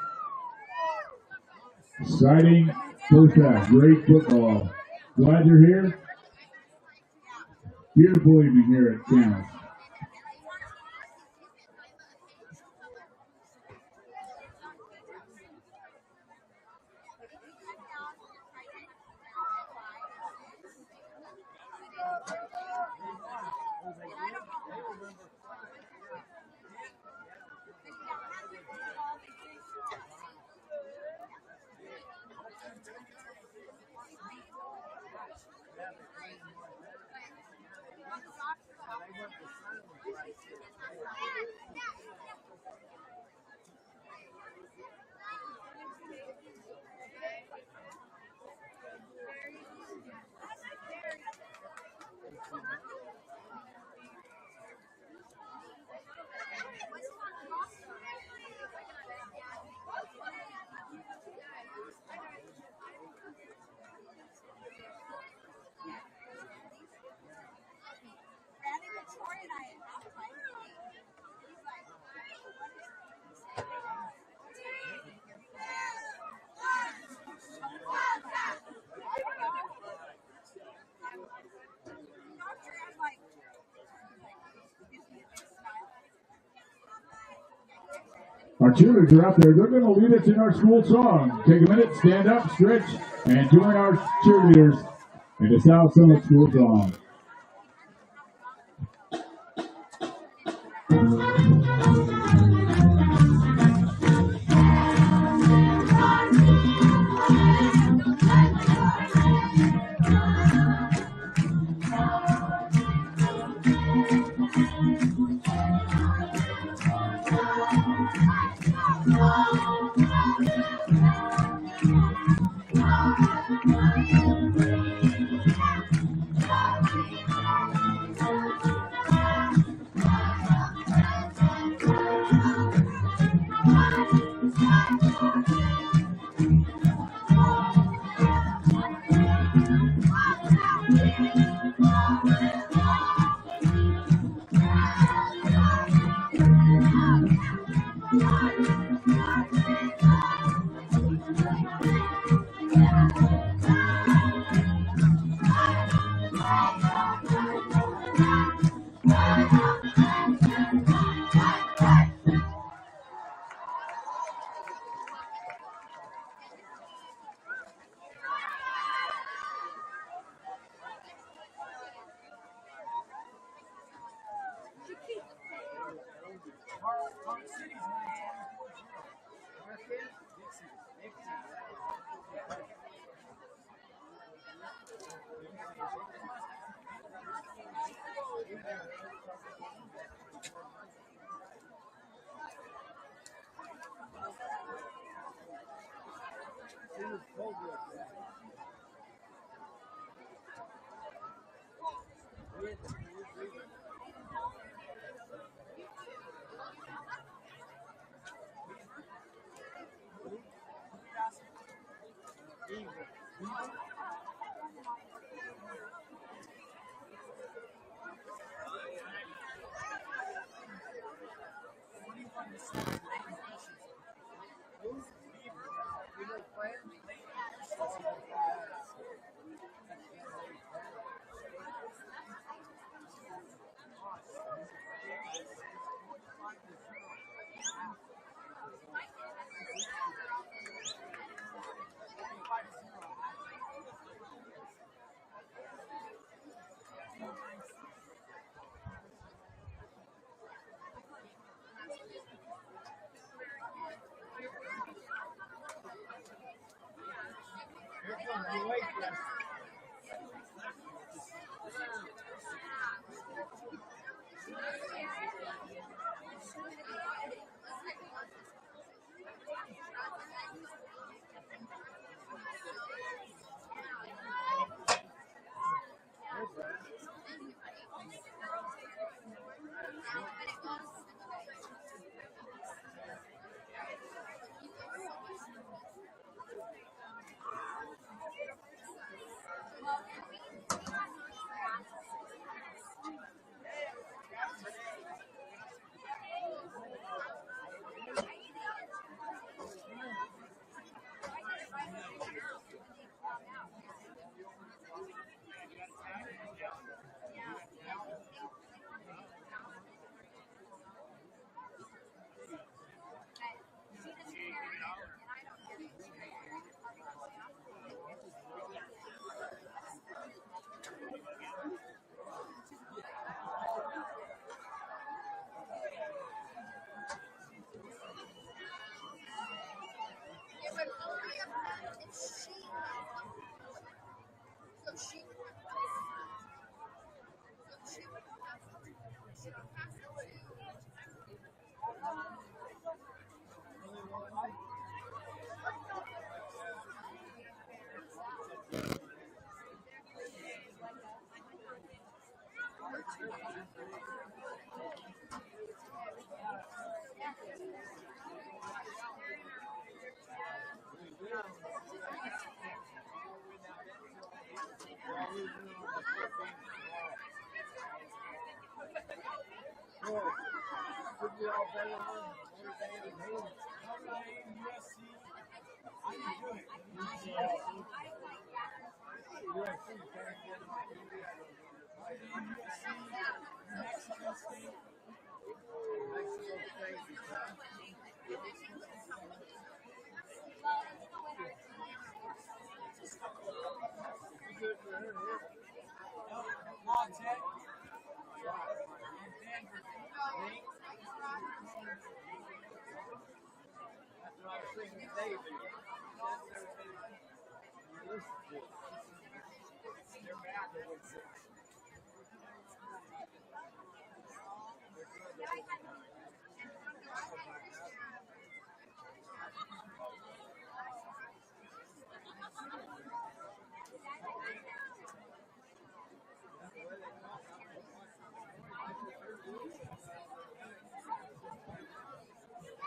Exciting first half. Great football. Glad you're here. Beautiful evening here at Camas. Our cheerleaders are out there. They're going to lead us in our school song. Take a minute, stand up, stretch, and join our cheerleaders in the South Summit School song.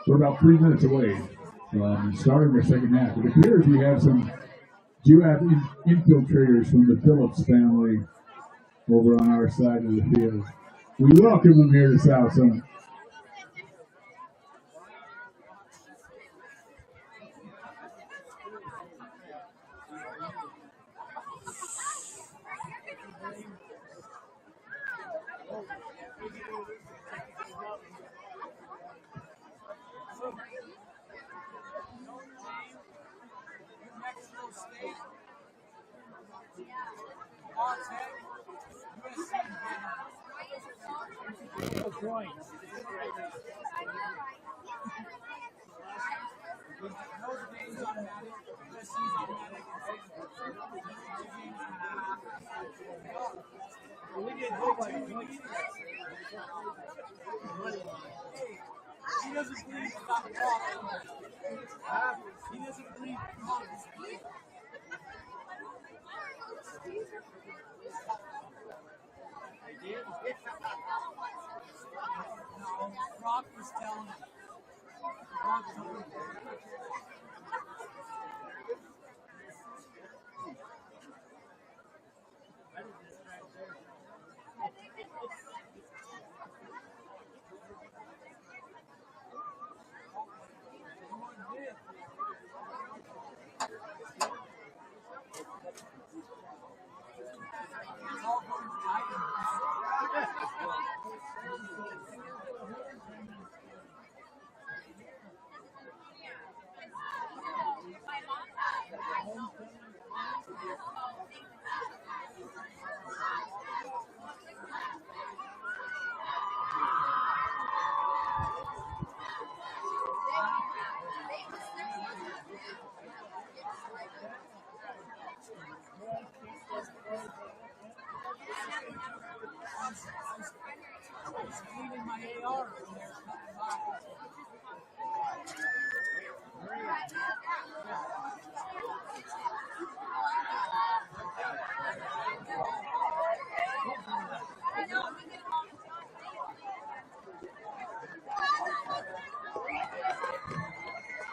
We're about 3 minutes away from starting the second half. It appears we have some Juab infiltrators from the Phillips family over on our side of the field. We welcome them here to South Summit.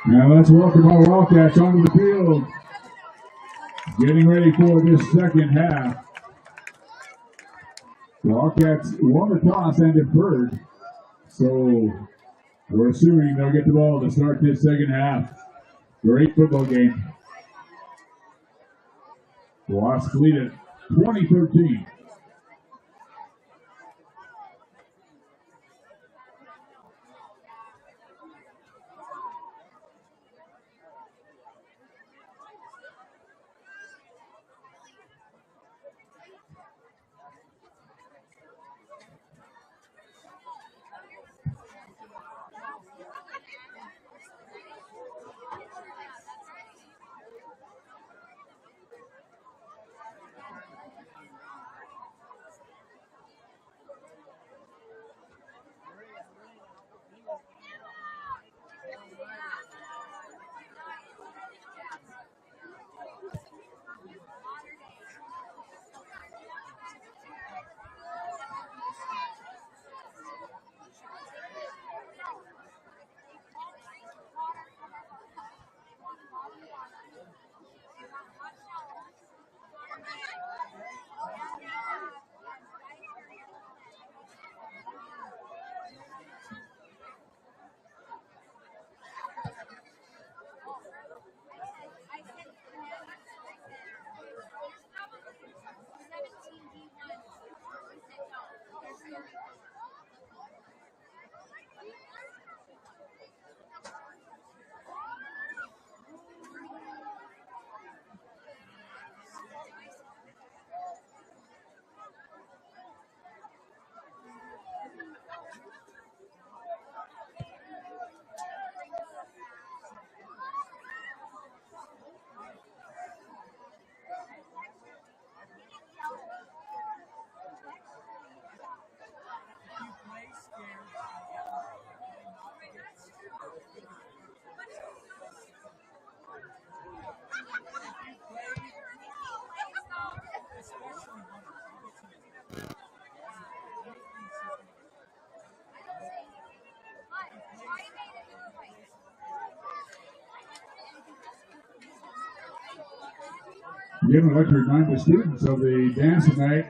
Now let's welcome our Wildcats onto the field. Getting ready for this second half. Wildcats won the toss and deferred. So we're assuming they'll get the ball to start this second half. Great football game. Wasps lead it 20-13. Again, I'd like to remind the students of the dance tonight.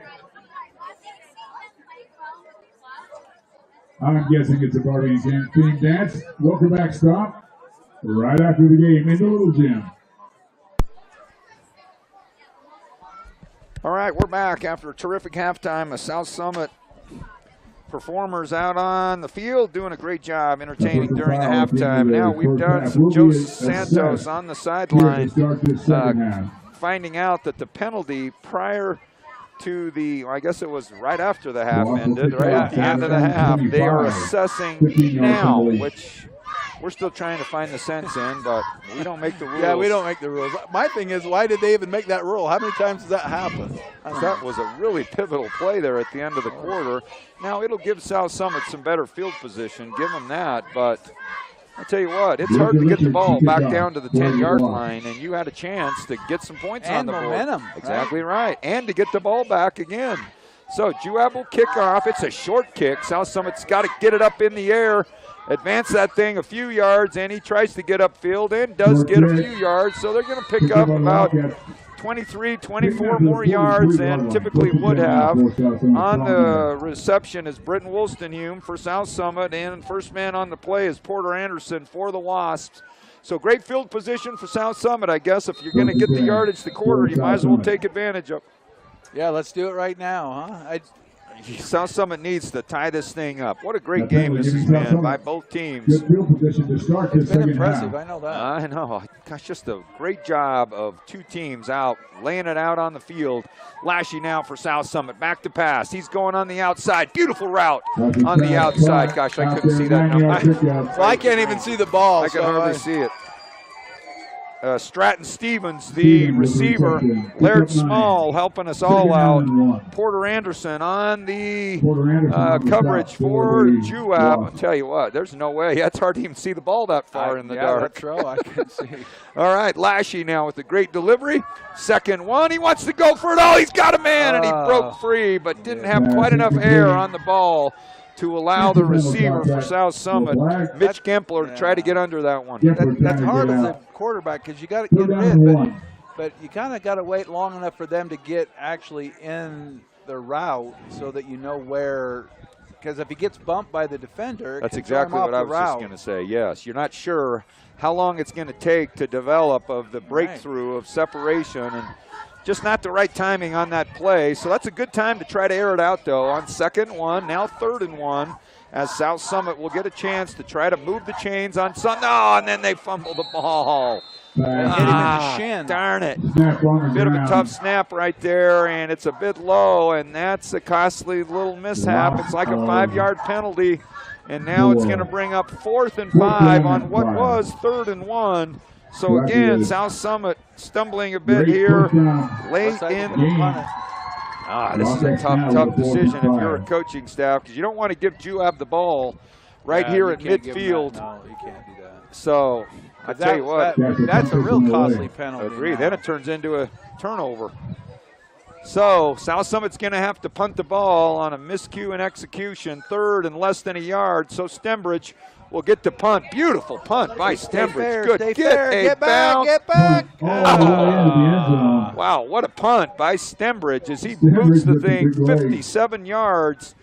I'm guessing it's a Barbie themed dance. Welcome back stop right after the game in the little gym. All right, we're back after a terrific halftime. A South Summit performers out on the field doing a great job entertaining during the halftime. Now we've done some Joe Santos on the sideline finding out that the penalty prior to the, I guess it was right after the half ended, right at the end of the half, they are assessing now, which we're still trying to find the sense in, but we don't make the rules. Yeah, we don't make the rules. My thing is, why did they even make that rule? How many times does that happen? That was a really pivotal play there at the end of the quarter. Now, it'll give South Summit some better field position, give them that, but I'll tell you what, it's hard to get the ball back down to the 10-yard line, and you had a chance to get some points on the board. And momentum. Exactly right, and to get the ball back again. So Juab will kick off. It's a short kick. South Summit's got to get it up in the air, advance that thing a few yards, and he tries to get upfield and does get a few yards. So they're going to pick up about 23, 24 more yards than typically would have. On the reception is Britton Wolstenhume for South Summit, and first man on the play is Porter Anderson for the Wasps. So great field position for South Summit, I guess. If you're going to get the yardage the quarter, you might as well take advantage of it. Yeah, let's do it right now, huh? South Summit needs to tie this thing up. What a great game this has been by both teams. Good field position to start this It's been second impressive, half. I know that. I know. Gosh, just a great job of two teams out, laying it out on the field. Lashy now for South Summit. Back to pass. He's going on the outside. Beautiful route on the outside. Gosh, I couldn't see that. Well, I can't even see the ball. I could hardly see it. Stratton Stevens, the receiver. Laird Small helping us all out. Porter Anderson on the coverage for Juab. I'll tell you what, there's no way. It's hard to even see the ball that far in the dark. That's true. I can see. All right, Lashy now with a great delivery. Second one, he wants to go for it all. He's got a man, and he broke free, but didn't have quite enough air on the ball to allow the receiver for South Summit, Mitch Kempler, to try to get under that one. That's hard as a quarterback because you got to get rid, but you kind of got to wait long enough for them to get actually in the route so that you know where. Because if he gets bumped by the defender, that's exactly what I was just going to say. Yes, you're not sure how long it's going to take to develop of the breakthrough of separation, and just not the right timing on that play. So that's a good time to try to air it out, though, on second one, now 3rd and 1, as South Summit will get a chance to try to move the chains on Sun. Oh, and then they fumble the ball. Hit him in the shin. Darn it. Bit of a tough snap right there, and it's a bit low, and that's a costly little mishap. It's like a 5-yard penalty, and now it's going to bring up 4th and 5 on what was 3rd and 1. So again, South Summit stumbling a bit here late in the game. This is a tough decision if you're a coaching staff, because you don't want to give Juab the ball here at midfield. No, you can't do that. So I tell you what, that's a real costly penalty. Agree. Then it turns into a turnover. So South Summit's going to have to punt the ball on a miscue and execution, 3rd and less than a yard. So Stembridge will get the punt. Beautiful punt by Stembridge. Good. Get back. Wow, what a punt by Stembridge as he boots the thing 57 yards.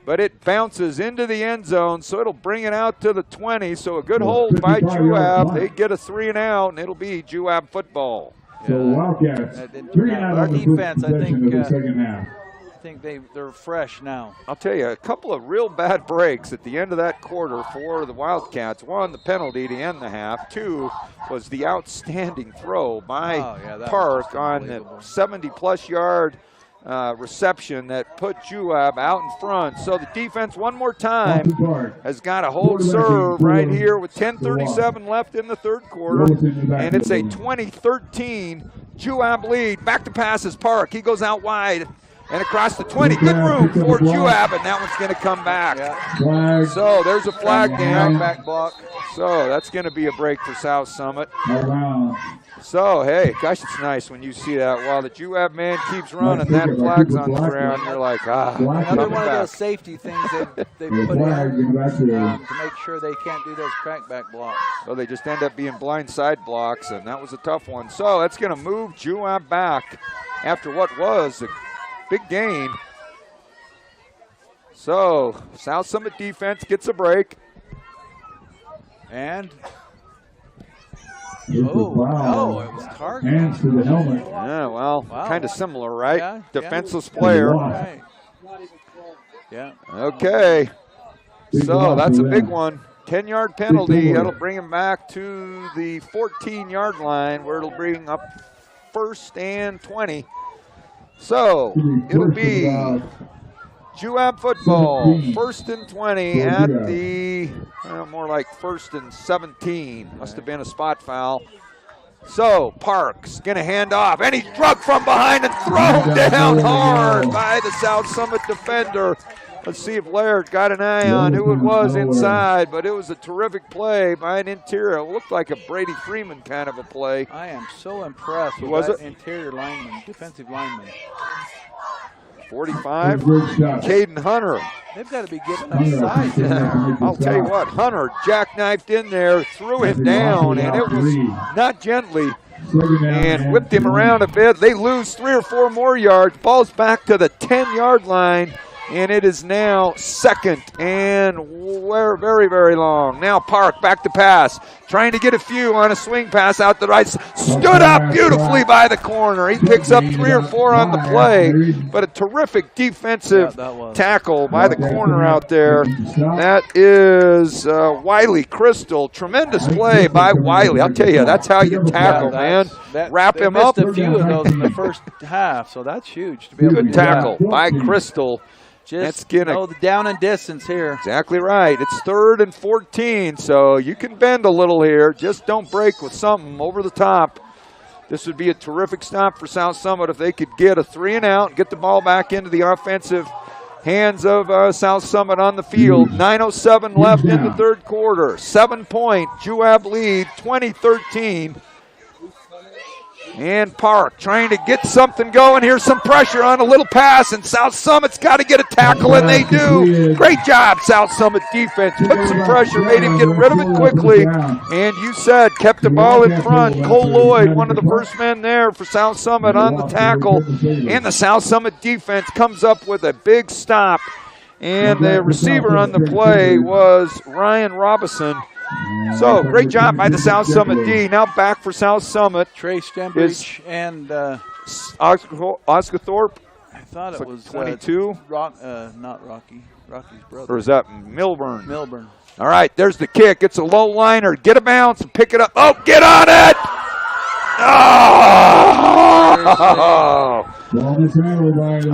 But it bounces into the end zone, so it'll bring it out to the 20. So a good hold by Juab. They get a 3 and out, and it'll be Juab football. So Wildcats, our defense, I think, the second half. I think they're fresh now. I'll tell you, a couple of real bad breaks at the end of that quarter for the Wildcats. 1, the penalty to end the half. 2 was the outstanding throw by Park on the 70-plus yard reception that put Juab out in front. So the defense one more time has got a hold serve right here with 10:37 left in the 3rd quarter, and it's a 20-13 Juab lead. Back to passes Park. He goes out wide and across the 20. Good room for Juab, and that one's going to come back. So there's a flag down. Back block. So that's going to be a break for South Summit. So, hey, gosh, it's nice when you see that. While the Juab man keeps running, that flag's on the ground. You're like, Another coming one of back. those safety things they put in to make sure they can't do those crackback blocks. So they just end up being blind side blocks, and that was a tough one. So that's going to move Juab back after what was a big gain. So South Summit defense gets a break. And It was targeted. Hands to the helmet. Yeah, well, Wow. kind of similar, right? Yeah, Defenseless player. Right. Yeah. Okay. Big So loss that's a for big them. one. 10-yard penalty. Big That'll bring him back to the 14-yard line where it'll bring up 1st and 20. So it'll be Juab football, 1st and 20 at the, more like 1st and 17. Must have been a spot foul. So Parks going to hand off, and he's drugged from behind and thrown down hard by the South Summit defender. Let's see if Laird got an eye on who it was inside, but it was a terrific play by an interior. It looked like a Brady Freeman kind of a play. I am so impressed with that interior lineman, defensive lineman. 45, Caden Hunter. They've got to be giving up size in there. I'll tell you what, Hunter jackknifed in there, threw him down, and it was not gently, and whipped him around a bit. They lose 3 or 4 more yards. Ball's back to the 10-yard line, and it is now 2nd and we're very, very long. Now Park back to pass, trying to get a few on a swing pass out the right. Stood up beautifully by the corner. He picks up 3 or 4 on the play, but a terrific defensive tackle by the corner out there. That is Wiley Crystal. Tremendous play by Wiley. I'll tell you, that's how you tackle, man. Wrap him up. They missed a few of those in the first half, so that's huge to be able to do Good tackle that. by Crystal. Just the down and distance here. Exactly right. It's 3rd and 14, so you can bend a little here. Just don't break with something over the top. This would be a terrific stop for South Summit if they could get a 3 and out and get the ball back into the offensive hands of South Summit on the field. 9:07 left in the 3rd quarter. 7-point Juab lead, 20-13. And Park trying to get something going. Here's some pressure on a little pass, and South Summit's got to get a tackle, and they do. Great job, South Summit defense. Put some pressure, made him get rid of it quickly. And you said, kept the ball in front. Cole Lloyd, one of the first men there for South Summit on the tackle. And the South Summit defense comes up with a big stop. And the receiver on the play was Ryan Robinson. So, great job by the South Summit D. Now back for South Summit. Trey Stembridge and Oscar Thorpe. I thought it was 22. Not Rocky. Rocky's brother. Or is that Milburn? Milburn. All right, there's the kick. It's a low liner. Get a bounce and pick it up. Oh, get on it! Oh!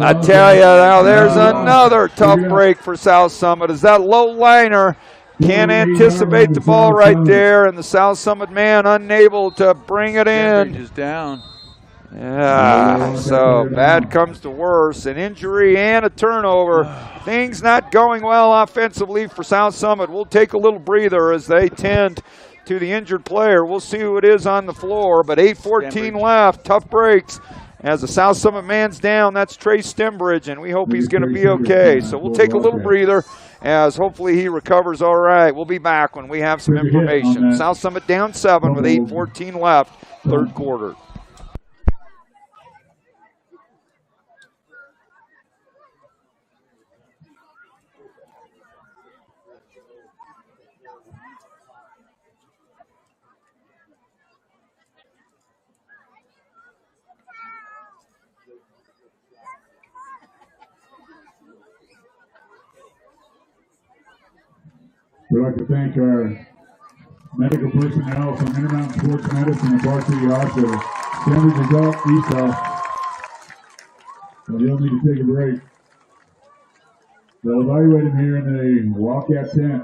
I tell you, now there's another tough break for South Summit. Is that low liner? Can't anticipate the ball right there, and the South Summit man unable to bring it in. Is down. Yeah, so bad comes to worse. An injury and a turnover. Things not going well offensively for South Summit. We'll take a little breather as they tend to the injured player. We'll see who it is on the floor, but 8:14 left. Tough breaks. As the South Summit man's down, that's Trey Stembridge, and we hope he's going to be okay. So we'll take a little breather as hopefully he recovers all right. We'll be back when we have some information. South Summit down 7 with 8:14 left, 3rd quarter. We'd like to thank our medical personnel from Intermountain Sports Medicine and Varsity Hospital. Sandwich is up, Esau. So you'll need to take a break. They'll evaluate him here in the walkout tent.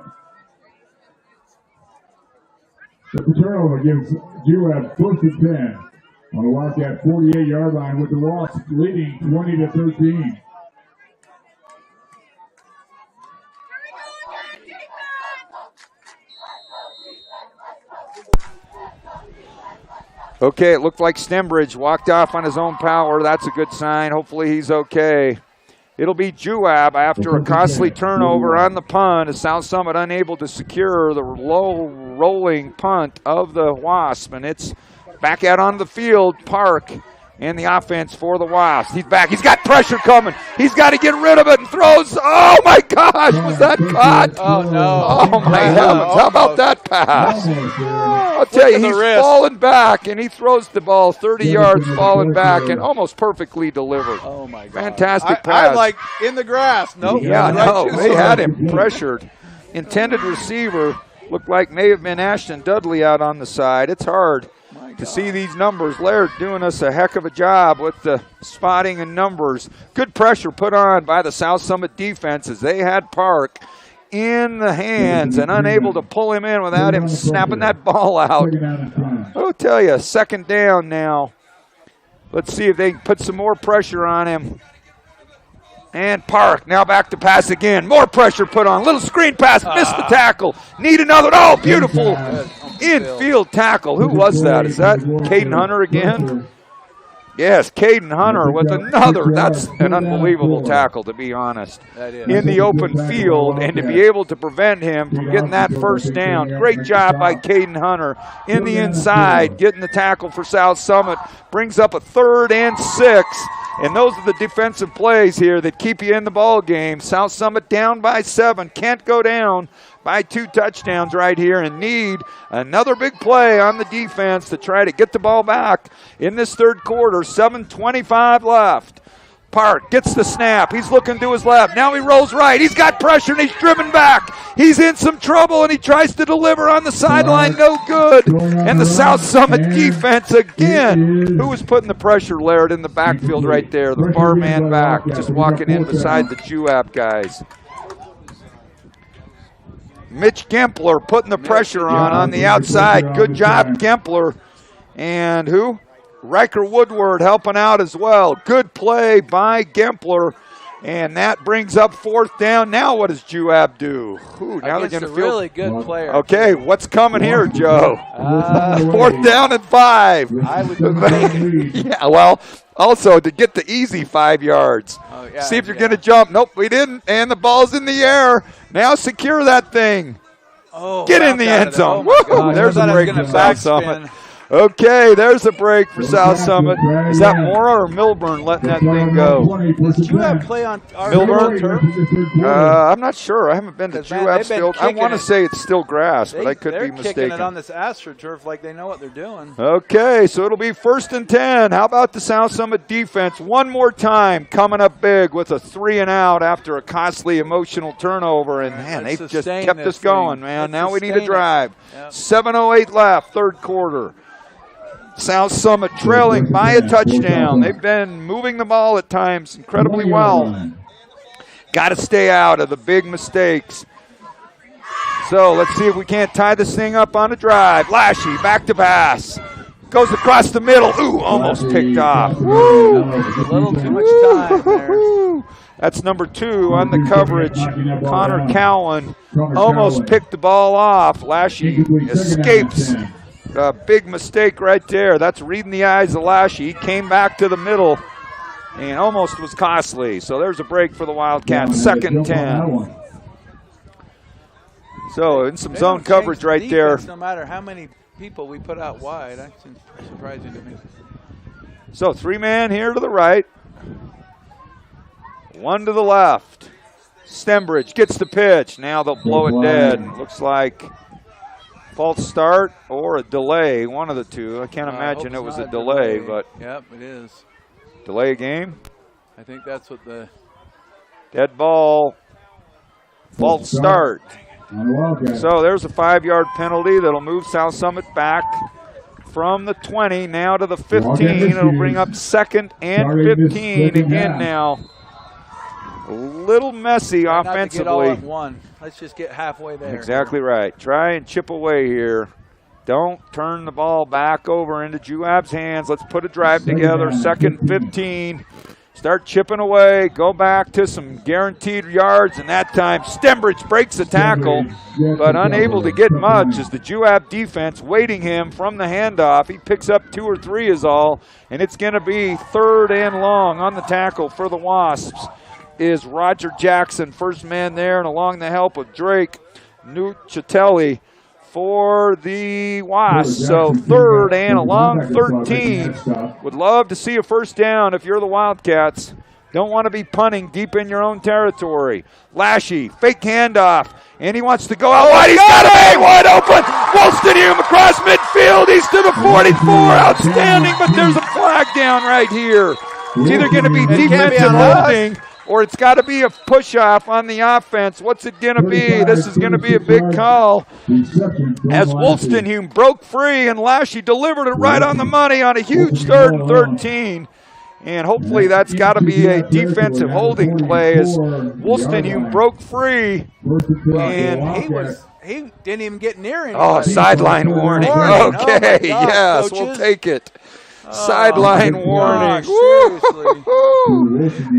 The turnover gives Juab 1st and 10 on the walkout 48-yard line with the Wasps leading 20-13. Okay, it looked like Stembridge walked off on his own power. That's a good sign. Hopefully he's okay. It'll be Juab after a costly turnover on the punt as South Summit unable to secure the low rolling punt of the Wasp. And it's back out on the field. Park and the offense for the Wasps. He's back. He's got pressure coming. He's got to get rid of it and throws. Oh, my gosh. Was that caught? Oh, no. Oh, my heavens. How about that pass? I'll tell you, he's falling back, and he throws the ball 30 yards falling back and almost perfectly delivered. Oh, my God. Fantastic pass. I'm like in the grass. Nope. Yeah, no, they had him pressured. Intended receiver looked like may have been Ashton Dudley out on the side. It's hard to see these numbers. Laird doing us a heck of a job with the spotting and numbers. Good pressure put on by the South Summit defense as they had Park in the hands and unable to pull him in without him snapping that ball out. I'll tell you, second down now. Let's see if they can put some more pressure on him. And Park now back to pass again. More pressure put on. Little screen pass. Missed the tackle. Need another. Oh, beautiful infield tackle. Who was that? Is that Caden Hunter again? Yes, Caden Hunter with another. That's an unbelievable tackle, to be honest. In the open field, and to be able to prevent him from getting that first down. Great job by Caden Hunter in the inside, getting the tackle for South Summit. Brings up a 3rd and 6. And those are the defensive plays here that keep you in the ball game. South Summit down by 7. Can't go down by 2 touchdowns right here and need another big play on the defense to try to get the ball back in this 3rd quarter. 7:25 left. Park gets the snap. He's looking to his left. Now he rolls right. He's got pressure and he's driven back. He's in some trouble and he tries to deliver on the sideline. No good. And the South Summit defense again. Who was putting the pressure, Laird, in the backfield right there? The far man back, just walking in beside the Juab guys. Mitch Gempler putting the pressure on the outside. Good job, Gempler. And who? Riker Woodward helping out as well. Good play by Gempler. And that brings up 4th down. Now what does Juab do? Now they're going to feel really good player. Okay, what's coming here, Joe? 4th down and 5. I would think. Yeah, well, also to get the easy 5 yards. Oh, yeah, see if you're going to jump. Nope, we didn't. And the ball's in the air. Now secure that thing. Oh, get in the end zone. Oh, there's a break for South Summit. Okay, there's a break for South Summit. Is that Mora or Milburn letting that thing go? Did Juab play on our Milburn? turf? I'm not sure. I haven't been to Juab still. I want to say it's still grass, but I could be mistaken. They're kicking it on this AstroTurf like they know what they're doing. Okay, so it'll be 1st and 10. How about the South Summit defense? One more time, coming up big with a 3 and out after a costly emotional turnover. And, man, they've just kept us going, man. Now we need a drive. 7:08 left, 3rd quarter. South Summit trailing by a touchdown. They've been moving the ball at times incredibly well. Got to stay out of the big mistakes. So let's see if we can't tie this thing up on a drive. Lashy back to pass. Goes across the middle. Ooh, almost picked off. Woo! A little too much time there. That's number 2 on the coverage. Connor Cowan almost picked the ball off. Lashy escapes. A big mistake right there. That's reading the eyes of Lashy. He came back to the middle and almost was costly. So there's a break for the Wildcats. 2nd and 10. So in some zone coverage right there. No matter how many people we put out wide. That's surprising to me. So 3-man here to the right. 1 to the left. Stembridge gets the pitch. Now they'll blow it dead. Looks like false start or a delay, one of the two. I can't imagine it was a delay, but yep, it is. Delay a game? I think that's what the dead ball, false start. So there's a 5-yard penalty that'll move South Summit back from the 20 now to the 15. It'll bring up 2nd and 15 again now. A little messy offensively. Not to get all at one. Let's just get halfway there. Exactly right. Try and chip away here. Don't turn the ball back over into Juab's hands. Let's put a drive together. 2nd 15. start chipping away, go back to some guaranteed yards, and that time Stembridge breaks the tackle, but unable to get much as the Juab defense waiting him from the handoff. He picks up 2 or 3 is all, and it's going to be 3rd and long. On the tackle for the Wasps is Roger Jackson, first man there, and along the help of Drake Nucitelli for the Wasps. So 3rd and a long 13. Would love to see a first down if you're the Wildcats. Don't want to be punting deep in your own territory. Lashy, fake handoff, and he wants to go out wide. He's got a man wide open. Wolstenhume across midfield. He's to the 44. Outstanding, but there's a flag down right here. It's either going to be defensive holding or it's got to be a push-off on the offense. What's it going to be? This is going to be a big call as Wolstenhume broke free and Lashy delivered it right on the money on a huge 3rd and 13. And hopefully that's got to be a defensive holding play as Wolstenhume broke free. And he didn't even get near him. Oh, sideline warning. Okay, yes, coaches. We'll take it. Sideline warning.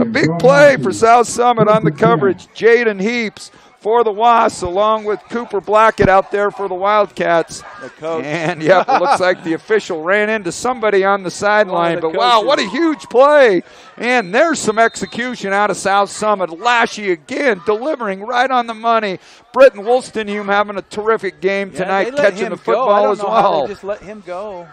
A big play for South Summit on the coverage. Jaden Heaps for the Wasps, along with Cooper Blackett out there for the Wildcats. The coach. And, yep, it looks like the official ran into somebody on the sideline. But, wow, what a huge play. And there's some execution out of South Summit. Lashy again delivering right on the money. Britton Wolstenhume having a terrific game tonight, catching the football as well. They just let him go.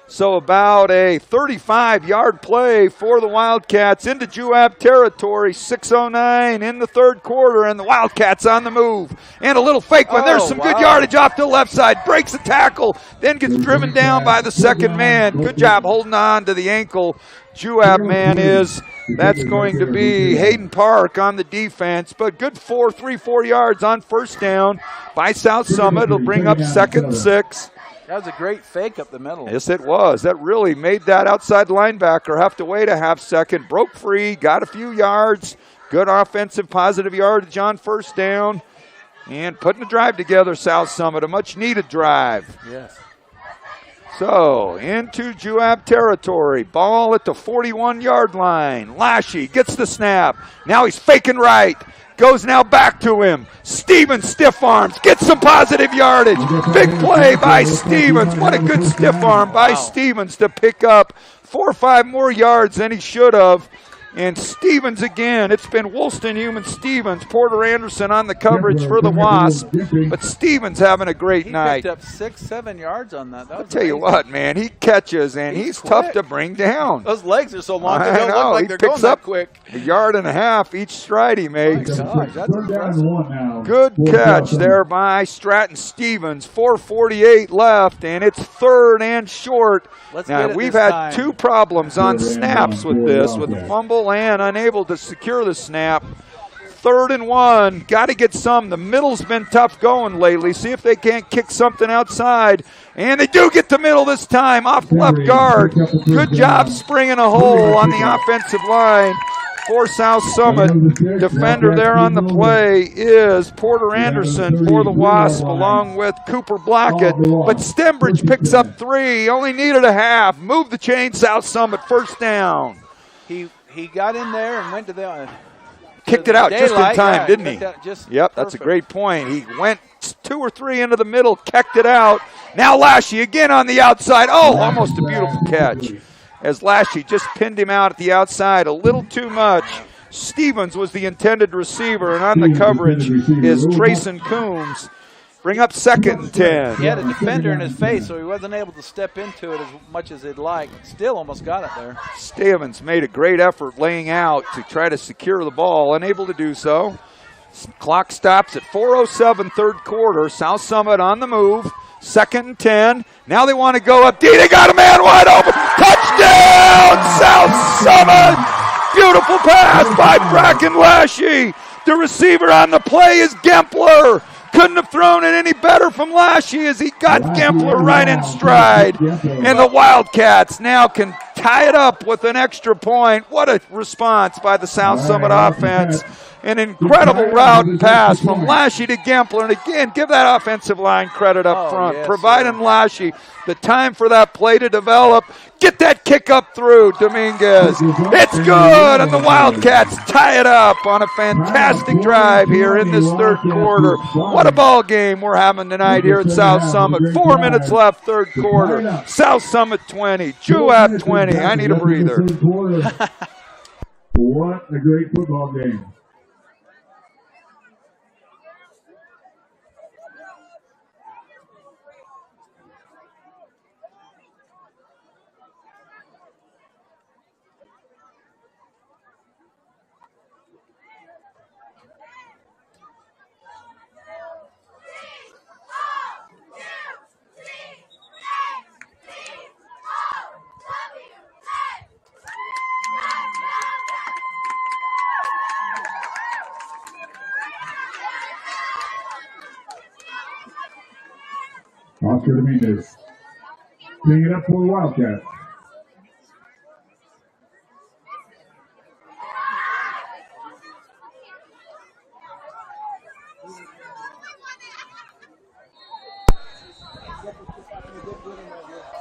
So about a 35-yard play for the Wildcats into Juab territory. 6:09 in the 3rd quarter, and the Wildcats on the move. And a little fake one. There's some good yardage off to the left side. Breaks a tackle, then gets driven down by the 2nd man. Good job holding on to the ankle. Juab man is. That's going to be Hayden Park on the defense. But good 3-4 yards on first down by South Summit. It'll bring up 2nd and 6. That was a great fake up the middle. Yes, it was. That really made that outside linebacker have to wait a half second. Broke free, got a few yards. Good offensive, positive yardage on first down. And putting the drive together, South Summit, a much-needed drive. Yes. So, into Juab territory. Ball at the 41-yard line. Lashy gets the snap. Now he's faking right. Goes now back to him. Stevens stiff arms. Gets some positive yardage. Big play by Stevens. What a good stiff arm by Stevens to pick up 4 or 5 more yards than he should have. And Stevens again. It's been Wolstenhume and Stevens. Porter Anderson on the coverage for the Wasps. But Stevens having a great night. He picked up 6-7 yards on that. I'll tell you what, man. He catches, and he's tough to bring down. Those legs are so long, they don't look like they're going that quick. A yard and a half each stride he makes. Gosh, that's impressive. Good catch there by Stratton Stevens. 4:48 left, and it's 3rd and short. Now, we've had 2 problems on snaps with this, with the fumble and unable to secure the snap. 3rd and 1. Got to get some. The middle's been tough going lately. See if they can't kick something outside. And they do get the middle this time off left guard. Good job springing a hole on the offensive line for South Summit. Defender there on the play is Porter Anderson for the Wasp, along with Cooper Blackett. But Stembridge picks up 3. Only needed a half. Move the chain, South Summit. First down. He got in there and went to the kicked it out just in time, didn't he? Yep, that's a great point. He went 2 or 3 into the middle, kicked it out. Now Lashy again on the outside. Oh, almost a beautiful catch. As Lashy just pinned him out at the outside a little too much. Stevens was the intended receiver, and on the coverage is Trayson Coombs. Bring up 2nd and 10. He had a defender in his face, so he wasn't able to step into it as much as he'd like. Still almost got it there. Stevens made a great effort laying out to try to secure the ball, unable to do so. Clock stops at 4:07, 3rd quarter. South Summit on the move. 2nd and 10. Now they want to go up D. They got a man wide open. Touchdown, South Summit! Beautiful pass by Bracken Lashy. The receiver on the play is Gempler. Couldn't have thrown it any better from Lashy as he got Gempler right in stride. And the Wildcats now can tie it up with an extra point. What a response by the South Summit offense. An incredible route and pass from Lashy to Gempler. And again, give that offensive line credit up front, providing Lashy the time for that play to develop. Get that kick up through Dominguez. It's good, and the Wildcats tie it up on a fantastic drive here in this third quarter. What a ball game we're having tonight here at South Summit. 4 minutes left, third quarter. South Summit 20, Juab 20. I need a breather. What a great football game. Oscar Dominguez. Bring it up for the Wildcats.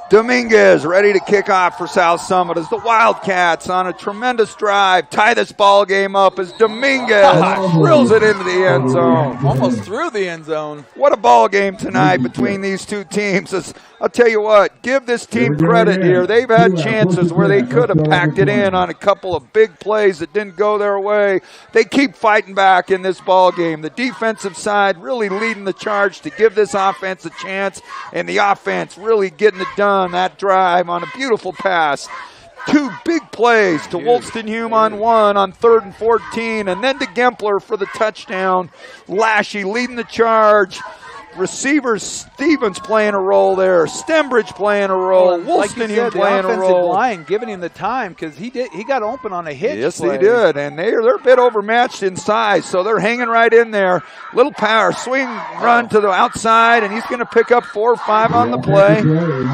Dominguez ready to kick off for South Summit as the Wildcats on a tremendous drive tie this ball game up as Dominguez drills it into the end zone. Almost through the end zone. What a ball game tonight between these two teams. I'll tell you what, give this team credit here. They've had chances where they could have packed it in on a couple of big plays that didn't go their way. They keep fighting back in this ball game. The defensive side really leading the charge to give this offense a chance, and the offense really getting it done that drive on a beautiful pass. Two big plays to Wolstenhume on one on 3rd and 14, and then to Gempler for the touchdown. Lashy leading the charge. Receivers, Stevens playing a role there. Stembridge playing a role. Wolstenhume playing a role. Line giving him the time because he got open on a hitch. Yes, play. they did, and they're a bit overmatched in size, so they're hanging right in there. Little power swing run to the outside, and he's going to pick up 4 or 5 on the play.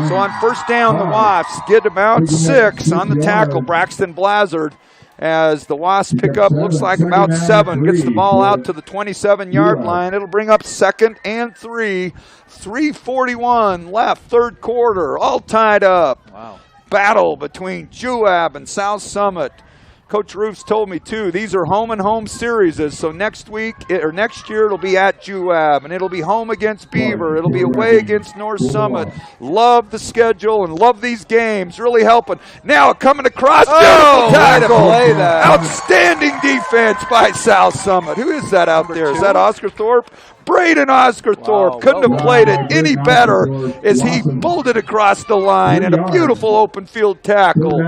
So on first down, the Wasps get about 6 on the tackle. Braxton Blazard. As the Wasps pick up, looks like about 7, gets the ball out to the 27-yard line. It'll bring up 2nd and 3. 3:41 left, third quarter, all tied up. Wow. Battle between Juab and South Summit. Coach Roofs told me, too, these are home-and-home series. So next year it'll be at Juab, and it'll be home against Beaver. It'll be away against North Summit. Love the schedule and love these games. Really helping. Now coming across. Tackle. Outstanding defense by South Summit. Who is that out there? Is that Oscar Thorpe? Braden Oscarthorpe couldn't have played it any better as he bolted across the line and a beautiful open field tackle,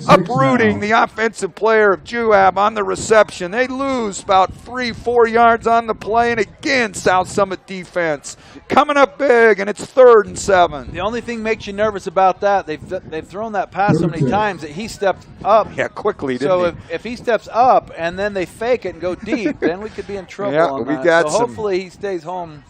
uprooting the offensive player of Juab on the reception. They lose about 3-4 yards on the play, and again, South Summit defense coming up big, and it's 3rd and 7. The only thing makes you nervous about that, they've thrown that pass so many times that he stepped up. Yeah, quickly, didn't he? So if he steps up and then they fake it and go deep, then we could be in trouble on that. So hopefully he stays home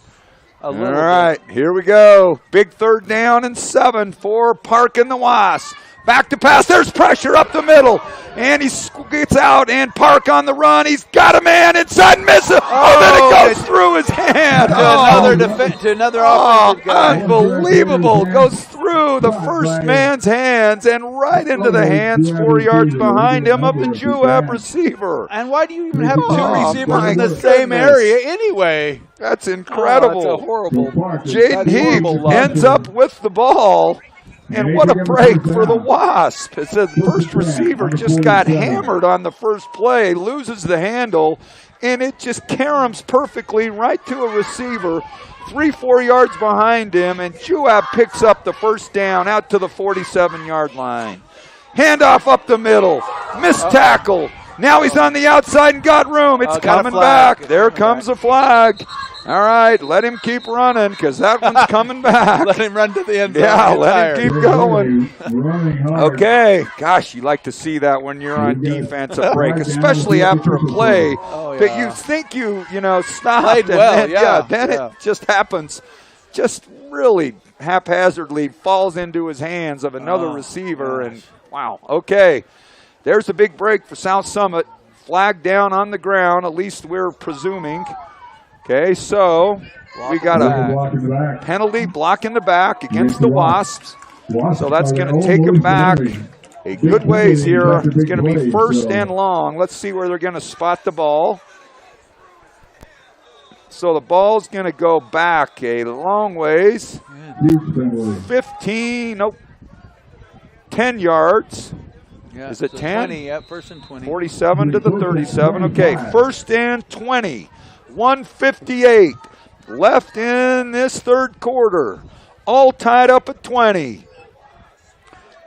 a little bit. All right, here we go. Big 3rd down and 7 for Park and the Wasps. Back to pass. There's pressure up the middle. And he gets out, and Park on the run. He's got a man inside and misses. Then it goes through his hand. To another offensive guy. Unbelievable. Goes through the first man's hands and right into the hands 4 yards behind him of the Juab receiver. And why do you even have 2 receivers in the same area anyway? That's incredible. That's a horrible. Jaden Heap ends up with the ball. And what a break for the Wasp. It says the first receiver just got hammered on the first play, loses the handle, and it just caroms perfectly right to a receiver, 3-4 yards behind him, and Juab picks up the first down out to the 47-yard line. Handoff up the middle, missed tackle. Now he's on the outside and got room. It's coming back. There comes a flag. All right, let him keep running because that one's coming back. Let him run to the end zone. Yeah, let him keep going. Okay. Gosh, you like to see that when you're on defensive break, especially after a play that you think you stopped. Played well, then it just happens. Just really haphazardly falls into his hands of another receiver. And Wow. Okay. There's a big break for South Summit. Flag down on the ground, at least we're presuming. Okay, so we got a penalty block in the back against the Wasps. So that's going to take them back a good ways here. It's going to be first and long. Let's see where they're going to spot the ball. So the ball's going to go back a long ways. 15, nope, 10 yards. Yeah, is it so 10? 20, yeah, first and 20. 47 to the 37. Okay, first and 20. 158 left in this third quarter. All tied up at 20.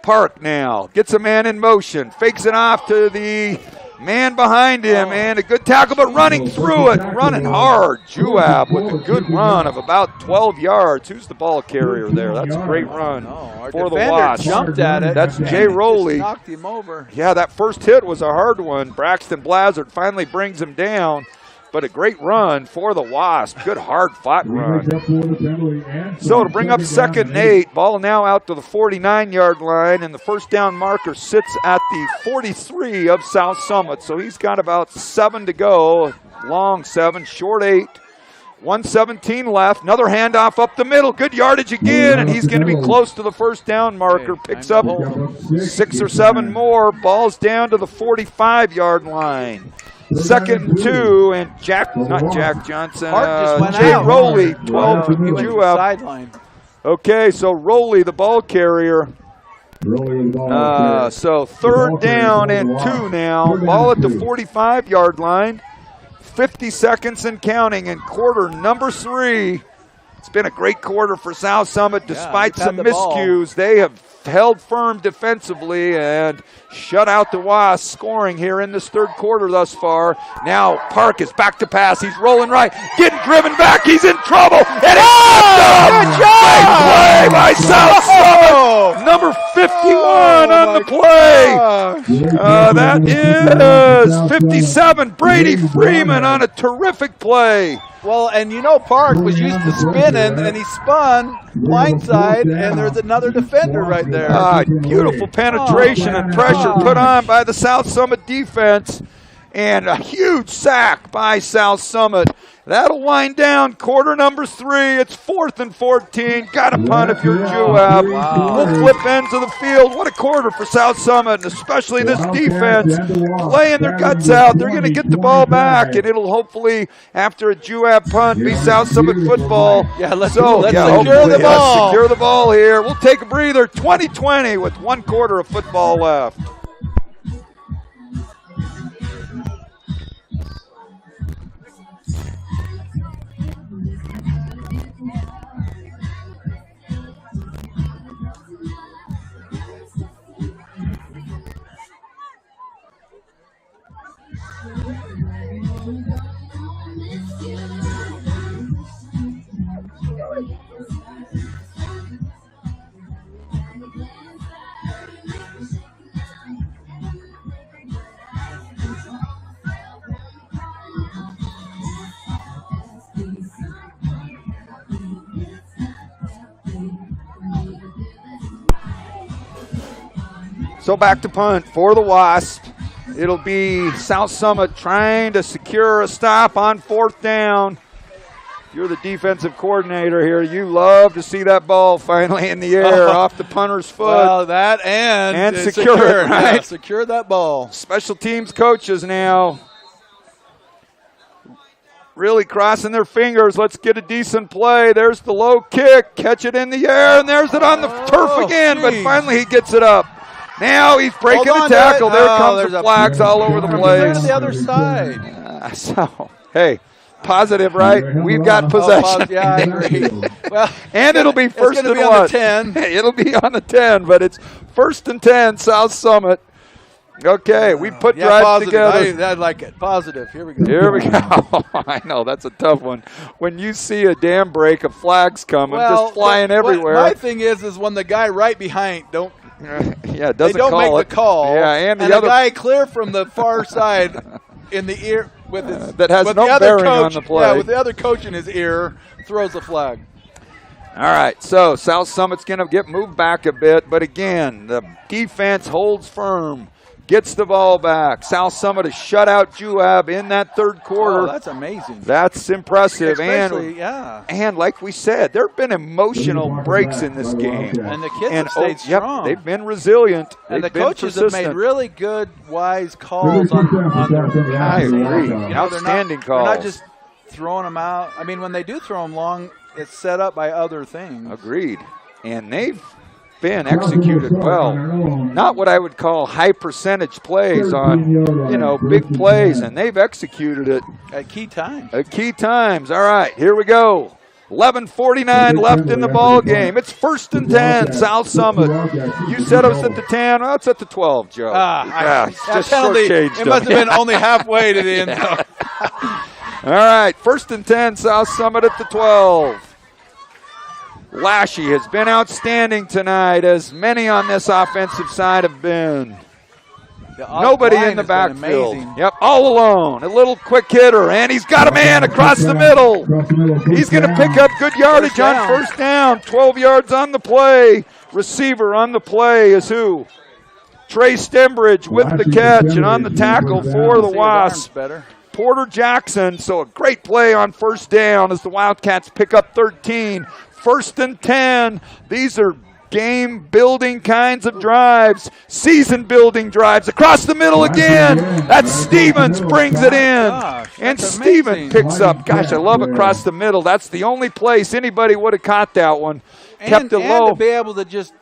Park now gets a man in motion. Fakes it off to the man behind him. And a good tackle, but running through it. Running hard. Juab with a good run of about 12 yards. Who's the ball carrier there? That's a great run for the Wasps. Jumped at it. That's Jay Rowley. Knocked him over. Yeah, that first hit was a hard one. Braxton Blazard finally brings him down. But a great run for the Wasp. Good hard-fought run. So to bring up second and 8, ball now out to the 49-yard line, and the first down marker sits at the 43 of South Summit. So he's got about 7 to go. Long 7, short 8. 1:17 left. Another handoff up the middle. Good yardage again, and he's going to be close to the first down marker. Picks up 6 or 7 more. Ball's down to the 45-yard line. Second and 2, and not Jack Johnson, Jay Rowley, 12 for Juab. Sideline. Okay, so Rowley, the ball carrier. So third down and 2 now. Ball at the 45-yard line. 50 seconds and counting in quarter number 3. It's been a great quarter for South Summit despite some miscues. They have held firm defensively and shut out the Wasps, scoring here in this third quarter thus far. Now Park is back to pass. He's rolling right, getting driven back. He's in trouble, and it's good play by South Summit. Number 51 on the play. That is 57. Brady Freeman on a terrific play. Well, and you know Park was used to spinning, and he spun blindside, and there's another defender right there. Beautiful penetration and pressure put on by the South Summit defense, and a huge sack by South Summit. That'll wind down quarter number 3. It's 4th and 14. Got a punt if you're Juab. We'll flip ends of the field. What a quarter for South Summit, and especially this defense playing their guts out. They're going to get the ball back, and it'll hopefully, after a Juab punt, be South Summit football. Yeah, let's secure the ball. Secure the ball here. We'll take a breather. 20-20 with 1 quarter of football left. So back to punt for the Wasp. It'll be South Summit trying to secure a stop on 4th down. You're the defensive coordinator here. You love to see that ball finally in the air off the punter's foot. Well, that and secure it, right? Yeah, secure that ball. Special teams coaches now really crossing their fingers. Let's get a decent play. There's the low kick. Catch it in the air, and there's it on the turf again, but finally he gets it up. Now he's breaking the tackle. There comes the flags all over the place. To the other side. So, hey, positive, right? We've got possession. Yeah, I agree. Well, and it'll be first and 1. On the 10. It'll be on the 10, but it's 1st and 10, South Summit. Okay, we put drives positive. together. I like it. Positive. Here we go. Here we go. I know, that's a tough one. When you see a dam break of flags coming, just flying everywhere. My thing is when the guy right behind don't doesn't they don't call make the call. Yeah, and the guy clear from the far side in the ear with his that has no bearing on the play. Yeah, with the other coach in his ear, throws the flag. All right, so South Summit's going to get moved back a bit, but again, the defense holds firm, gets the ball back. South Summit has shut out Juab in that third quarter. Oh, that's amazing. That's impressive. And like we said, there have been emotional breaks in this game. And the kids have stayed strong. They've been resilient. And they've the coaches have made really good, wise calls on their I agree. Outstanding calls. They're not just throwing them out. I mean, when they do throw them long, it's set up by other things. Agreed. And they've been executed well. Not what I would call high percentage plays on, big plays, and they've executed it. At key times. At key times. All right, here we go. 11:49 left in the ball game. It's 1st and 10, South Summit. You said it was at the 10. Well, it's at the 12, Joe. Just shortchanged. It must have been only halfway to the end zone. All right, 1st and 10, South Summit at the 12. Lashy has been outstanding tonight, as many on this offensive side have been. Nobody in the backfield. Yep, all alone. A little quick hitter, and he's got a man across the middle. He's going to pick up good yardage on first down. 12 yards on the play. Receiver on the play is who? Trey Stembridge with the catch, and on the tackle for the Wasps, Porter Jackson. So a great play on first down as the Wildcats pick up 13. 1st and 10. These are game-building kinds of drives, season-building drives. Across the middle again. That's Stevens brings it in. And Stevens picks up. Gosh, I love across the middle. That's the only place anybody would have caught that one. Kept it low. And to be able to just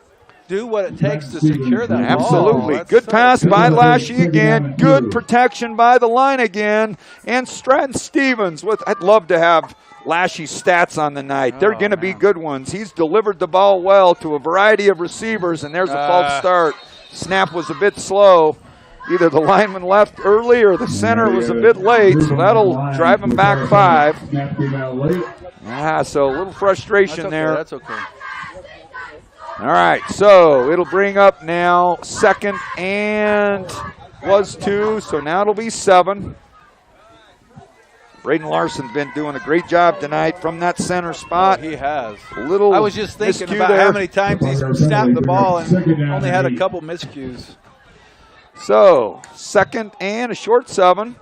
do what it takes to secure that Absolutely. ball. Good pass by Lashy again. Good protection by the line again. And Stratton Stevens I'd love to have Lashy's stats on the night. They're going to be good ones. He's delivered the ball well to a variety of receivers, and there's a false start. Snap was a bit slow. Either the lineman left early or the center was a bit late, so that'll drive him back 5. So a little frustration there. That's okay. All right, so it'll bring up now 2nd and was 2, so now it'll be 7. Braden Larson's been doing a great job tonight from that center spot. He has. I was just thinking about how many times he's snapped the ball and only had a couple miscues. So, 2nd and a short 7.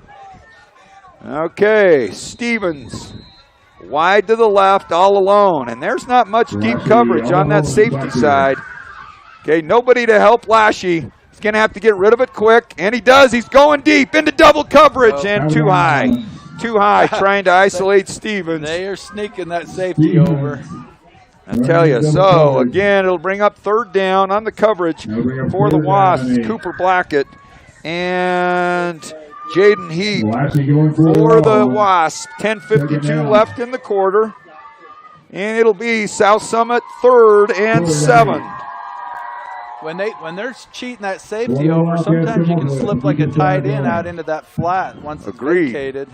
Okay, Stevens wide to the left, all alone. And there's not much deep coverage on that safety side. Okay, nobody to help Lashy. He's going to have to get rid of it quick, and he does. He's going deep into double coverage and too high. Too high, trying to isolate Stevens. They are sneaking that safety over. I tell you. So, again, it'll bring up 3rd down on the coverage for the Wasps. Cooper Blackett and Jaden Heap for the Wasps. 10:52 left in the quarter. And it'll be South Summit 3rd and 7. When they're cheating that safety over, sometimes you can slip like a tight end out into that flat once it's vacated.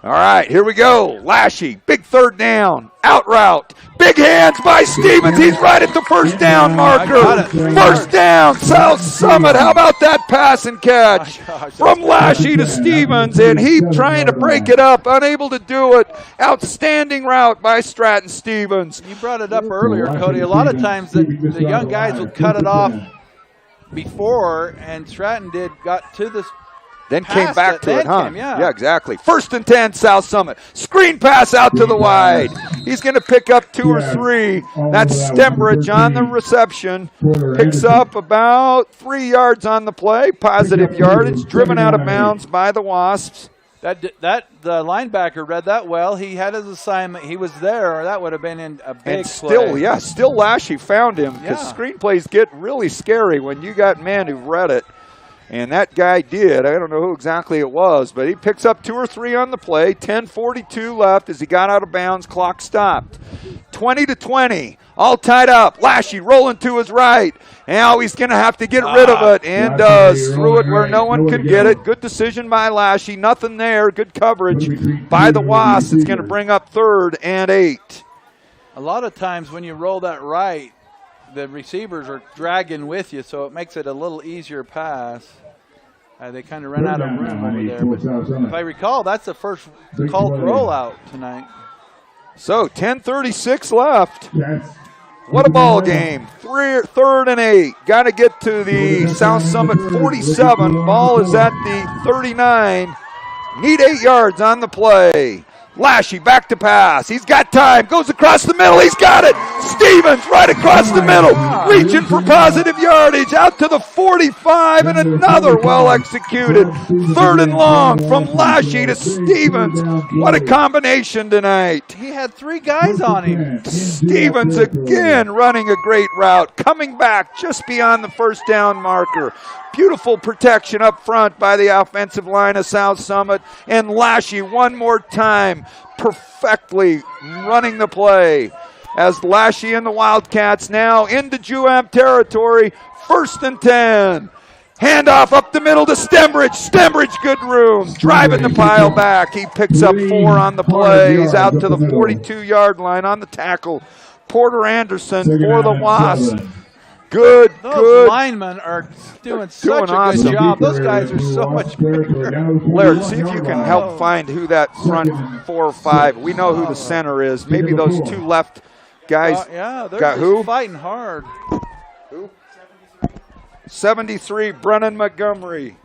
All right, here we go. Lashy, big 3rd down, out route. Big hands by Stevens. He's right at the 1st down marker. 1st down, South Summit. How about that pass and catch from Lashy to Stevens, and Heap trying to break it up, unable to do it. Outstanding route by Stratton Stevens. You brought it up earlier, Cody. A lot of times the young guys will cut it off before, and Stratton got to this. Then came back to it, huh? Yeah, exactly. 1st and 10, South Summit. Screen pass out to the wide. He's going to pick up 2 or 3. That's Stembridge on the reception. Picks up about 3 yards on the play. Positive yardage. Driven out of bounds by the Wasps. The linebacker read that well. He had his assignment. He was there, or that would have been in a big play. Still Lashy found him, because screenplays get really scary when you got men who read it. And that guy did. I don't know who exactly it was, but he picks up 2 or 3 on the play. 10:42 left as he got out of bounds. Clock stopped. 20-20. All tied up. Lashy rolling to his right. Now he's going to have to get rid of it, and does. Threw it where no one could get it. Good decision by Lashy. Nothing there. Good coverage by the Wasps. It's going to bring up 3rd and 8. A lot of times when you roll that right, the receivers are dragging with you, so it makes it a little easier pass. They kind of ran out of room over there. But if I recall, that's the first called rollout tonight. So 10:36 left. That's What a ball game. 3rd and 8. Got to get to the South Summit 47. Ball is at the 39. Need 8 yards on the play. Lashy back to pass. He's got time. Goes across the middle. He's got it. Stevens right across the middle. Reaching for positive yardage. Out to the 45 and another well executed. 3rd and long from Lashy to Stevens. What a combination tonight. He had 3 guys on him. Stevens again running a great route. Coming back just beyond the first down marker. Beautiful protection up front by the offensive line of South Summit. And Lashy one more time perfectly running the play. As Lashy and the Wildcats now into Juab territory. 1st and 10. Handoff up the middle to Stembridge. Stembridge, good room. Driving the pile back. He picks up 4 on the play. He's out to the 42-yard line on the tackle. Porter Anderson for the Wasps. Good. Linemen are doing such a awesome. good job. Those guys are so much bigger. Laird, see if you can help find who that front 4 or 5. We know who the center is. Maybe those 2 left guys. Yeah, they're got just who? fighting hard. 73, Brennan Montgomery.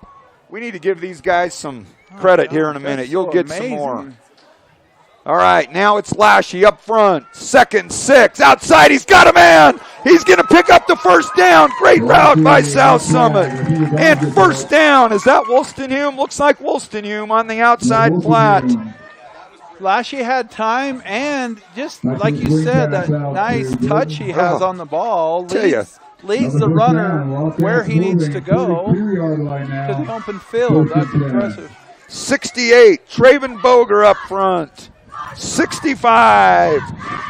We need to give these guys some credit here in a minute. You'll get some more. All right, now it's Lashy up front. 2nd and 6. Outside, he's got a man. He's going to pick up the 1st down. Great route by South Summit. And 1st down. Is that Wolstenholme? Looks like Wolstenholme on the outside flat. Lashy had time, and just like you said, that nice touch he has on the ball leads the runner where he needs to go to the open field. That's impressive. 68, Traven Boger up front. 65,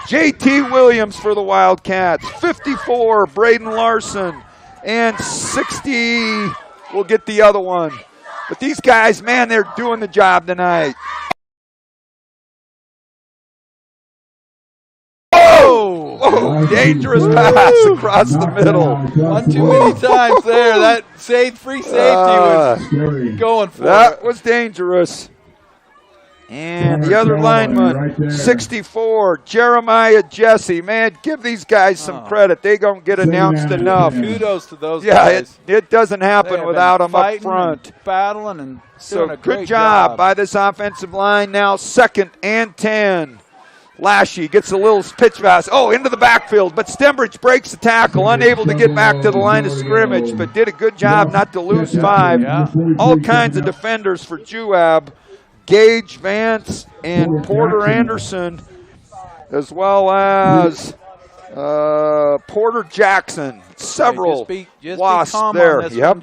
J.T. Williams for the Wildcats. 54, Braden Larson. And 60, we'll get the other one. But these guys, man, they're doing the job tonight. Oh, dangerous pass across the middle. One too many times there. That free safety was going for it. That was dangerous. And the other lineman, 64, Jeremiah Jesse. Man, give these guys some credit. They don't get announced enough. Kudos to those guys. It doesn't happen without them up front. Battling and so doing a great good job by this offensive line. Now 2nd and 10. Lashy gets a little pitch pass. Oh, into the backfield, but Stembridge breaks the tackle, unable to get back to the line of scrimmage, but did a good job not to lose 5. All kinds of defenders for Juab. Gage Vance and Porter Anderson, as well as Porter Jackson. Several Wasps there. Yep.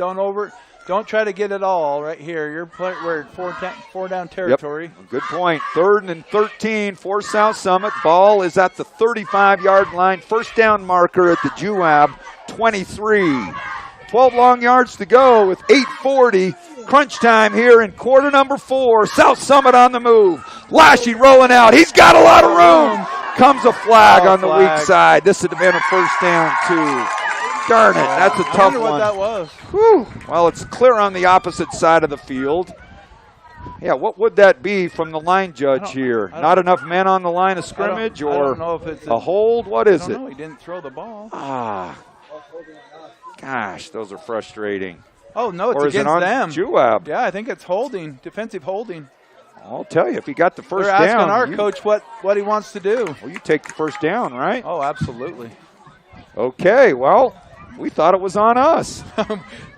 Don't try to get it all right here. We're at 4 down territory. Yep. Good point. 3rd and 13 for South Summit. Ball is at the 35-yard line. 1st down marker at the Juab 23. 12 long yards to go with 8:40. Crunch time here in quarter number 4. South Summit on the move. Lashy rolling out. He's got a lot of room. Comes a flag on the weak side. This would have been a 1st down too. Darn it, that's a tough one. What that was. Whew. Well, it's clear on the opposite side of the field. Yeah, what would that be from the line judge here? Not enough men on the line of scrimmage, or I don't know if it's a hold? What is it? I don't know. He didn't throw the ball. Gosh, those are frustrating. Oh, no, it's or is against it on them. Juab? Yeah, I think it's holding, defensive holding. I'll tell you, if he got the 1st down. They're asking our coach what he wants to do. Well, you take the 1st down, right? Oh, absolutely. Okay, well, we thought it was on us.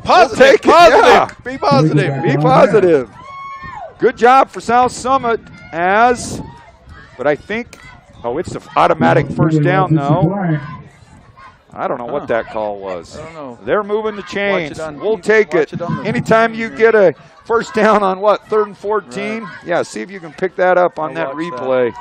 Positive. Yeah. Be positive. Be positive. Good job for South Summit but I think, it's the automatic 1st down, though. I don't know what that call was. I don't know. They're moving the chains. We'll take it. Anytime you get a 1st down on 3rd and 14, right. Yeah, see if you can pick that up on that replay.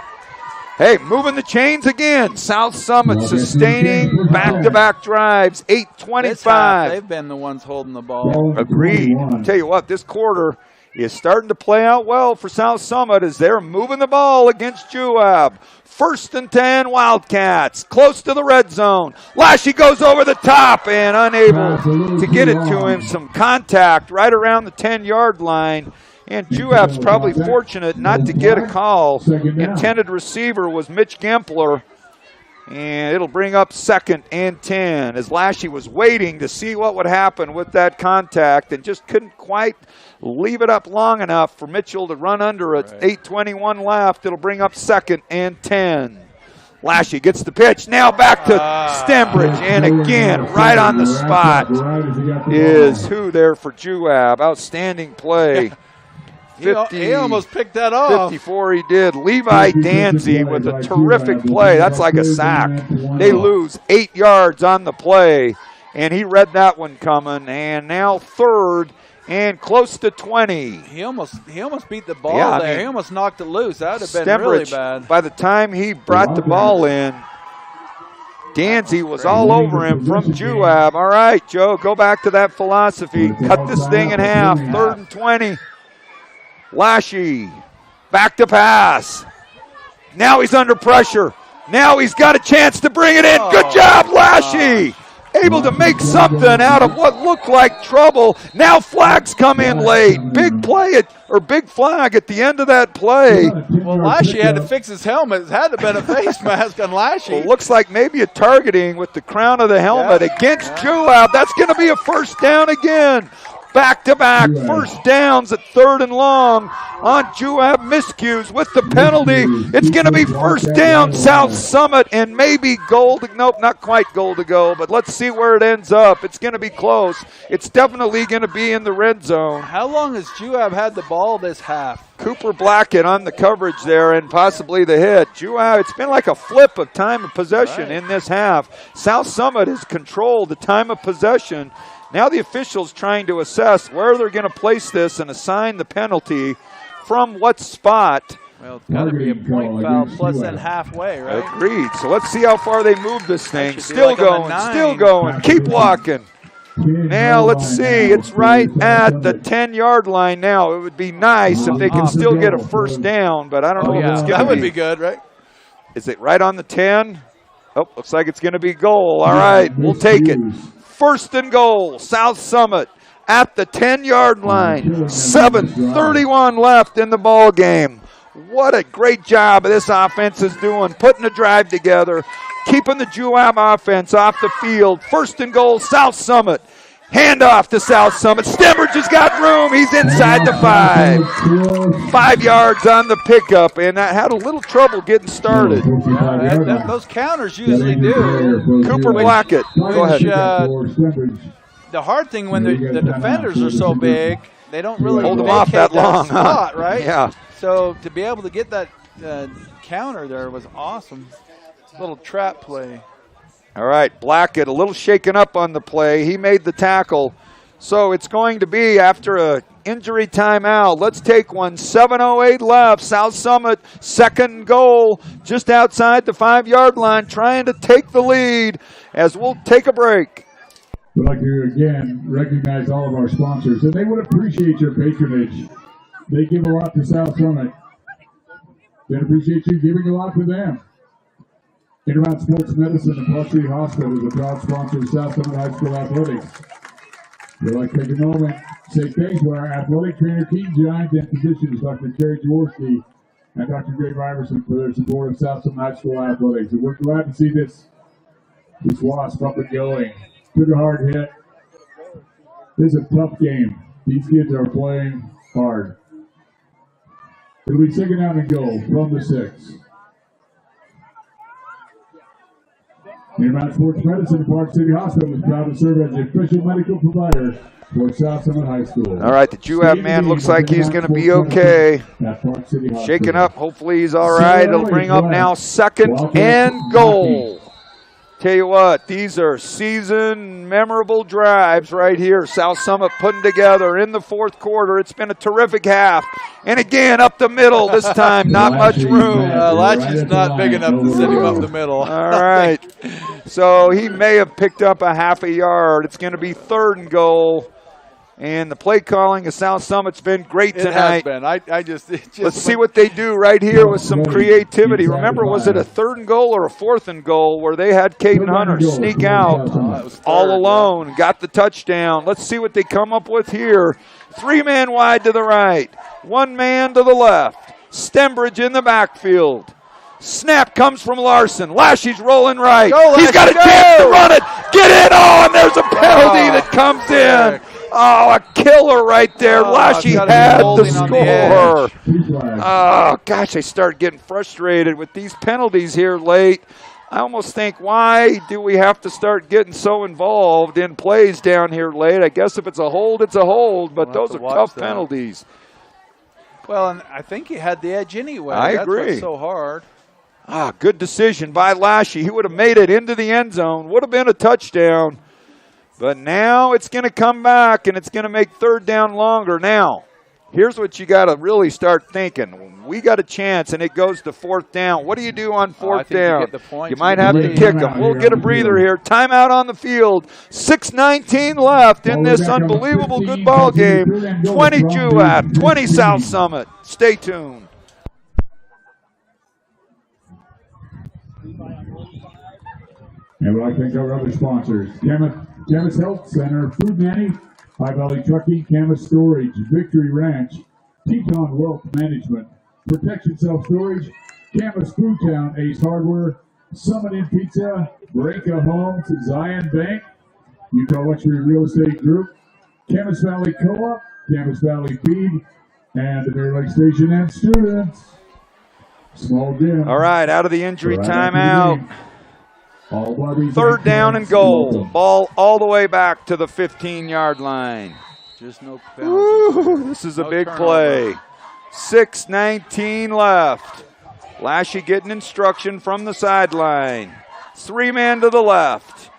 Hey, moving the chains again. South Summit sustaining back-to-back drives, 8:25. They've been the ones holding the ball. Agreed. I'll tell you what, this quarter is starting to play out well for South Summit as they're moving the ball against Juab. 1st and 10, Wildcats, close to the red zone. Lashy goes over the top and unable to get it to him. Some contact right around the 10-yard line. And Juab's probably fortunate not to get a call. Intended receiver was Mitch Gempler. And it'll bring up 2nd and 10 as Lashley was waiting to see what would happen with that contact and just couldn't quite leave it up long enough for Mitchell to run under it. 8:21 left. It'll bring up 2nd and 10. Lashley gets the pitch. Now back to Stembridge. And again, right on the spot is who there for Juab. Outstanding play. 50, he almost picked that off. 54 he did. Levi Danzy with a terrific play. That's like a sack. They lose 8 yards on the play, and he read that one coming. And now 3rd and close to 20. He almost beat the ball there. I mean, he almost knocked it loose. That would have been really bad. By the time he brought the ball in, Danzy was all over him from Juab. All right, Joe, go back to that philosophy. Cut this thing in half. 3rd and 20. Lashley, back to pass. Now he's under pressure. Now he's got a chance to bring it in. Good job, Lashley. Able to make something out of what looked like trouble. Now flags come in late. Big play big flag at the end of that play. Well, Lashley had to fix his helmet. It had to have been a face mask on Lashley. Well, looks like maybe a targeting with the crown of the helmet against Juab. That's going to be a 1st down again. Back-to-back 1st downs at 3rd and long on Juab miscues with the penalty. It's going to be 1st down, South Summit, and maybe goal. Nope, not quite goal to go, but let's see where it ends up. It's going to be close. It's definitely going to be in the red zone. How long has Juab had the ball this half? Cooper Blackett on the coverage there and possibly the hit. Juab, it's been like a flip of time of possession in this half. South Summit has controlled the time of possession. Now the officials trying to assess where they're going to place this and assign the penalty from what spot. Well, it's got to be a point foul plus then halfway, right? Agreed. So let's see how far they move this thing. Still going, still going. Keep walking. Now let's see. It's right at the 10-yard line now. It would be nice if they can still get a 1st down, but I don't know if it's going to be. That would be good, right? Is it right on the 10? Oh, looks like it's going to be goal. All right, we'll take it. 1st and goal, South Summit at the 10-yard line. 7:31 left in the ball game. What a great job this offense is doing, putting a drive together, keeping the Juab offense off the field. 1st and goal, South Summit. Handoff to South Summit. Stembridge has got room. He's inside the 5. 5 yards on the pickup, and that had a little trouble getting started. Those counters usually do. Cooper Blackett. Go ahead. The hard thing when the defenders are so big, they don't really hold them off that long, spot, right? Yeah. So to be able to get that counter there was awesome. Little trap play. All right, Blackett a little shaken up on the play. He made the tackle. So it's going to be after a injury timeout. Let's take one. 7:08 left. South Summit, 2nd goal, just outside the 5-yard line, trying to take the lead as we'll take a break. We'd like to again recognize all of our sponsors, and they would appreciate your patronage. They give a lot to South Summit. They'd appreciate you giving a lot to them. Intermountain Sports Medicine and Varsity Hospital is a proud sponsor of South Summit High School Athletics. We'd like to take a moment to say thanks to our athletic trainer, team giant, and physicians, Dr. Kerry Jaworski and Dr. Greg Iverson, for their support of South Summit High School Athletics. And we're glad to see this Wasp up and going. Took a hard hit. This is a tough game. These kids are playing hard. It'll be 2nd down and goal from the 6. Intermountain Sports Medicine and Park City Hospital is proud to serve as the official medical provider for South Summit High School. All right, the Juab man looks like he's going to be okay. Shaking up. Hopefully he's all right. It'll bring up now 2nd and goal. Tell you what, these are season memorable drives right here. South Summit putting together in the 4th quarter. It's been a terrific half. And again, up the middle this time, not much room. Latchy's not big enough to send him up the middle. All right. So he may have picked up a half a yard. It's going to be 3rd and goal. And the play calling of South Summit's been great tonight. It has been. Let's see what they do right here with some creativity. Remember, was it a 3rd and goal or a 4th and goal where they had Caden Hunter sneak out all alone, got the touchdown. Let's see what they come up with here. 3 men wide to the right. 1 man to the left. Stembridge in the backfield. Snap comes from Larson. Lashy's rolling right. He's got a chance to run it. Get in. Oh, and there's a penalty that comes in. Oh, a killer right there. Lashy had the score. Oh, gosh, I start getting frustrated with these penalties here late. I almost think, why do we have to start getting so involved in plays down here late? I guess if it's a hold, it's a hold, but those are tough penalties. Well, and I think he had the edge anyway. I agree. That's what's so hard. Ah, good decision by Lashy. He would have made it into the end zone. Would have been a touchdown. But now it's going to come back, and it's going to make 3rd down longer. Now, here's what you got to really start thinking. We got a chance, and it goes to 4th down. What do you do on 4th down? You might have to kick them. We'll get a breather here. Timeout on the field. 6:19 left in this unbelievable good ball game. 20 Juab, 20 South Summit. Stay tuned. And we'd like to thank our other sponsors: Camas Health Center, Food Nanny, High Valley Trucking, Camas Storage, Victory Ranch, Teton Wealth Management, Protection Self-Storage, Camas Food Town, Ace Hardware, Summit Inn Pizza, Breaka Homes, Zion Bank, Utah Luxury Real Estate Group, Camas Valley Co-op, Camas Valley Feed, and the Bear Lake Station and students. Small gym. All right, out of the injury timeout. 3rd down and goal. Ball all the way back to the 15-yard line. Just no penalty. This is a big play. 6:19 left. Lashy getting instruction from the sideline. 3 men to the left.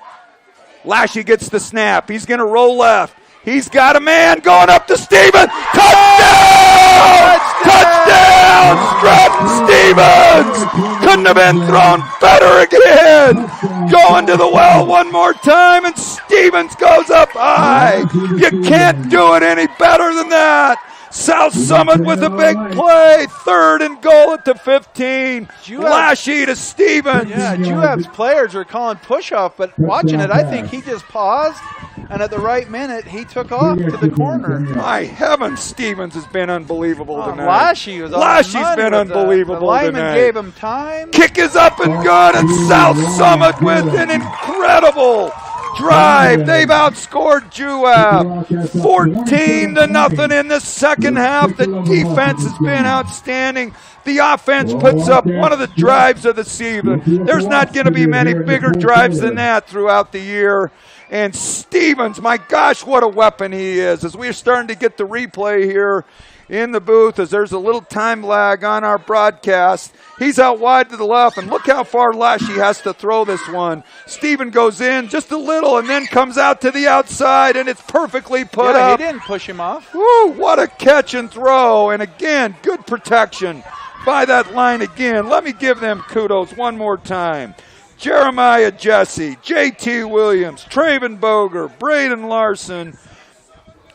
Lashy gets the snap. He's going to roll left. He's got a man going up to Stevens. Touchdown! Touchdown! Stratton Stevens! Couldn't have been thrown better again. Going to the well one more time, and Stevens goes up high. You can't do it any better than that. South Summit with a big play. 3rd and goal at the 15. Lashy to Stevens. Yeah, Juab's players are calling push-off, but watching it, I think he just paused, and at the right minute, he took off to the corner. My heavens, Stevens has been unbelievable tonight. Lashy's been unbelievable the lineman tonight. gave him time. Kick is up and good, and South Summit with an incredible drive. They've outscored Juab 14-0 in the second half. The defense has been outstanding. The offense puts up one of the drives of the season. There's not going to be many bigger drives than that throughout the year. And Stevens, my gosh, what a weapon he is. As we're starting to get the replay here in the booth, as there's a little time lag on our broadcast. He's out wide to the left, and look how far Lashy has to throw this one. Steven goes in just a little and then comes out to the outside, and it's perfectly put up. He didn't push him off. Woo, what a catch and throw. And again, good protection by that line again. Let me give them kudos one more time. Jeremiah Jesse, J.T. Williams, Traven Boger, Braden Larson,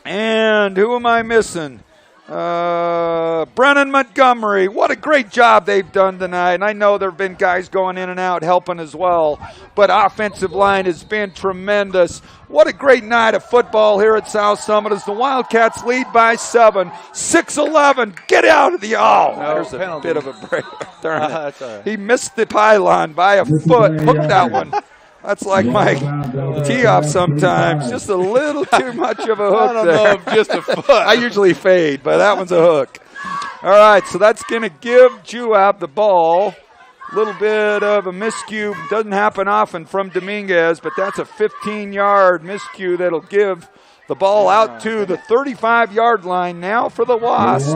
and who am I missing? Brennan Montgomery. What a great job they've done tonight. And I know there have been guys going in and out helping as well, but offensive line has been tremendous. What a great night of football here at South Summit as the Wildcats lead by 7. 6-11. Get out of the there's a bit of a break. He missed the pylon by a foot. Hooked that one. That's like my tee-off sometimes. Just a little too much of a hook I don't there. know if just a foot. I usually fade, but that one's a hook. All right, so that's going to give Juab the ball. A little bit of a miscue. Doesn't happen often from Dominguez, but that's a 15-yard miscue that'll give the ball out to the 35-yard line now for the Wasps.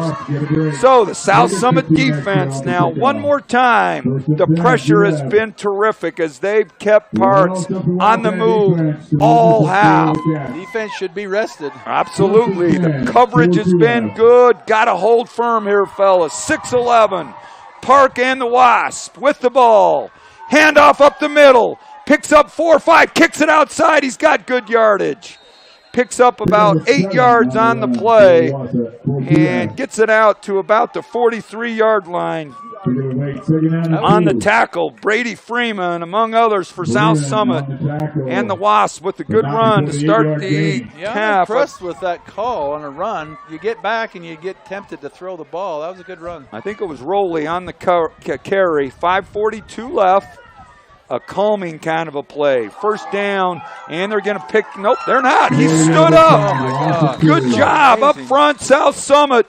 So the South Summit defense now, one more time. The pressure has been terrific as they've kept Parks on the move all half. Defense should be rested. Absolutely. The coverage has been good. Got to hold firm here, fellas. 6-11. Park and the Wasp with the ball. Handoff up the middle. Picks up 4 or 5. Kicks it outside. He's got good yardage. Picks up about 8 yards on the play and gets it out to about the 43-yard line. On the tackle, Brady Freeman, among others, for South Summit. And the Wasps with a good run to start the half. I'm impressed with that call on a run. You get back and you get tempted to throw the ball. That was a good run. I think it was Rowley on the carry. 5:42 left. A calming kind of a play. First down, and they're going to pick. Nope, they're not. He stood up. Good job up front, South Summit.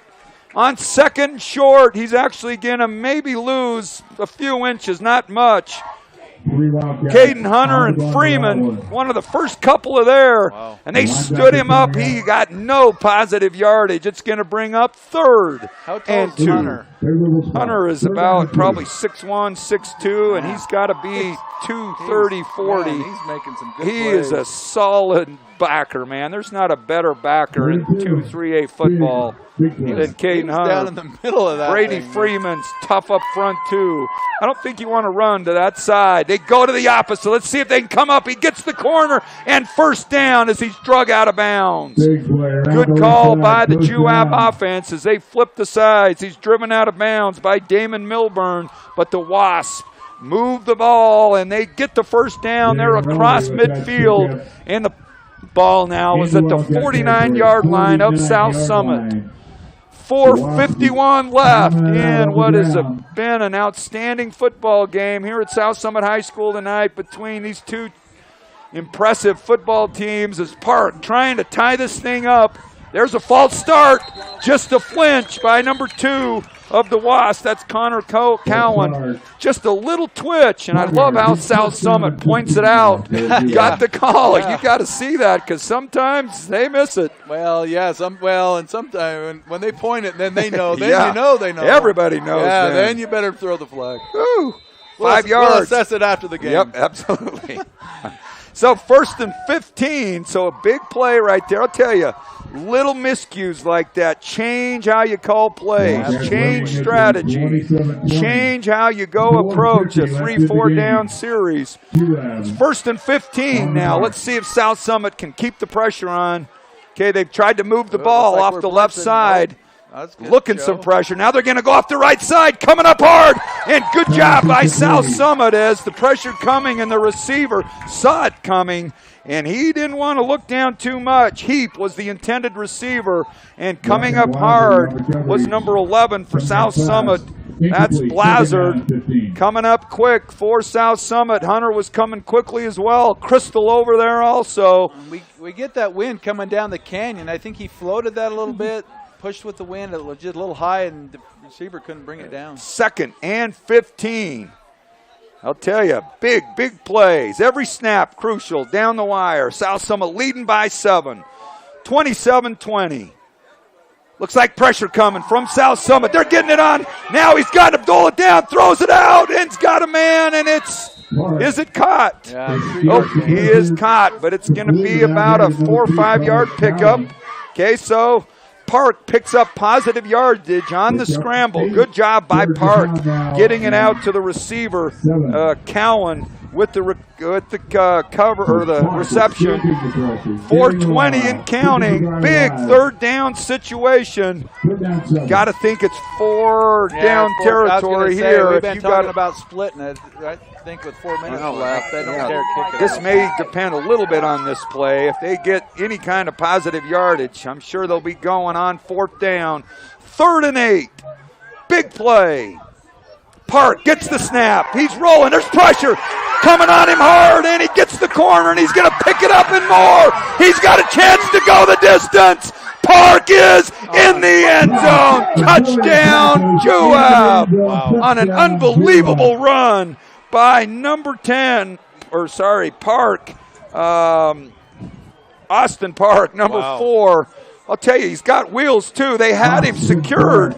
On second short, he's actually going to maybe lose a few inches, not much. Caden Hunter and Freeman, one of the first couple of there, and they stood him up. He got no positive yardage. It's going to bring up third and 2. Hunter is about probably 6'1", 6'2", and he's got to be 230, 40. Man, he's making some good He plays. is a solid backer, man. There's not a better backer in 2-3A football than Caden Hunter. Down in the middle of that Brady thing, Freeman's tough up front, too. I don't think you want to run to that side. They go to the opposite. Let's see if they can come up. He gets the corner, and first down as he's drug out of bounds. Good call by the Juab offense as they flip the sides. He's driven out of bounds by Damon Milburn, but the Wasps move the ball, and they get the first down. They're across midfield, and the ball now is at the 49-yard line of South Summit. 4:51 left in what has been an outstanding football game here at South Summit High School tonight between these two impressive football teams as Park trying to tie this thing up. There's a false start, just a flinch by number 2 of the Wasps. That's Connor Cowan. Just a little twitch, and I love how South Summit points it out. Got the call. You got to see that because sometimes they miss it. Well, yeah, and sometimes when they point it, then they know. Then you know they know. Everybody knows. Yeah, then you better throw the flag. Woo. We'll 5 yards. We'll assess it after the game. Yep, absolutely. So 1st and 15, so a big play right there. I'll tell you, little miscues like that change how you call plays, change strategy, change how you go approach a 3-4 down series. It's 1st and 15 now. Let's see if South Summit can keep the pressure on. Okay, they've tried to move the ball off the left side. Looking some pressure. Now they're going to go off the right side, coming up hard. And good job by South Summit as the pressure coming and the receiver saw it coming. And he didn't want to look down too much. Heap was the intended receiver. And coming up hard was number 11 for South Summit. That's Blazard coming up quick for South Summit. Hunter was coming quickly as well. Crystal over there also. We get that wind coming down the canyon. I think he floated that a little bit. Pushed with the wind, it was just a little high, and the receiver couldn't bring it down. 2nd and 15. I'll tell you, big plays. Every snap crucial down the wire. South Summit leading by 7. 27-20. Looks like pressure coming from South Summit. They're getting it on. Now he's got Abdullah down, throws it out, and he's got a man, and is it caught? Yeah, he is caught, but it's going to be about a 4 or 5 yard pickup. Okay, so Park picks up positive yardage on the scramble. Good job by Park getting it out to the receiver, Cowan, with the cover or the reception. 4:20 and counting. Big 3rd down situation. Got to think it's 4 down territory here. We've been talking about splitting it. I think with 4 minutes left, they don't dare kick it. This may depend a little bit on this play. If they get any kind of positive yardage, I'm sure they'll be going on 4th down. 3rd and 8. Big play. Park gets the snap. He's rolling. There's pressure coming on him hard, and he gets the corner, and he's going to pick it up and more. He's got a chance to go the distance. Park is in the end zone. Touchdown, Juab. On an unbelievable run by number 10, Park. Austin Park, number 4. I'll tell you, he's got wheels, too. They had him secured.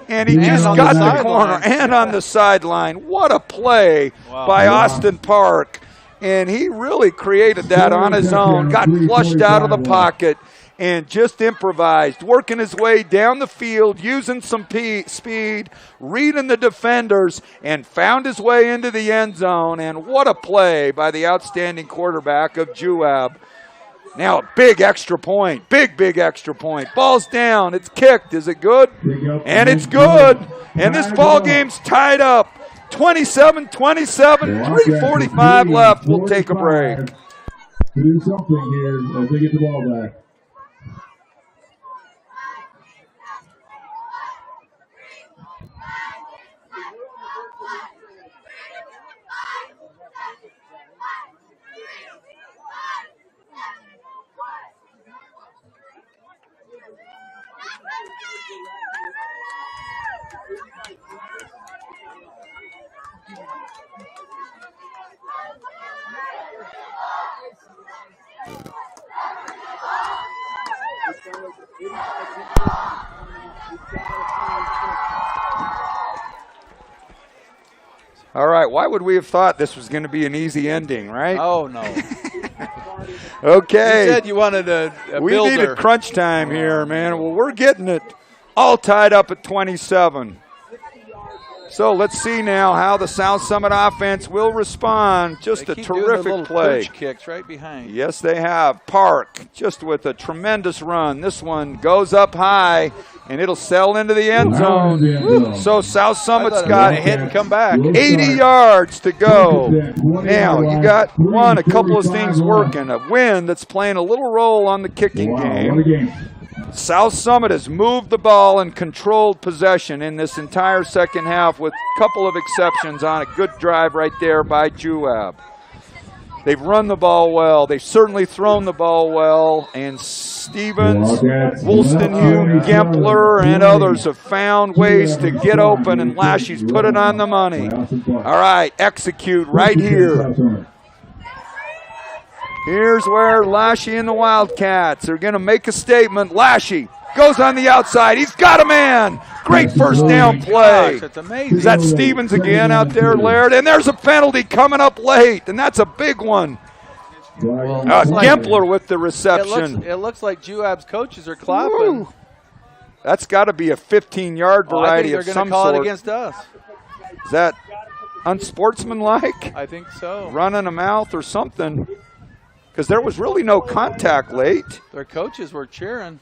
And he just got the corner and on the sideline. What a play by Austin Park. And he really created that on his own. Got flushed out of the pocket and just improvised. Working his way down the field, using some speed, reading the defenders, and found his way into the end zone. And what a play by the outstanding quarterback of Juab. Now a big extra point, big extra point. Ball's down, it's kicked. Is it good? And it's good. And this ball game's tied up 27-27, 3:45 left. We'll take a break. To do something here as they get the ball back. All right, why would we have thought this was going to be an easy ending, right? Oh, no. Okay. You said you wanted a we builder. needed crunch time here, man. Well, we're getting it all tied up at 27. So let's see now how the South Summit offense will respond. Just They a keep doing terrific the little play. perch kicks right behind. Yes, they have. Park just with a tremendous run. This one goes up high, and it'll sail into the end zone. So South Summit's got hit and come back. 80 yards to go. Now, you got a couple of things working. A wind that's playing a little role on the kicking game. South Summit has moved the ball and controlled possession in this entire second half with a couple of exceptions on a good drive right there by Juab. They've run the ball well. They've certainly thrown the ball well. And Stevens, Wolstenhue, Gempler, and others have found ways to get open, and Lashy's put it on the money. All right, execute right here. Here's where Lashy and the Wildcats are going to make a statement. Lashy goes on the outside. He's got a man. Great first down play. Gosh, that's amazing. Is that Stevens again out there, Laird? And there's a penalty coming up late, and that's a big one. Gempler with the reception. It looks like Juab's coaches are clapping. Woo. That's got to be a 15-yard variety of some sort. I think they're going to call it against us. Is that unsportsmanlike? I think so. Running a mouth or something. Because there was really no contact late. Their coaches were cheering.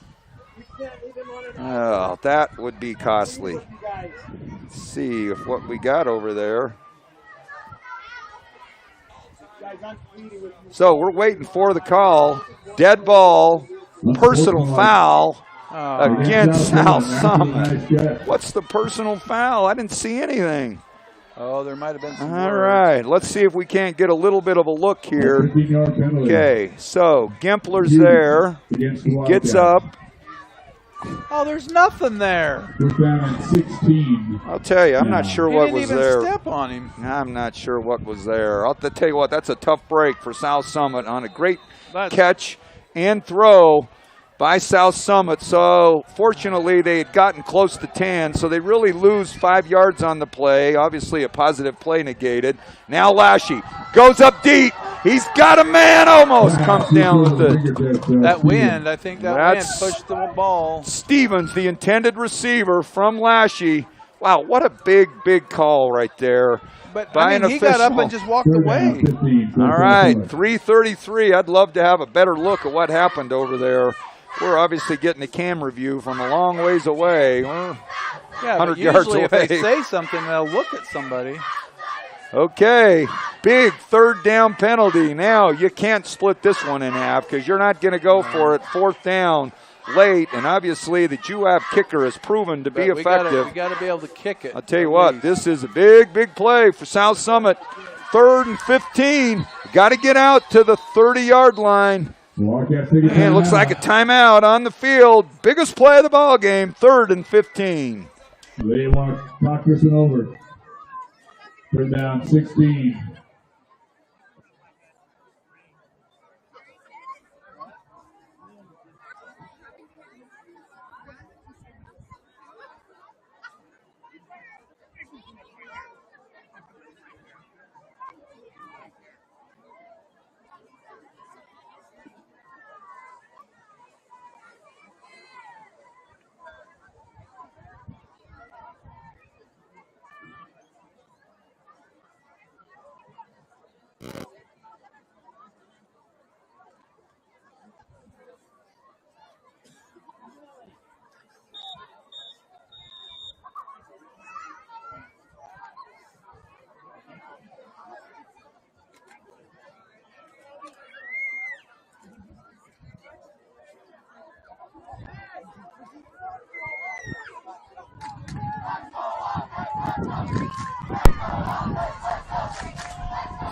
Oh, that would be costly. Let's see if what we got over there. So we're waiting for the call. Dead ball, personal foul against South Summit. What's the personal foul? I didn't see anything. Oh, there might have been some All words. right, let's see if we can't get a little bit of a look here. Okay, so Gempler's there, gets up. Oh, there's nothing there. We're down at 16. I'll tell you, I'm not sure what was He didn't there. even step on him. I'm not sure what was there. I'll tell you what, that's a tough break for South Summit on a great catch and throw by South Summit. So fortunately they had gotten close to 10, so they really lose 5 yards on the play. Obviously a positive play negated. Now Lashy goes up deep. He's got a man, almost comes down with it. That wind, I think that wind pushed the ball. Stevens, the intended receiver from Lashy. Wow, what a big, big call right there. But by an he got up official. and just walked away. All right, 3:33. I'd love to have a better look at what happened over there. We're obviously getting a camera view from a long ways away. We're 100 yards away. If they say something, they'll look at somebody. Okay, big third down penalty. Now you can't split this one in half because you're not going to go for it fourth down late. And obviously the Juab kicker has proven to be effective. We got to be able to kick it. I'll tell you what, this is a big, big play for South Summit. 3rd and 15. Got to get out to the 30-yard line. And it looks like a timeout on the field. Biggest play of the ball game, 3rd and 15. They want to knock this one over. Third down, 16.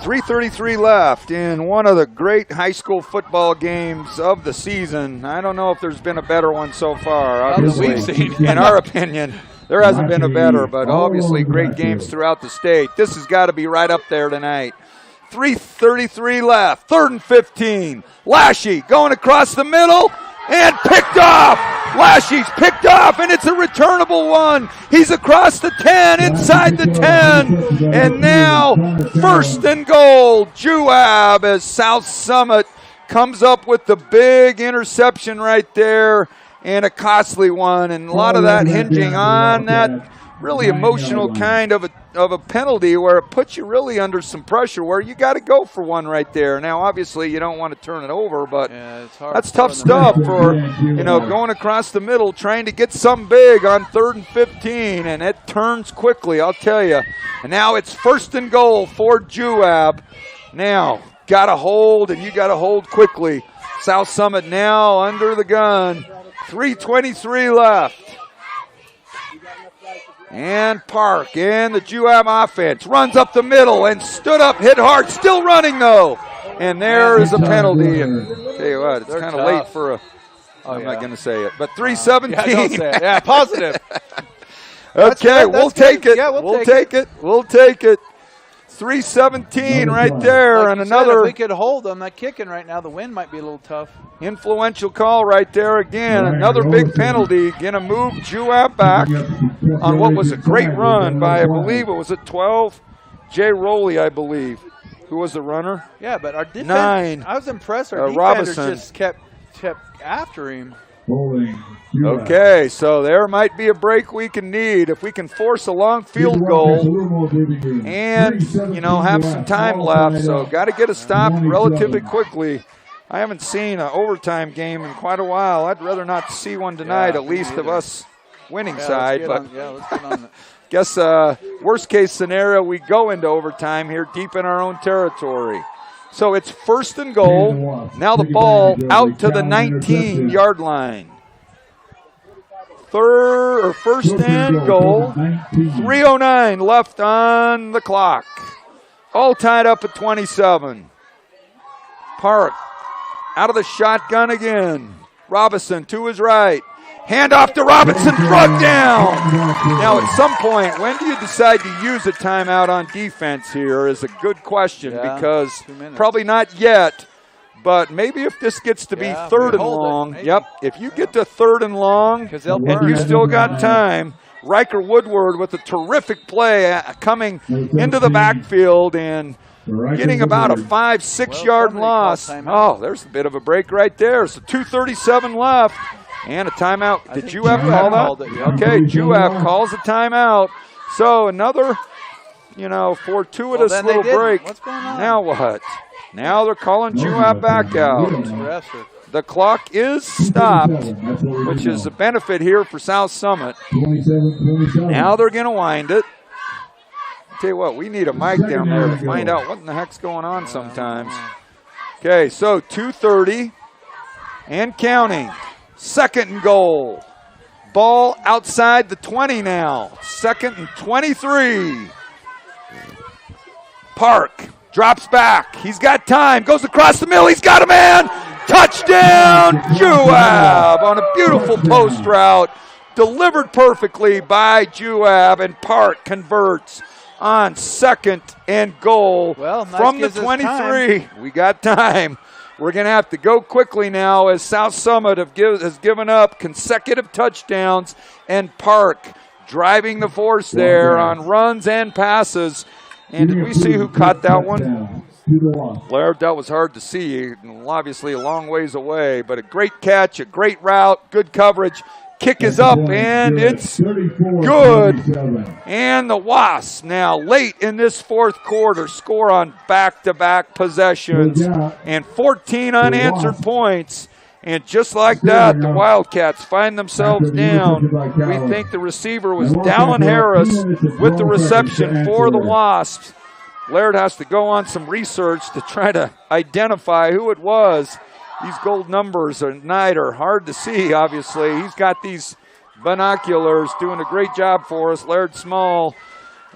.333 left in one of the great high school football games of the season. I don't know if there's been a better one so far, obviously. We've seen. In our opinion, there hasn't been a better, but obviously great games throughout the state. This has got to be right up there tonight. 3:33 left, 3rd and 15. Lashy going across the middle and picked off. Lashy's picked off, and it's a returnable one. He's across the 10, inside the 10, and now 1st and goal. Juab as South Summit comes up with the big interception right there, and a costly one, and a lot of that hinging on that really emotional kind of a penalty where it puts you really under some pressure where you got to go for one right there. Now, obviously, you don't want to turn it over, but it's hard that's tough stuff for, going across the middle, trying to get something big on 3rd and 15, and it turns quickly, I'll tell you. And now it's 1st and goal for Juab. Now, got to hold, and you got to hold quickly. South Summit now under the gun. 3:23 left. And Park and the Juab offense runs up the middle and stood up, hit hard, still running though. And there is a penalty. And tell you what, it's kind of late for a, I'm not going to say it, but 3:17. Don't say it. Yeah, positive. Okay, we'll take it. Yeah, we'll take it. We'll take it. 3:17 right there, like and another. another. If we could hold them, that kicking right now, the wind might be a little tough. Influential call right there again. Another big penalty. Gonna move Juab back on what was a great run by, I believe it was at 12, Jay Rowley, I believe, who was the runner. Yeah, but our defense. 9. I was impressed. Our defenders Robinson just kept after him. Okay, so there might be a break we can need if we can force a long field goal and, have some time left. So got to get a stop relatively quickly. I haven't seen an overtime game in quite a while. I'd rather not see one tonight, at least of us winning side. But let's get on it. guess worst case scenario, we go into overtime here deep in our own territory. So it's 1st and goal. Now the ball out to the 19-yard line. 1st and goal. 3:09 left on the clock. All tied up at 27. Park out of the shotgun again. Robinson to his right. Hand off to Robinson, brought down. Now, at some point, when do you decide to use a timeout on defense here is a good question, because probably not yet, but maybe if this gets to be 3rd and long. If you get to 3rd and long and you still got time, Riker Woodward with a terrific play coming into the backfield and getting about a 5-6 yard loss. Oh, there's a bit of a break right there. So 2:37 left. And a timeout. Did Juab call that? Okay, Juab calls a timeout. So another, fortuitous little break. What's going on? Now what? Now they're calling Juab back out. The clock is stopped, which is a benefit here for South Summit. Now they're going to wind it. I'll tell you what, we need a mic down there to find out what in the heck's going on sometimes. Okay, so 2:30 and counting. 2nd and goal. Ball outside the 20 now. 2nd and 23. Park drops back. He's got time. Goes across the middle. He's got a man. Touchdown, Juab on a beautiful post route. Delivered perfectly by Juab, and Park converts on 2nd and goal from the 23. We got time. We're going to have to go quickly now as South Summit has given up consecutive touchdowns, and Park driving the force there on runs and passes. And did we see who caught that one? Laird, that was hard to see, obviously a long ways away, but a great catch, a great route, good coverage. Kick is up, and it's good. And the Wasps now late in this 4th quarter score on back-to-back possessions and 14 unanswered points. And just like that, the Wildcats find themselves down. We think the receiver was Dallin Harris with the reception for the Wasps. Laird has to go on some research to try to identify who it was. These gold numbers at night are hard to see, obviously. He's got these binoculars doing a great job for us. Laird Small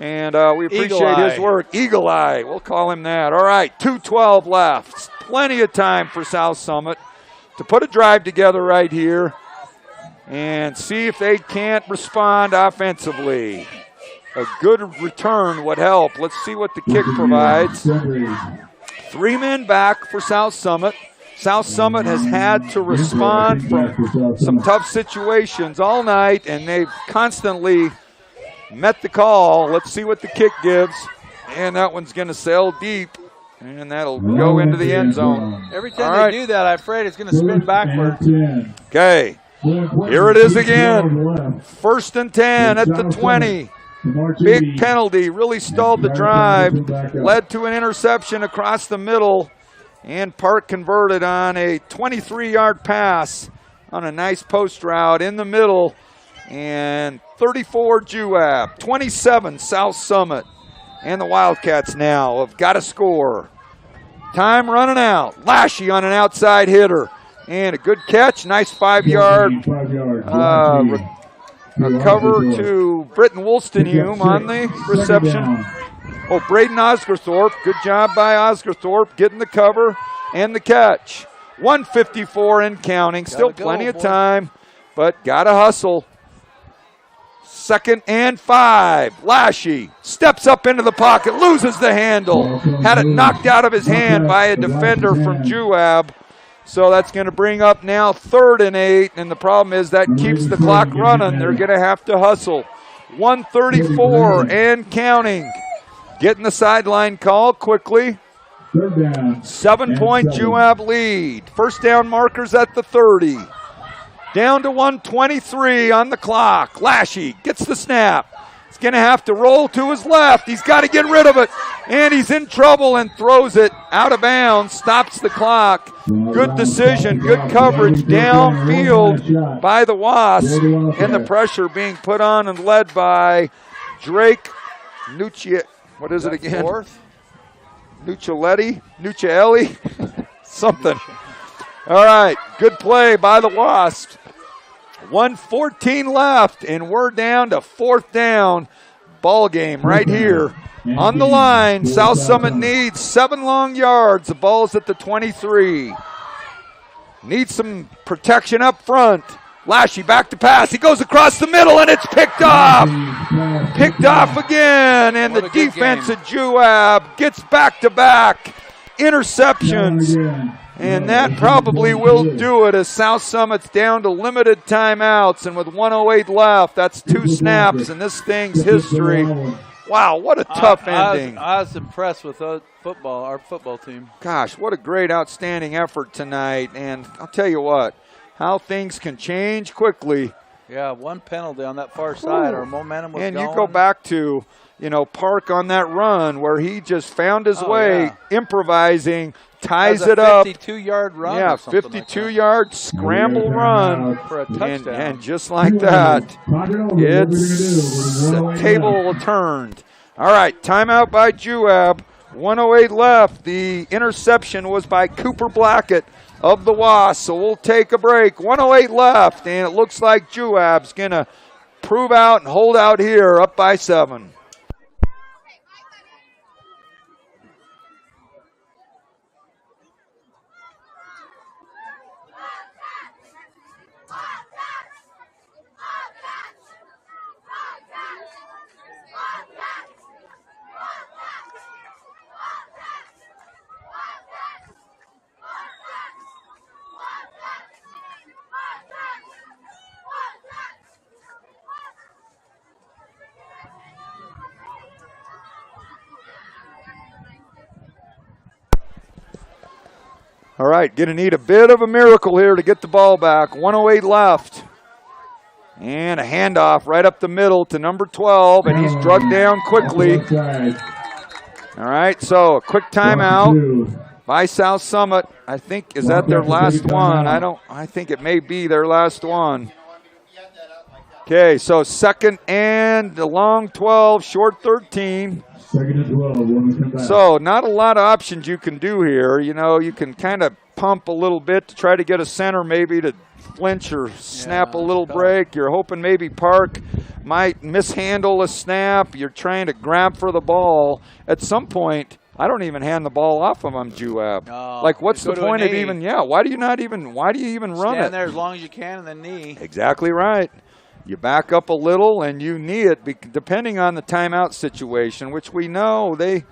And we appreciate his work. Eagle Eye, we'll call him that. All right, 2:12 left. Plenty of time for South Summit to put a drive together right here and see if they can't respond offensively. A good return would help. Let's see what the kick provides. 3 men back for South Summit. South Summit has had to respond from some tough situations all night, and they've constantly met the call. Let's see what the kick gives. And that one's going to sail deep, and that'll go into the end zone. Every time they do that, I'm afraid it's going to spin backwards. Okay, here it is again. 1st and 10 at the 20. Big penalty, really stalled the drive, led to an interception across the middle, and Park converted on a 23-yard pass on a nice post route in the middle. And 34 Juab, 27 South Summit. And the Wildcats now have got to score. Time running out. Lashy on an outside hitter. And a good catch, nice 5-yard cover to Britton Woolstenhume on the reception. Oh, Braden Osgerthorpe. Good job by Osgerthorpe getting the cover and the catch. 1:54 and counting. Still plenty of time, but got to hustle. 2nd and 5. Lashy steps up into the pocket, loses the handle. Had it knocked out of his hand by a defender from Juab. So that's going to bring up now 3rd and 8, and the problem is that keeps the clock running. They're going to have to hustle. 1:34 and counting. Getting the sideline call quickly. 7-point Juab lead. 1st down markers at the 30. Down to 1:23 on the clock. Lashy gets the snap. He's going to have to roll to his left. He's got to get rid of it. And he's in trouble and throws it out of bounds. Stops the clock. Good decision. Good coverage downfield by the Wasps. And the pressure being put on and led by Drake Nucci. What is it again? Nuccielli? Something. All right. Good play by the Wasps. 1:14 left, and we're down to 4th down. Ball game right here on the line. South Summit needs 7 long yards. The ball's at the 23. Needs some protection up front. Lashy back to pass. He goes across the middle, and it's picked off. Picked off again, and the defense at Juab gets back-to-back interceptions. And that probably will do it as South Summit's down to limited timeouts. And with 1:08 left, that's 2 snaps, and this thing's history. Wow, what a tough ending. I was impressed with our football team. Gosh, what a great, outstanding effort tonight. And I'll tell you what, how things can change quickly. Yeah, 1 penalty on that far side. Our momentum was and going. You go back to, Park on that run where he just found his way, improvising, ties it up. 52-yard run. Yeah, 52-yard scramble run. For a touchdown. And just like that, it's a table turned. All right, timeout by Juab. 1:08 left. The interception was by Cooper Blackett of the Wasps, so we'll take a break. 1:08 left, and it looks like Juab's going to prove out and hold out here, up by 7. All right, going to need a bit of a miracle here to get the ball back. 1:08 left. And a handoff right up the middle to number 12, and he's drugged down quickly. All right, so a quick timeout by South Summit. I think, is that their last one? I think it may be their last one. Okay, so 2nd and a long 12, short 13. 2nd and 12, woman come back. So not a lot of options you can do here. You can kind of pump a little bit to try to get a center maybe to flinch or snap a little break. You're hoping maybe Park might mishandle a snap. You're trying to grab for the ball. At some point, I don't even hand the ball off of them, Juab. No, like, what's the point of even, why do you even run it? Stand there as long as you can and then knee. Exactly right. You back up a little and you knee it, depending on the timeout situation, which we know I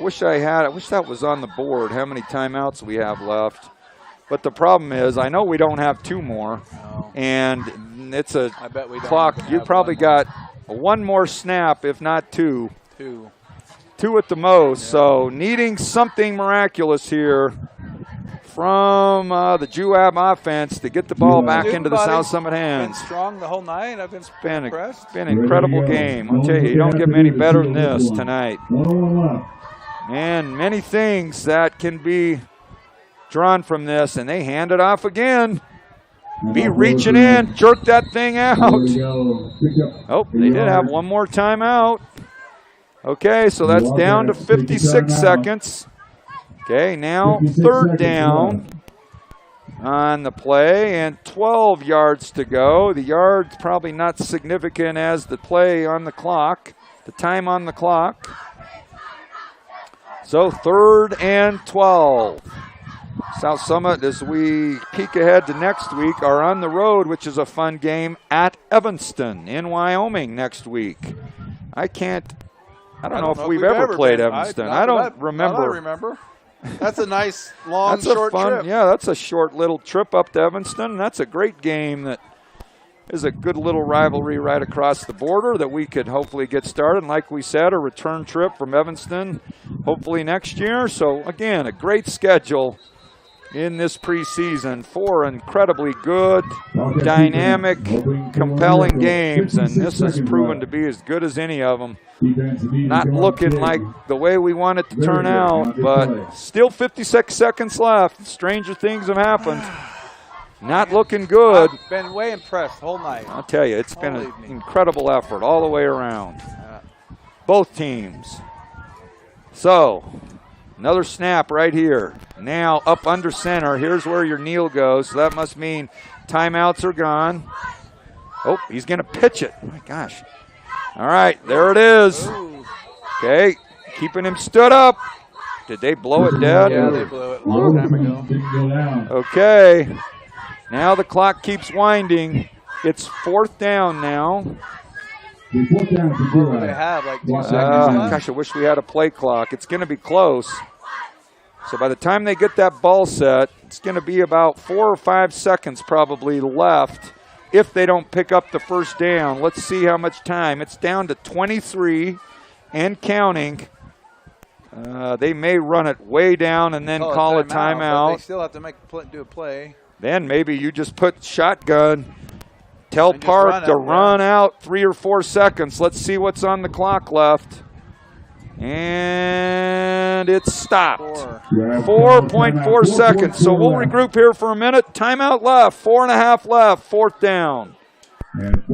wish that was on the board, how many timeouts we have left. But the problem is, I know we don't have 2 more, and it's a clock. You probably got 1 more snap, if not 2. 2 at the most. Yeah. So needing something miraculous here from the Juab offense to get the ball back into the South Summit hands. Been strong the whole night. I've been impressed. It's been an incredible game. I'll tell you, you don't get many better than this tonight. And many things that can be drawn from this, and they hand it off again. Be reaching in, jerk that thing out. Oh, they did have 1 more timeout. Okay, so that's down to 56 seconds. Okay, now 3rd down on the play and 12 yards to go. The yards probably not significant as the play on the clock, the time on the clock. So 3rd and 12. South Summit, as we peek ahead to next week, are on the road, which is a fun game, at Evanston in Wyoming next week. I don't know if we've ever played Evanston. I don't remember. That's a nice, long, short trip. Yeah, that's a short little trip up to Evanston. That's a great game that is a good little rivalry right across the border that we could hopefully get started. And like we said, a return trip from Evanston hopefully next year. So, again, a great schedule in this preseason. 4 incredibly good, dynamic, compelling games, and this has proven to be as good as any of them. Not looking like the way we want it to turn out, but still 56 seconds left. Stranger things have happened. Not looking good. I've been way impressed the whole night. I'll tell you, it's been an incredible effort all the way around. Both teams. So, another snap right here. Now up under center. Here's where your kneel goes. So that must mean timeouts are gone. Oh, he's going to pitch it. Oh my gosh. All right, there it is. Okay, keeping him stood up. Did they blow it dead? Yeah, they blew it a long time ago. Okay. Now the clock keeps winding. It's 4th down now. What do they have, like 2 seconds left? Gosh, I wish we had a play clock. It's going to be close. So by the time they get that ball set, it's going to be about 4 or 5 seconds probably left if they don't pick up the first down. Let's see how much time. It's down to 23 and counting. They may run it way down and then call a timeout. They still have to do a play. Then maybe you just put shotgun. Tell Park to run out 3 or 4 seconds. Let's see what's on the clock left. And it's stopped. 4.4 seconds. So we'll regroup here for a minute. Timeout left. 4.5 left. 4th down.